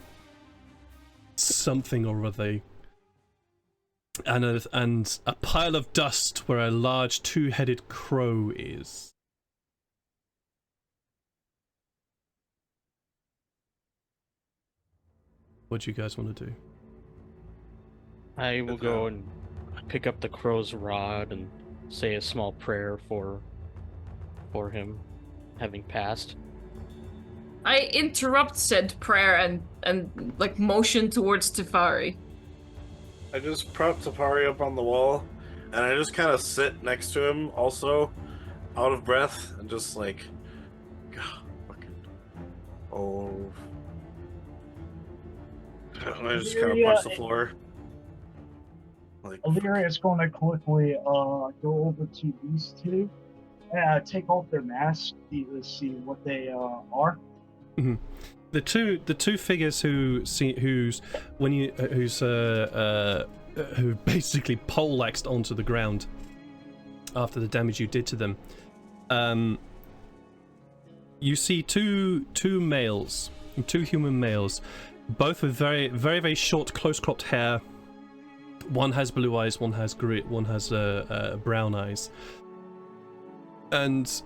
something or other. And a pile of dust where a large 2-headed crow is. What do you guys want to do? I will go and pick up the crow's rod and say a small prayer for him, having passed. I interrupt said prayer and like motion towards Tefari. I just prop Tefari up on the wall, and I just kind of sit next to him, also out of breath, and just like, God, fucking, oh. And I just kind of punch the floor. Like, Illyria is going to quickly go over to these 2, take off their masks to see what they are. Mm-hmm. The two figures who basically poleaxed onto the ground after the damage you did to them. You see two males, 2 human males, both with very, very, very short, close-cropped hair. One has blue eyes, one has brown eyes, and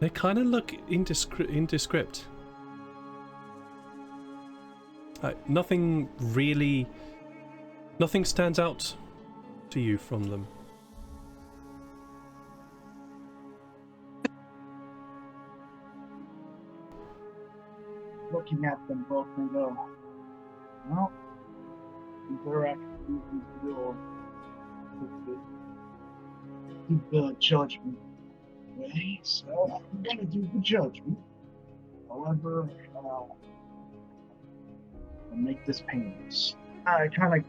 they kind of look indescript. Nothing stands out to you from them. Looking at them both and go, well, they're actually real do the judgment way, so I'm going to do the judgment. However, I'll make this painless. I kind of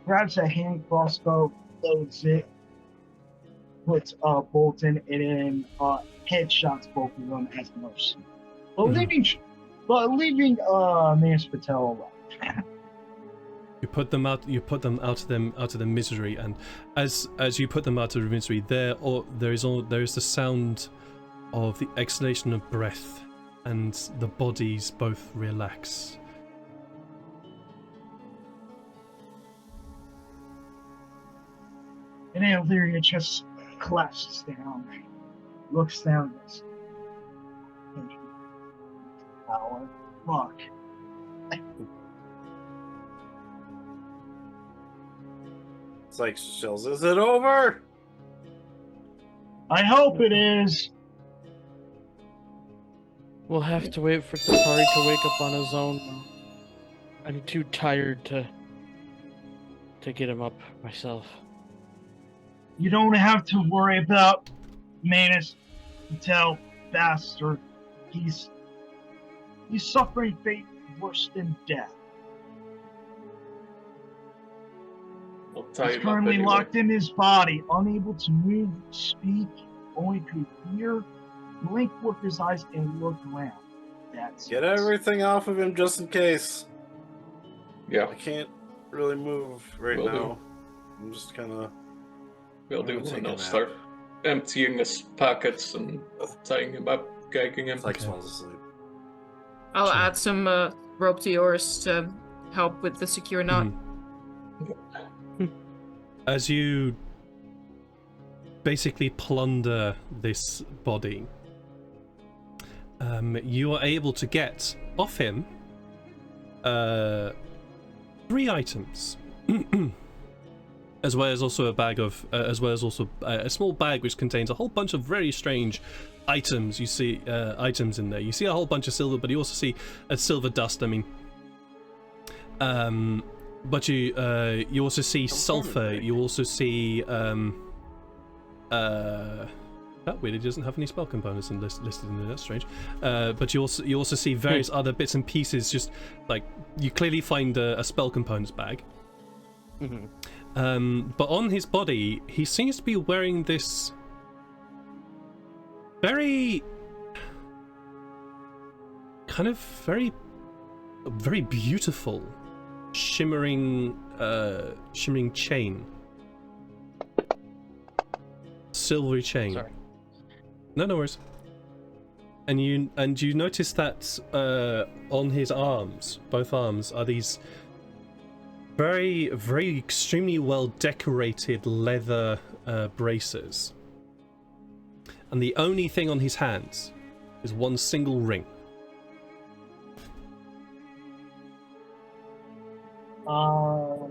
grabs a hand crossbow, loads it, puts a bolt in, and then headshots both of them as mercy. But leaving Nance Patel alive. You put them out of the misery, and as you put them out of the misery, there is the sound of the exhalation of breath, and the bodies both relax. And then Illyria just collapses down, looks down at us. Power. Fuck. it's like, Shells, is it over? I hope it is. We'll have to wait for Tefari to wake up on his own. I'm too tired to get him up myself. You don't have to worry about Manus Patel, bastard. He's suffering fate worse than death. I'll tie He's him up currently anyway. locked in his body, unable to move, speak, only to hear, blink with his eyes, and look around. That's Get it. everything off of him just in case. Yeah, I can't really move right Will do. now. I'm just kind of. we'll do. I'm gonna take And a I'll nap. start emptying his pockets and tying him up, gagging him. It's like Okay. falls asleep. I'll Sure. add some rope to yours to help with the secure knot. As you basically plunder this body, you are able to get off him 3 items, as well as also a bag of, as well as also a small bag which contains a whole bunch of very strange items. You see items in there. You see a whole bunch of silver, but you also see a silver dust. I mean, but you also see sulfur. You also see that weirdly doesn't have any spell components listed in there. That's strange. But you also see various other bits and pieces. Just like you clearly find a spell components bag. Mm-hmm. But on his body, he seems to be wearing this very very beautiful shimmering chain. Silvery chain. Sorry. No worries. And you notice that on his arms, both arms, are these very, very extremely well decorated leather braces. And the only thing on his hands is one single ring.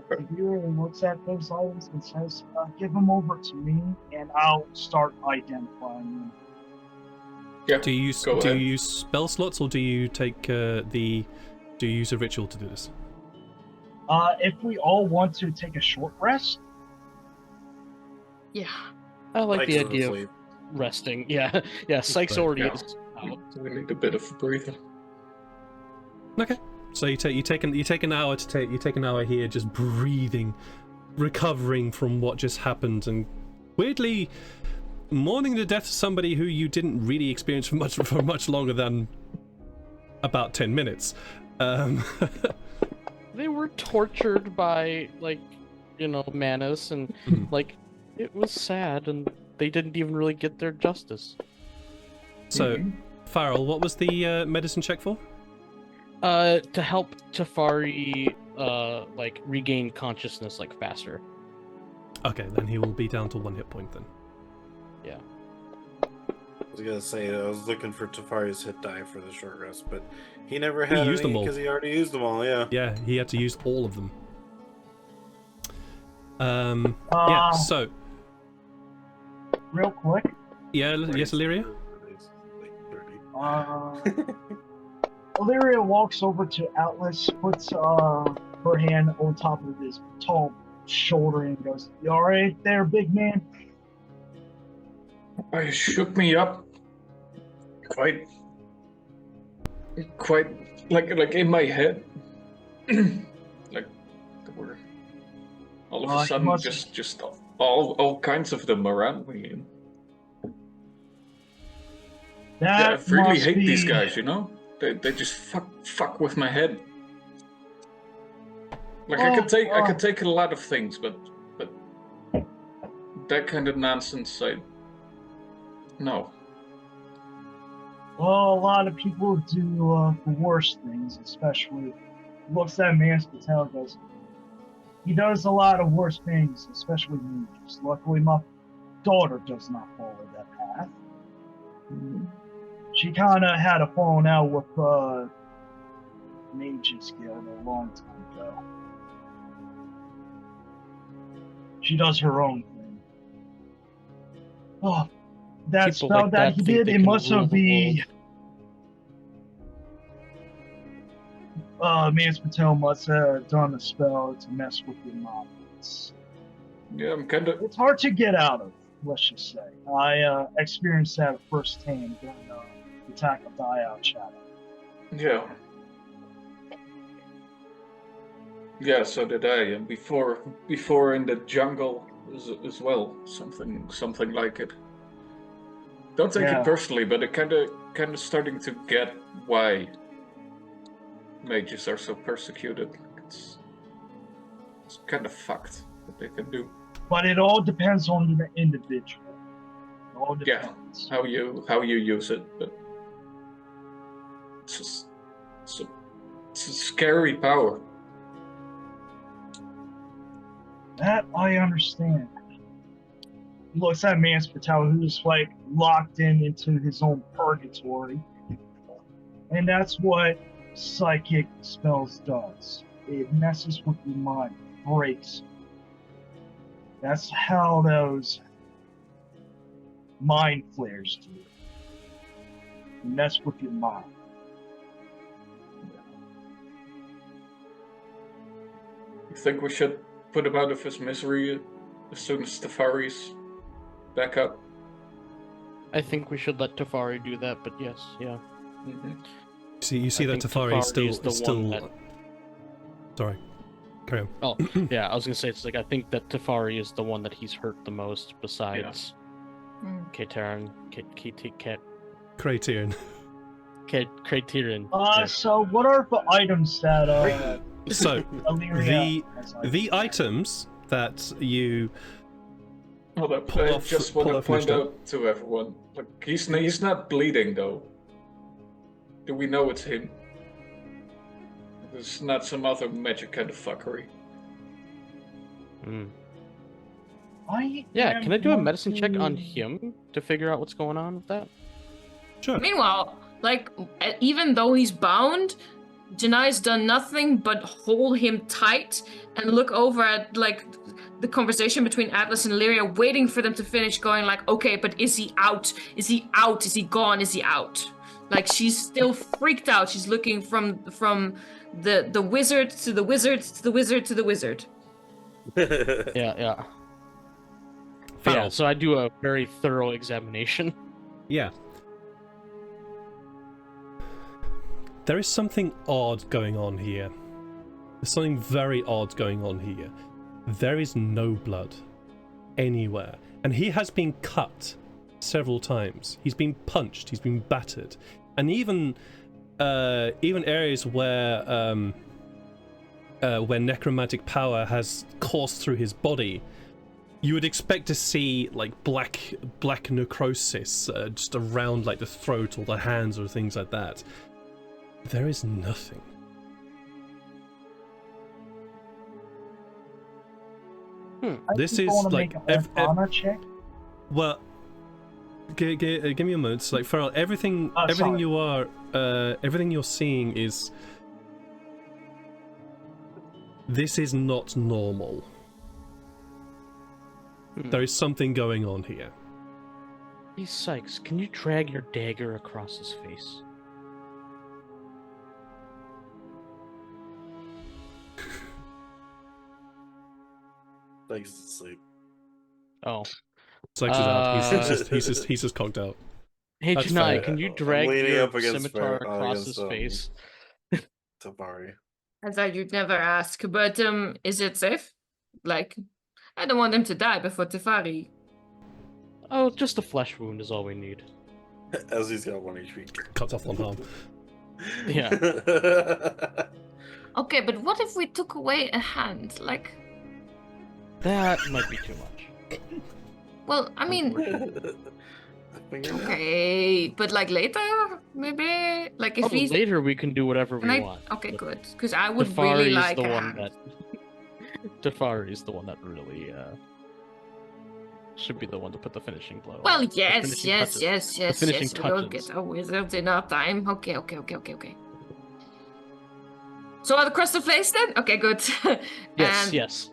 Tiberian looks at those items and says, give them over to me, and I'll start identifying them. Yeah, Do you use spell slots, or do you take do you use a ritual to do this? If we all want to take a short rest, Yeah. I like the Sykes is idea of asleep. resting. Yeah, yeah. Sykes Right, already yeah. is out. We need a bit of a breather. Okay. So you take an hour here just breathing, recovering from what just happened, and weirdly mourning the death of somebody who you didn't really experience for much longer than about 10 minutes. They were tortured by Manus, and it was sad, and they didn't even really get their justice. So, Farrell, what was the medicine check for? To help Tafari regain consciousness faster. Okay, then he will be down to 1 hit point then. Yeah. I was gonna say I was looking for Tafari's hit die for the short rest, but he never had used them all. because he already used them all. Yeah. Yeah, he had to use all of them. Yeah, so real quick. yeah, yes, Illyria? Illyria walks over to Atlas, puts her hand on top of his tall shoulder, and goes, "You all right there, big man?" I shook me up quite like in my head. Like there were all of a sudden just all kinds of them around me. And I really hate these guys, you know? They just fuck with my head. Like I could take a lot of things, but that kind of nonsense, no. Well, a lot of people do the worst things, especially looks at Mance Patel and goes, he does a lot of worse things, especially mages. Luckily, my daughter does not follow that path. She kind of had a falling out with Mages Guild a long time ago. She does her own thing. Oh, that People spell like that that he think did, they it can must rule have the been. Mance Patel must have done a spell to mess with your mind. Yeah, I'm kind of. It's hard to get out of, let's just say. I experienced that firsthand during the attack of Dial Shadow. Yeah. Yeah, so did I, and before in the jungle as well, something like it. Don't take it personally, but it kind of starting to get why mages are so persecuted. It's kind of fucked what they can do. But it all depends on the individual. It all depends. How you use it, but it's a scary power. That I understand. He looks at Mance Patel, who's locked into his own purgatory, and that's what psychic spells does. It messes with your mind, breaks. That's how those mind flares do. You mess with your mind. You think we should put him out of his misery as soon as Tafari's back up? I think we should let Tafari do that, but yes, yeah. You see that think Tafari is Tafari is the still. one that- Sorry. Carry on. Oh, yeah, I was gonna say, it's like, I think that Tefari is the one that he's hurt the most, besides Katerin. Kraterian. Kraterian. So what are the items that So Illyria has? the items that you Hold up, Pull I off- just pull want to off point Nishta. out to everyone, like, he's not bleeding though. Do we know it's him? It's not some other magic kind of fuckery. Yeah, can I do a am medicine check on going him to figure out what's going on with that? sure. Meanwhile, like, even though he's bound, Janai's done nothing but hold him tight and look over at, like, the conversation between Atlas and Illyria, waiting for them to finish, going like, okay, but is he out? Is he out? Is he gone? Is he out? Like, she's still freaked out. She's looking from the wizard to the wizard to the wizard to the wizard. Yeah. Yeah, so I do a very thorough examination. Yeah. There is something odd going on here. There's something very odd going on here. There is no blood anywhere. And he has been cut several times. He's been punched, he's been battered. And even areas where necromantic power has coursed through his body, you would expect to see like black necrosis just around like the throat or the hands or things like that. There is nothing. This is like check. well, give me a moment. It's like Farrell, everything you're seeing is. This is not normal. There is something going on here. Hey, Sykes, can you drag your dagger across his face? Thanks to sleep. Oh. Sykes is out. He's just conked out. Hey, That's Janai, fine. can you I'm drag leaning your up against scimitar Farrell, across against, his face? Tabari. I thought you'd never ask, but is it safe? Like, I don't want him to die before Tefari. Oh, just a flesh wound is all we need. As he's got 1 HP. Cuts off one arm. Yeah. Okay, but what if we took away a hand? Like, That might be too much. well, I mean, okay, but like later, maybe? Like if he's... Later we can do whatever we want. Okay, but good. Because I would Tefari really is like the a one hand. that Tefari is the one that really should be the one to put the finishing blow. Well, The yes, finishing yes, touches. yes, The yes, finishing yes. We'll touches. get a wizard in our time. Okay. So across the face then? Okay, good. Yes, And yes.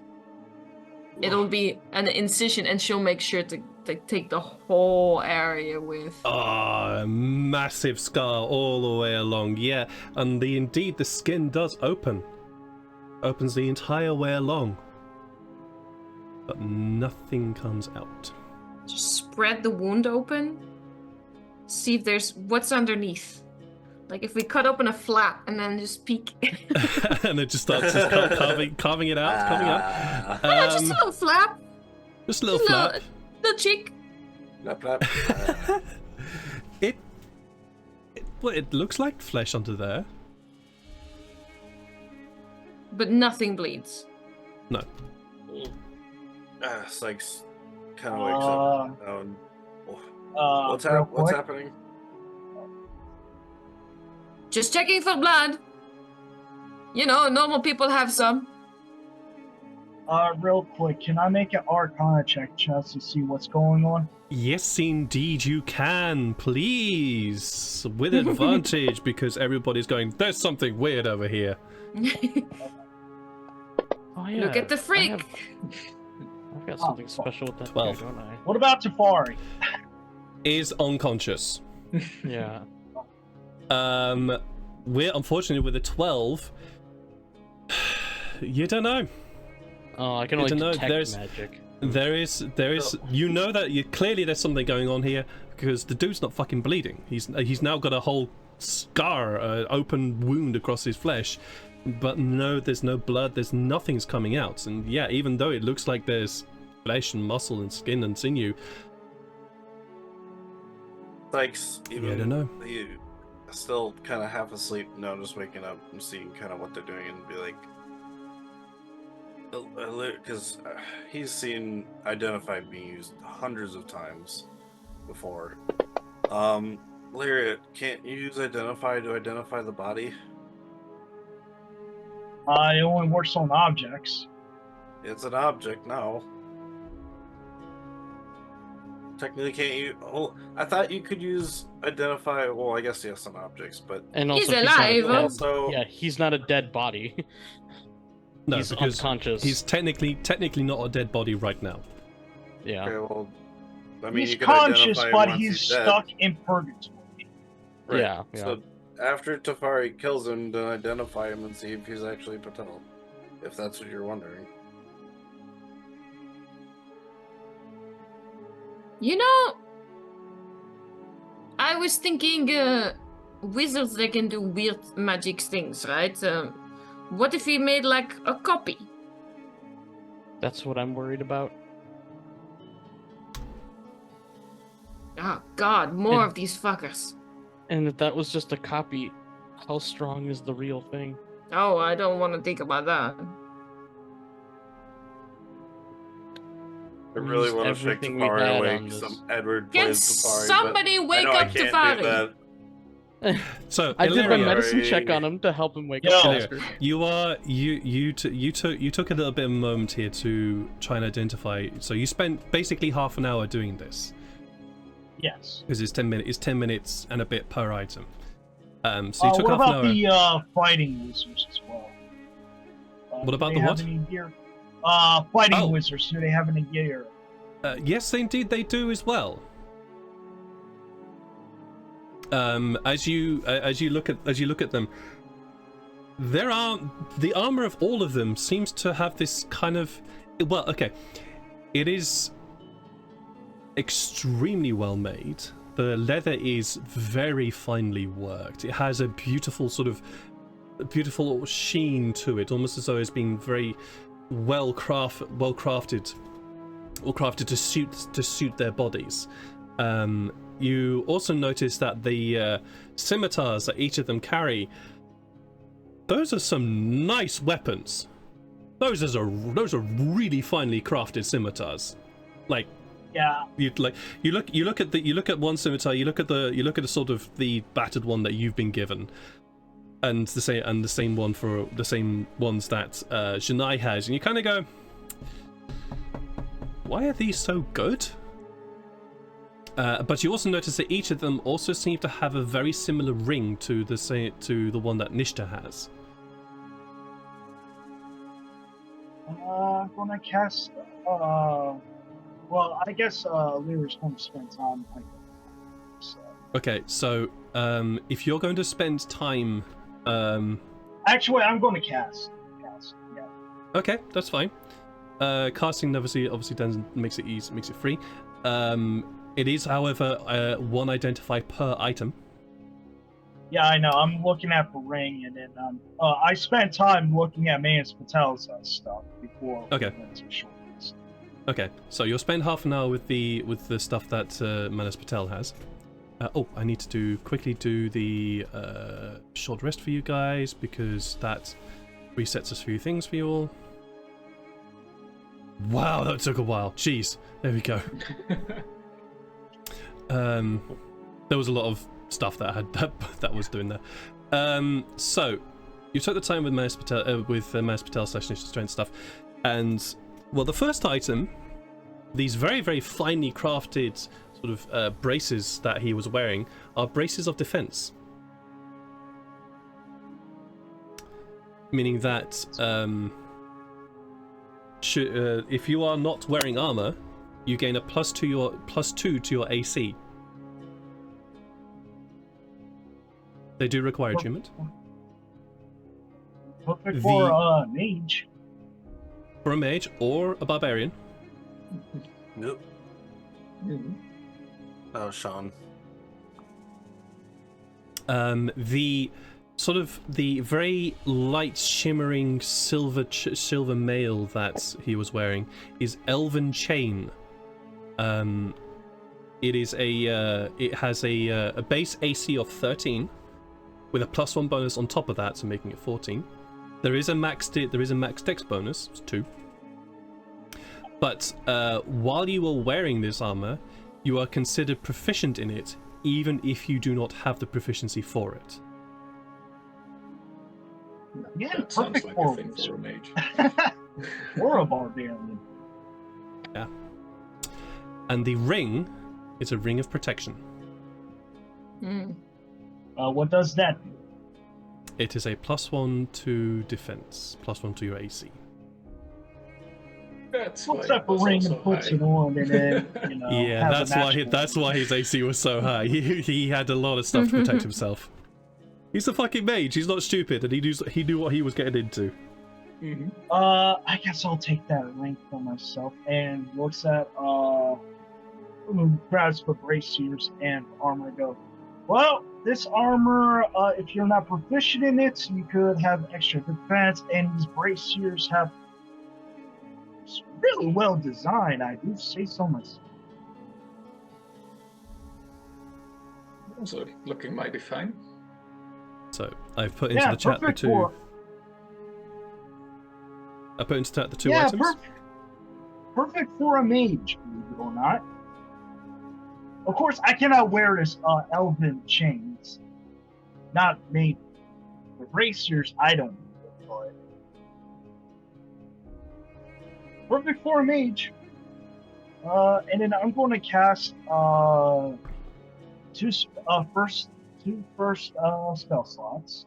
it'll be an incision, and she'll make sure to take the whole area with. Ah, a massive scar all the way along. Yeah, and indeed the skin does open. Opens the entire way along. But nothing comes out. Just spread the wound open. See if there's what's underneath. Like if we cut open a flap and then just peek. And it just starts just carving it out, coming out. Yeah, just a little flap. Just a little flap. Little cheek. Flap, flap. Well, it looks like flesh under there. But nothing bleeds. No. Sykes kind of wakes up. What's real quick, happening? Just checking for blood. You know, normal people have some. Real quick, can I make an Arcana check just to see what's going on? Yes, indeed you can. Please. With advantage, because everybody's going, there's something weird over here. Oh, yeah. Look at the freak. I've got something special with that 12. here, don't I? What about Tefari? Is unconscious. Yeah. We're unfortunately with a 12. You don't know. Oh, I can You only don't know, detect there's- magic. There is. You know that clearly there's something going on here because the dude's not fucking bleeding. He's now got a whole scar, open wound across his flesh, But no, there's no blood, there's nothing's coming out. And yeah, even though it looks like there's flesh and muscle and skin and sinew, Thanks. Even yeah, I don't know. You still kind of half asleep. No, just waking up and seeing kind of what they're doing and be like, because he's seen Identify being used hundreds of times before. Lariat, can't you use Identify to identify the body? It only works on objects. It's an object now. Technically, can't you? Oh, I thought you could use Identify. Well, I guess yes on objects, but And He's also, not alive. dead- also yeah, he's not a dead body. No, He's because unconscious. he's technically not a dead body right now. Yeah. okay. Well, I mean, He's you can conscious, identify him but once he's dead. stuck in purgatory. Right. Yeah, yeah. So after Tafari kills him, then identify him and see if he's actually Patel. If that's what you're wondering. You know, I was thinking wizards, they can do weird magic things, right? What if he made like a copy? That's what I'm worried about. Oh god, more And- of these fuckers. And if that was just a copy, how strong is the real thing? Oh, I don't want to think about that. I really Use want to shake everything we had Tafari on awake. this. Some Edward Can plays Tafari. somebody but wake I know I up can't Tafari? do that. So I did my Illyria, medicine check on him to help him wake Yo. up Illyria, faster. you took a little bit of a moment here to try and identify. So you spent basically half an hour doing this Yes. because it's 10 minutes. It's 10 minutes and a bit per item. So you took What half an about hour. the fighting wizards as well? What about do the they what? have any gear? Fighting Oh. wizards. Do they have any gear? Yes, indeed, they do as well. As you look at them, the armor of all of them seems to have this kind of, well, okay, it is extremely well made. The leather is very finely worked. It has a beautiful beautiful sheen to it, almost as though it's being very well crafted to suit their bodies. You also notice that the scimitars that each of them carry, those are some nice weapons. Those are really finely crafted scimitars. Like, Yeah. you look at one scimitar, you look at the sort of the battered one that you've been given, and the same one for the same ones that Janai has, and you kind of go, why are these so good? But you also notice that each of them also seem to have a very similar ring to the one that Nishta has. I'm gonna cast. Well, I guess Lyra's going to spend time. So. Okay, so if you're going to spend time, Actually, I'm going to cast. Yeah. okay, that's fine. Casting obviously makes it easy, makes it free. It is, however, one identify per item. Yeah, I know. I'm looking at the ring, and then I spent time looking at Manas Patel's stuff before. Okay. We went to short list. Okay, so you'll spend half an hour with the stuff that Manas Patel has. I need to quickly do the short rest for you guys because that resets a few things for you all. Wow, that took a while. Jeez, there we go. There was a lot of stuff that that was doing there. So you took the time with Manas Patel Manas Patel / Nishta Strength stuff, and well, the first item, these very, very finely crafted sort of braces that he was wearing, are braces of defense. Meaning that if you are not wearing armor, you gain a +2 to your AC. They do require attunement. Perfect for a mage. For a mage or a barbarian. Nope. Oh, Sean. The sort of the very light shimmering silver mail that he was wearing is elven chain. It is it has a base AC of 13 with a +1 bonus on top of that, so making it 14. There is a max dex bonus, it's 2. But while you are wearing this armor, you are considered proficient in it, even if you do not have the proficiency for it. Yeah, That sounds perfect like a for thing for a mage. or a barbarian. Yeah. And the ring is a ring of protection. Hmm. What does that do? It is a +1 to defense, +1 to your AC. That's Puts why up it a was ring also and puts high. it on, and then Yeah, has that's why his AC was so high. He had a lot of stuff to protect himself. He's a fucking mage. He's not stupid, and he knew what he was getting into. Mhm. I guess I'll take that ring for myself and looks at grabs for braziers and armor and go, well, this armor, if you're not proficient in it, you could have extra defense, and these braziers have it's really well designed, I do say so myself. Also looking mighty fine. So I've put into the chat the two. I put into chat the two items. Perfect for a mage, believe it or not. Of course, I cannot wear this elven chains. Not made for braziers, I don't need it, but perfect for a mage. And then I'm going to cast two first spell slots.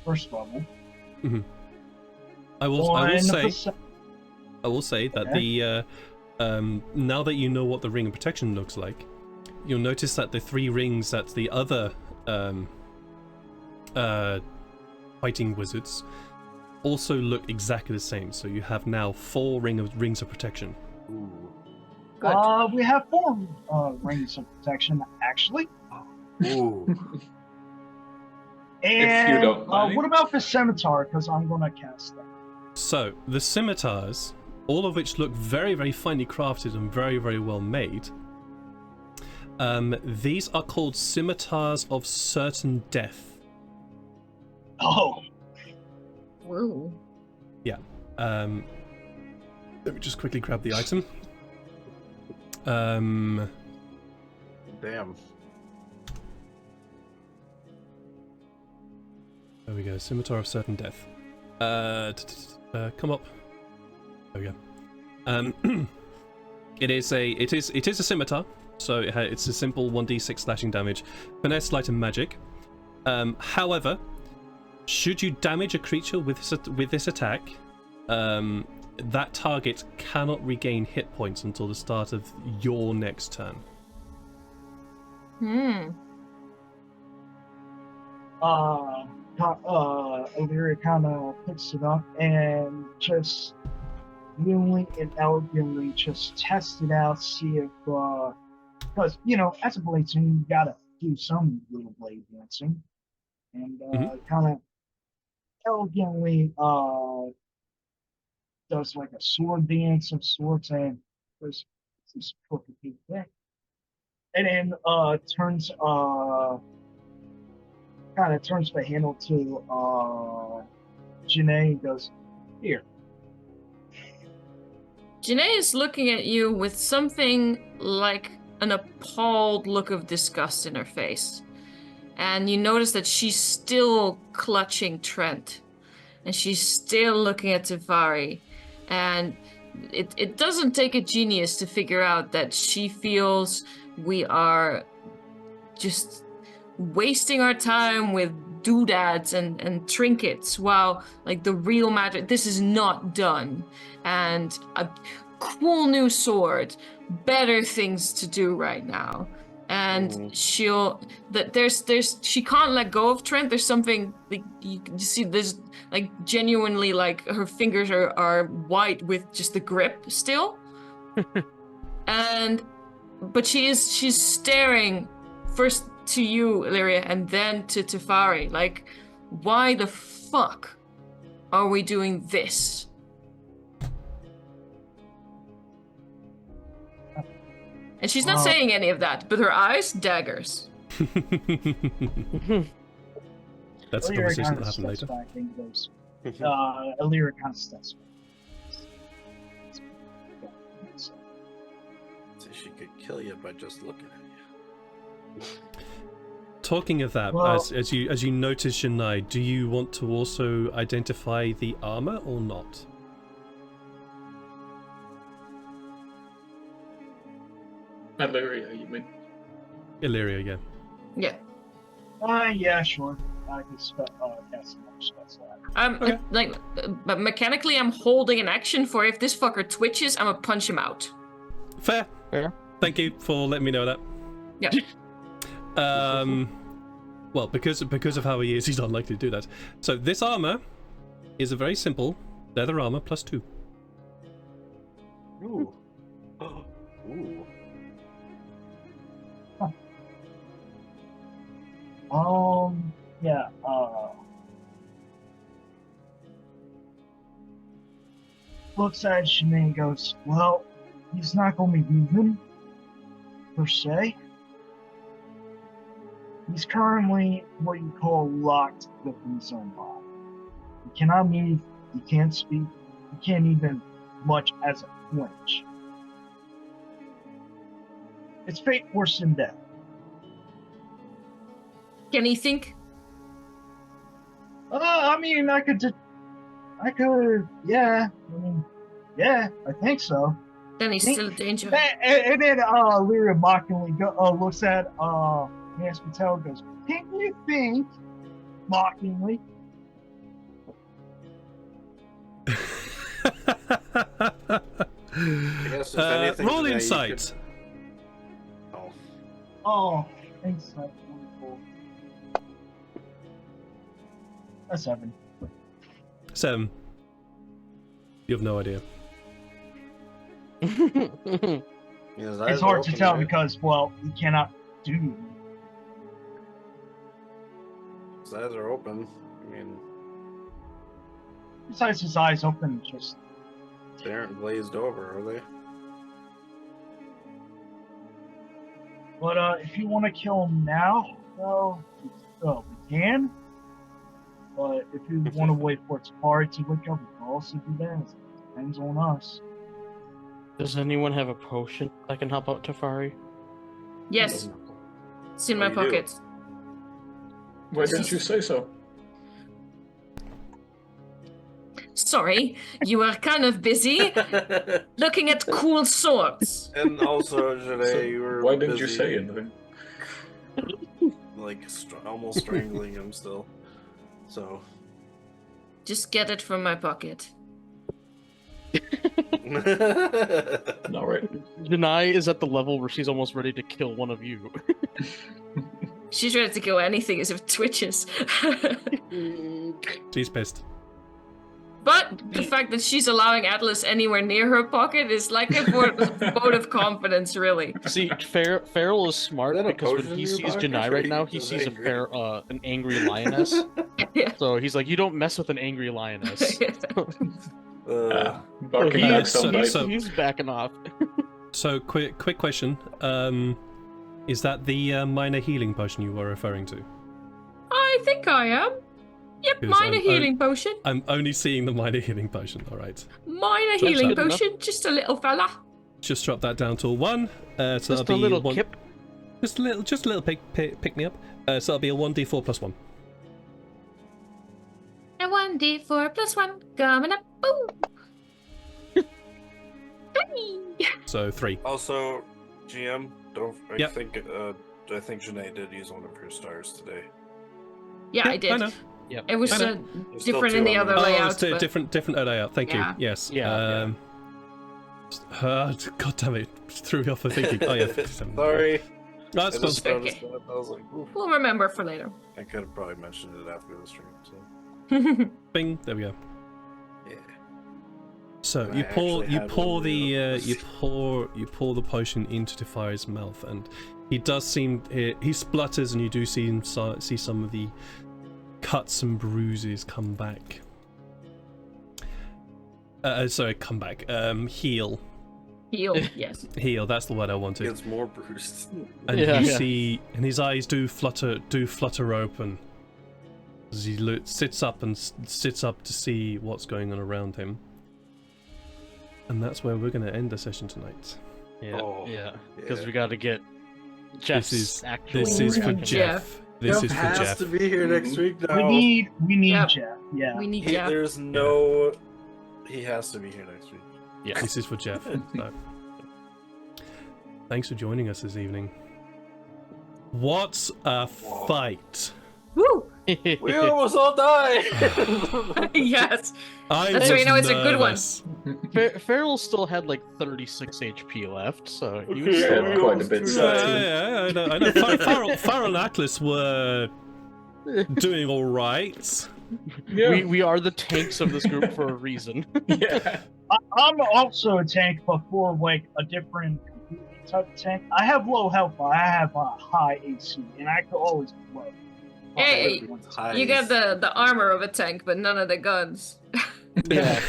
First level. Mm-hmm. I will say that the now that you know what the ring of protection looks like, you'll notice that the 3 rings that the other fighting wizards also look exactly the same. So you have now 4 rings of protection. Ooh. Good. We have 4 rings of protection, actually. Ooh. And If you don't mind. what about the scimitar? Because I'm going to cast that. So the scimitars, all of which look very, very finely crafted and very, very well made. These are called scimitars of certain death. Oh, Whoa. Yeah. Let me just quickly grab the item. Damn. There we go. Scimitar of certain death. Come up. There we go. It is a scimitar, so it's a simple 1d6 slashing damage, finesse, light, and magic. However, should you damage a creature with this attack, that target cannot regain hit points until the start of your next turn. Illyria kind of picks it up and just really and elegantly just test it out, see if, because, as a blade singer, you gotta do some little blade dancing. And kind of elegantly does like a sword dance of sorts, and this is perfectly thick. And then turns the handle to Janae and goes, here. Janae is looking at you with something like an appalled look of disgust in her face. And you notice that she's still clutching Trent. And she's still looking at Tefari. And it doesn't take a genius to figure out that she feels we are just wasting our time with doodads and trinkets while like the real magic, this is not done. And a cool new sword, better things to do right now. And she can't let go of Trent. There's something like you can see there's like genuinely like her fingers are white with just the grip still. But she's staring first to you, Illyria, and then to Tefari. Like, why the fuck are we doing this? And she's not saying any of that, but her eyes, daggers. That's a conversation that happened later. Illyria kind of steps back. So she could kill you by just looking at you. Talking of that, Well, as you notice Janai, do you want to also identify the armor or not? Illyria, you mean? Illyria, yeah. Yeah. Yeah, sure. I could cast another spell slot. Okay. But mechanically, I'm holding an action for if this fucker twitches, I'm gonna punch him out. Fair. Thank you for letting me know that. Yeah. Well, because of how he is, he's unlikely to do that. So this armor is a very simple leather armor +2. Ooh. Ooh. Yeah, looks at Shanae and goes, well, he's not going to be moving, per se. He's currently what you call locked within his own body. He cannot move, he can't speak, he can't even much as a flinch. It's fate worse than death. Can he think? I mean, I could, yeah. I mean, yeah, I think so. Then he's still a danger. And then Lyra mockingly looks at Nance Patel and goes, can you think? Mockingly. I guess if anything, Roll today you insight. could- Oh. Oh, thanks. That's wonderful. A 7. 7. You have no idea. It's hard to tell because, well, he cannot do. His eyes are open. I mean, Besides his eyes open, just. they aren't glazed over, are they? But if you want to kill him now, well, we can. But if you want to wait for its part to wake up, we can also do that. It depends on us. Does anyone have a potion that can help out Tefari? Yes, it's in my you do. pocket. Why didn't you say so? Sorry, you were kind of busy looking at cool swords. And also, Jade, you were Why didn't you busy, say anything? like, almost strangling him still. So. Just get it from my pocket. No, right. Janai is at the level where she's almost ready to kill one of you. She's ready to kill anything as if it twitches. She's pissed. But the fact that she's allowing Atlas anywhere near her pocket is like a vote of confidence, really. See, Farrell is smart Is that a because when potion he in your sees pocket, Janai or right he now, he just sees angry? an angry lioness. Yeah. So he's like, you don't mess with an angry lioness. Barking He at is- somebody. so- He's backing off. So, quick question. Is that the minor healing potion you were referring to? I think I am. Yep, Because minor healing potion. I'm only seeing the minor healing potion. All right. Minor So healing good enough. potion, just a little fella. Just drop that down to a 1. So Just that'll a be little one, kip. Just a little pick me up. So that'll be a 1d4 plus 1. And 1d4 plus 1 coming up. Boom. So 3. Also, GM, I Yep. think Janae did use one of her stars today. Yeah, I I did. know. Yep. It was I know. There's still different 2 in the on other there. layout. it's but- different layout. Thank Yeah. you. Yes. Yeah, God damn it! Threw me off of thinking. Oh yeah, 57. Sorry. No, I that's just fine. noticed that. I was like, oof. We'll remember for later. I could have probably mentioned it after the stream. So. Bing. There we go. Yeah. So And you I pour actually you had pour one the of those. you pour the potion into Tefari's mouth, and He does seem he splutters, and you do see some of the cuts and bruises come back. Come back. Heal. Heal, yes. Heal. That's the word I wanted. Gets more bruised. And you see, and his eyes do flutter open as he sits up to see what's going on around him. And that's where we're going to end the session tonight. Yeah, because we got to get Jeff's This actual. is for reaction. Jeff. This is for has Jeff. to be here next week now. We need Yep. Jeff. Yeah. We need Jeff. There's no. He has to be here next week. Yeah. This is for Jeff. So. Thanks for joining us this evening. What a fight! Woo! We almost all died. Yes. I That's was right, you know it's a good one. nervous. Farrell still had like 36 HP left, so he was Yeah, still quite a bit. Yeah, I know. Farrell and Atlas were doing all right. Yeah. We are the tanks of this group for a reason. Yeah. I'm also a tank, but for like a different type of tank. I have low health, but I have a high AC, and I can always play. Hey, you got the armor of a tank, but none of the guns. Yeah.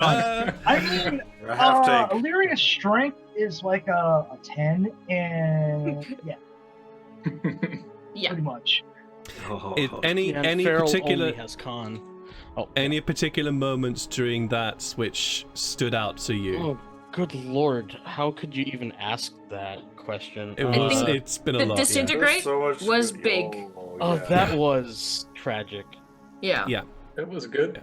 I mean, You're a half tank. Illyria's strength is like a 10, and yeah, Yeah. pretty much. Any And Farrell particular only has con. Oh, any particular moments during that which stood out to you? oh, good lord! How could you even ask that question? It's been a the lot. disintegrate So much was big. Oh, yeah. that was tragic. Yeah. Yeah. That was good.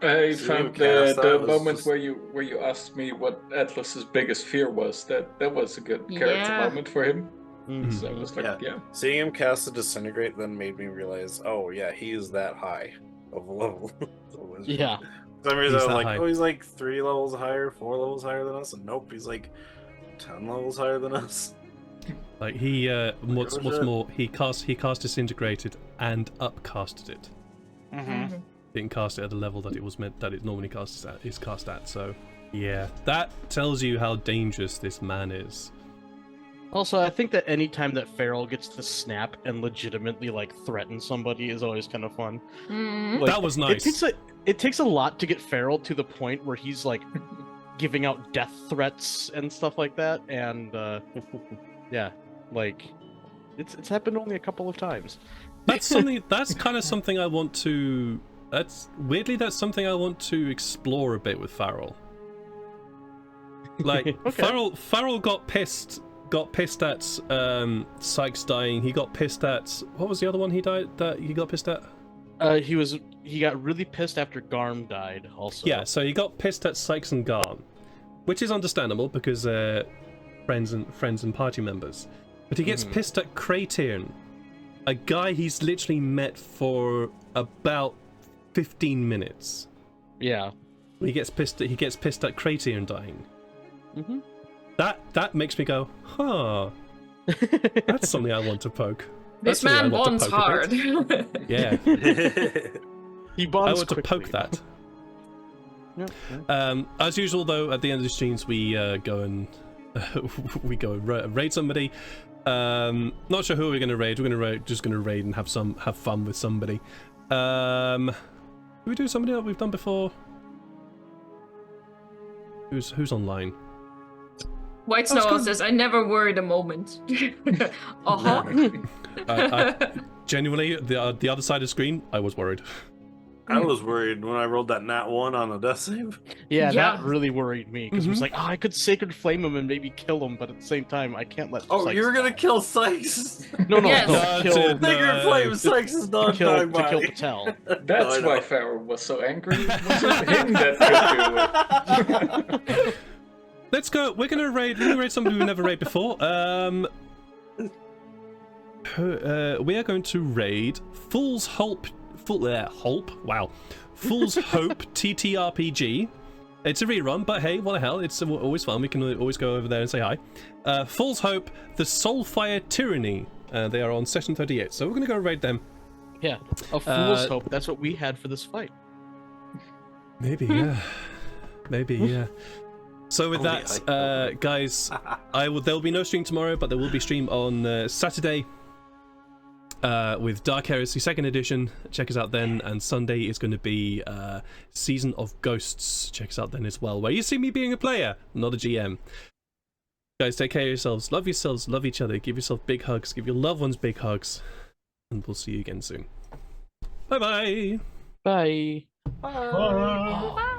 I See, found Cass, the that was moment just- where you asked me what Atlas's biggest fear was. That was a good character Yeah. moment for him. Mhm. So I was like, yeah. Seeing him cast a disintegrate then made me realize, oh yeah, he is that high of a level. Yeah. For some reason He's I'm that like, high. oh, he's like 3 levels higher, 4 levels higher than us, and nope, he's like 10 levels higher than us. Like he what's was it? more, he cast disintegrated and upcasted it. Mm-hmm. Didn't cast it at the level that it was meant that it normally is cast at. So yeah, that tells you how dangerous this man is. Also, I think that any time that Farrell gets to snap and legitimately like threaten somebody is always kind of fun. Mhm. Like, That was nice. It takes a lot to get Farrell to the point where he's like giving out death threats and stuff like that, and yeah, like it's happened only a couple of times. That's something. That's kind of something I want to. That's something I want to explore a bit with Farrell. Like Okay. Farrell got pissed at Sykes dying. He got pissed at what was the other one he got pissed at? He got really pissed after Garm died. Also, Yeah, so he got pissed at Sykes and Garn, which is understandable because friends and party members. But he gets pissed at Kratirn, a guy he's literally met for about 15 minutes. yeah. He gets pissed at Kratirn dying. Mm-hmm. That makes me go, huh? That's something I want to poke. This That's something man I want to bonds poke a bit. hard. Yeah, He I bonds want to quickly, poke that. Yeah. As usual, though, at the end of the streams, we go and raid somebody. Not sure who we're going to raid. Just going to raid and have fun with somebody. Do we do somebody that we've done before? Who's online? White Snow says, I never worried a moment. Genuinely, the other side of the screen, I was worried. I was worried when I rolled that nat 1 on a death save. Yeah, Yeah. that really worried me because it was like, oh, I could Sacred Flame him and maybe kill him, but at the same time, I can't let. Oh, Sykes you were gonna die. kill Sykes? No, Yes. kill Sacred Flame, Sykes is to not kill dying body. Patel. That's I know. why Farrell was so angry. It wasn't him that could do it. Let's go. We're gonna raid somebody we've never raid before. We are going to raid Fool's Hope. Fool's Hope TTRPG. It's a rerun, but hey, what the hell? It's always fun. We can always go over there and say hi. Fool's Hope, the Soulfire Tyranny. They are on session 38, so we're gonna go raid them. Yeah, a fool's hope. That's what we had for this fight. Maybe, yeah. Maybe, yeah. So with Only that, I guys, there will be no stream tomorrow, but there will be stream on Saturday with Dark Heresy 2nd edition. Check us out then. And Sunday is going to be Season of Ghosts. Check us out then as well, where you see me being a player, not a GM. Guys, take care of yourselves. Love yourselves. Love each other. Give yourself big hugs. Give your loved ones big hugs. And we'll see you again soon. Bye-bye. Bye. Bye.